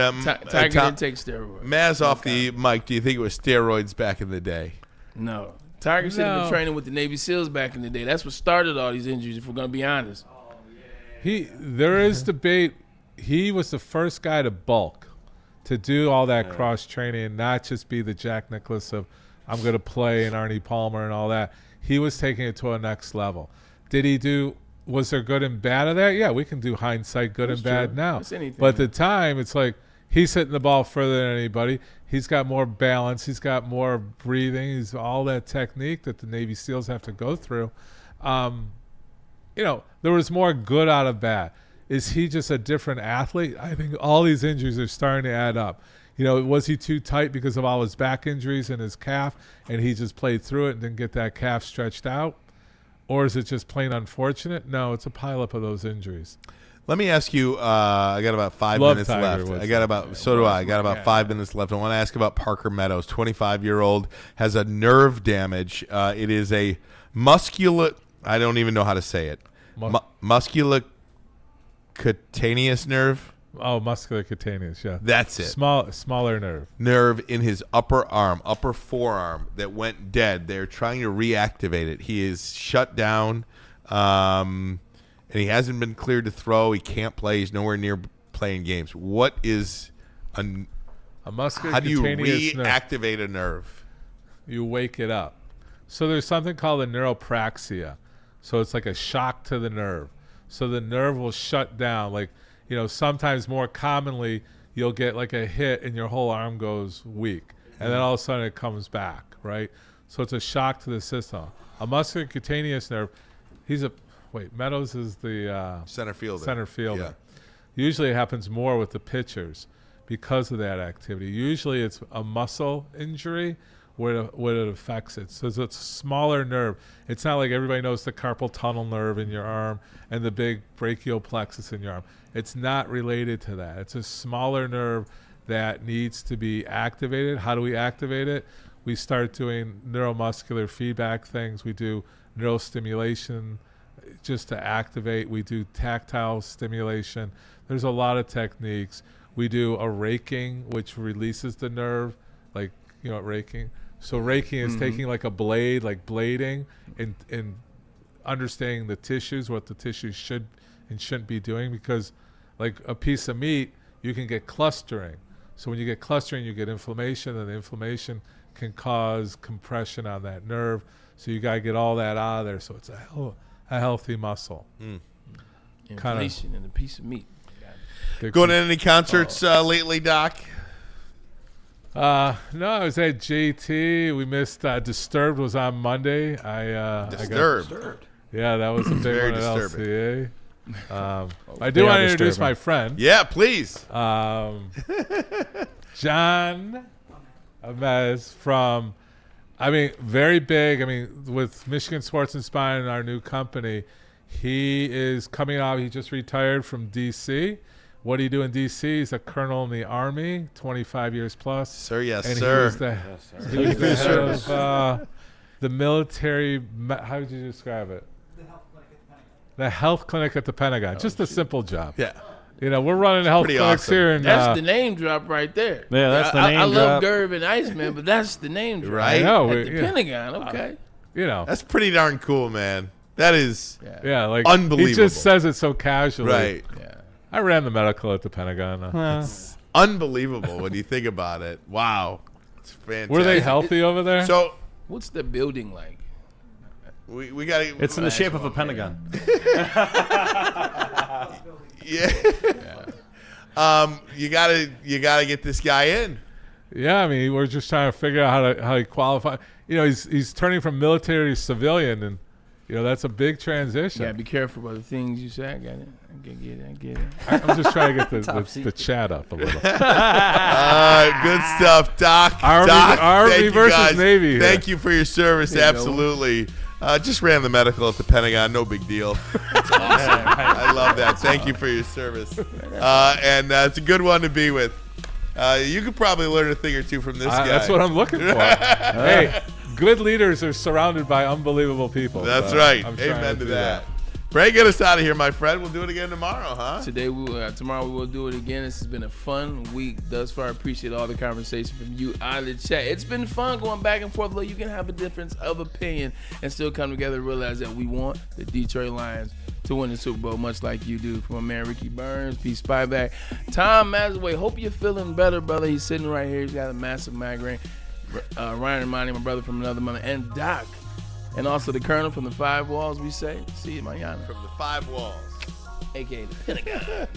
Tiger didn't take steroids. Maz off the mic, do you think it was steroids back in the day? No. Tiger should have been training with the Navy SEALs back in the day. That's what started all these injuries, if we're going to be honest. There is debate. He was the first guy to bulk, to do all that cross-training and not just be the Jack Nicklaus of I'm going to play and Arnie Palmer and all that. He was taking it to a next level. Was there good and bad of that? Yeah, we can do hindsight, good and bad now. But at the time, it's like he's hitting the ball further than anybody. He's got more balance. He's got more breathing. He's all that technique that the Navy SEALs have to go through. There was more good out of bad. Is he just a different athlete? I think all these injuries are starting to add up. Was he too tight because of all his back injuries and his calf, and he just played through it and didn't get that calf stretched out? Or is it just plain unfortunate? No, it's a pileup of those injuries. Let me ask you, I got about 5 minutes left. I got about 5 minutes left. I want to ask about Parker Meadows, 25-year-old, has a nerve damage. It is a I don't even know how to say it. Musculocutaneous nerve. Oh, musculocutaneous, yeah. That's it. Smaller nerve. Nerve in his upper forearm that went dead. They're trying to reactivate it. He is shut down, and he hasn't been cleared to throw. He can't play. He's nowhere near playing games. What is a musculocutaneous how do you reactivate a nerve? You wake it up. So there's something called a neuropraxia. So it's like a shock to the nerve. So the nerve will shut down, sometimes more commonly you'll get like a hit and your whole arm goes weak. And then all of a sudden it comes back, right? So it's a shock to the system. A musculocutaneous nerve, Meadows is the center fielder. Yeah. Usually it happens more with the pitchers because of that activity. Usually it's a muscle injury where it affects it. So it's a smaller nerve. It's not like everybody knows the carpal tunnel nerve in your arm and the big brachial plexus in your arm. It's not related to that. It's a smaller nerve that needs to be activated. How do we activate it? We start doing neuromuscular feedback things. We do neurostimulation just to activate. We do tactile stimulation. There's a lot of techniques. We do a raking, which releases the nerve, raking. So raking is taking like a blade, like blading, and understanding the tissues, what the tissues should and shouldn't be doing, because like a piece of meat, you can get clustering. So when you get clustering, you get inflammation, and the inflammation can cause compression on that nerve. So you got to get all that out of there, so it's a healthy muscle. Inflation in a piece of meat. Going to any concerts lately, Doc? No, I was at JT. We missed Disturbed was on Monday. Disturbed. Yeah, that was a big Very one at disturbing. LCA. I do want to introduce my friend. Yeah, please. John Amez from, very big. With Michigan Sports and Spine and our new company, he is coming out. He just retired from D.C. What do you do in D.C.? He's a colonel in the Army, 25 years plus. Sir, yes, and sir. He was the head of the military, how would you describe it? The health clinic at the Pentagon. Just a simple job. Yeah. We're running health clinics awesome. here. That's the name drop right there. Yeah, that's the name I love drop. Gerb and Iceman, but that's the name drop. Right? I know. At the Pentagon, okay. That's pretty darn cool, man. That is like unbelievable. He just says it so casually. Right. Yeah. I ran the medical at the Pentagon. It's unbelievable when you think about it. Wow. It's fantastic. Were they healthy over there? So What's the building like? we got to. It's in the shape of a pentagon. Yeah. You gotta get this guy in. Yeah, we're just trying to figure out how he qualify. He's turning from military to civilian, and that's a big transition. Yeah, be careful about the things you say. I get it. I get it. I'm just trying to get the chat up a little. Good stuff, Doc. Army thank you versus guys. Navy. Thank you for your service. There you go. Absolutely. Just ran the medical at the Pentagon. No big deal. That's awesome. I love that. Thank you for your service. And it's a good one to be with. You could probably learn a thing or two from this guy. That's what I'm looking for. Hey, good leaders are surrounded by unbelievable people. That's so right. I'm trying Amen to do that. Bray, get us out of here, my friend. We'll do it again tomorrow, huh? Tomorrow we will do it again. This has been a fun week thus far. I appreciate all the conversation from you out of the chat. It's been fun going back and forth. Look, you can have a difference of opinion and still come together and realize that we want the Detroit Lions to win the Super Bowl, much like you do. From my man Ricky Burns, P. Spyback, Tom Mazaway. Hope you're feeling better, brother. He's sitting right here. He's got a massive migraine. Ryan Ermanni, my brother from another mother, and Doc. And also the Colonel from the Five Walls, we say. See you, mañana. From the Five Walls. A.K.A. the Pentagon.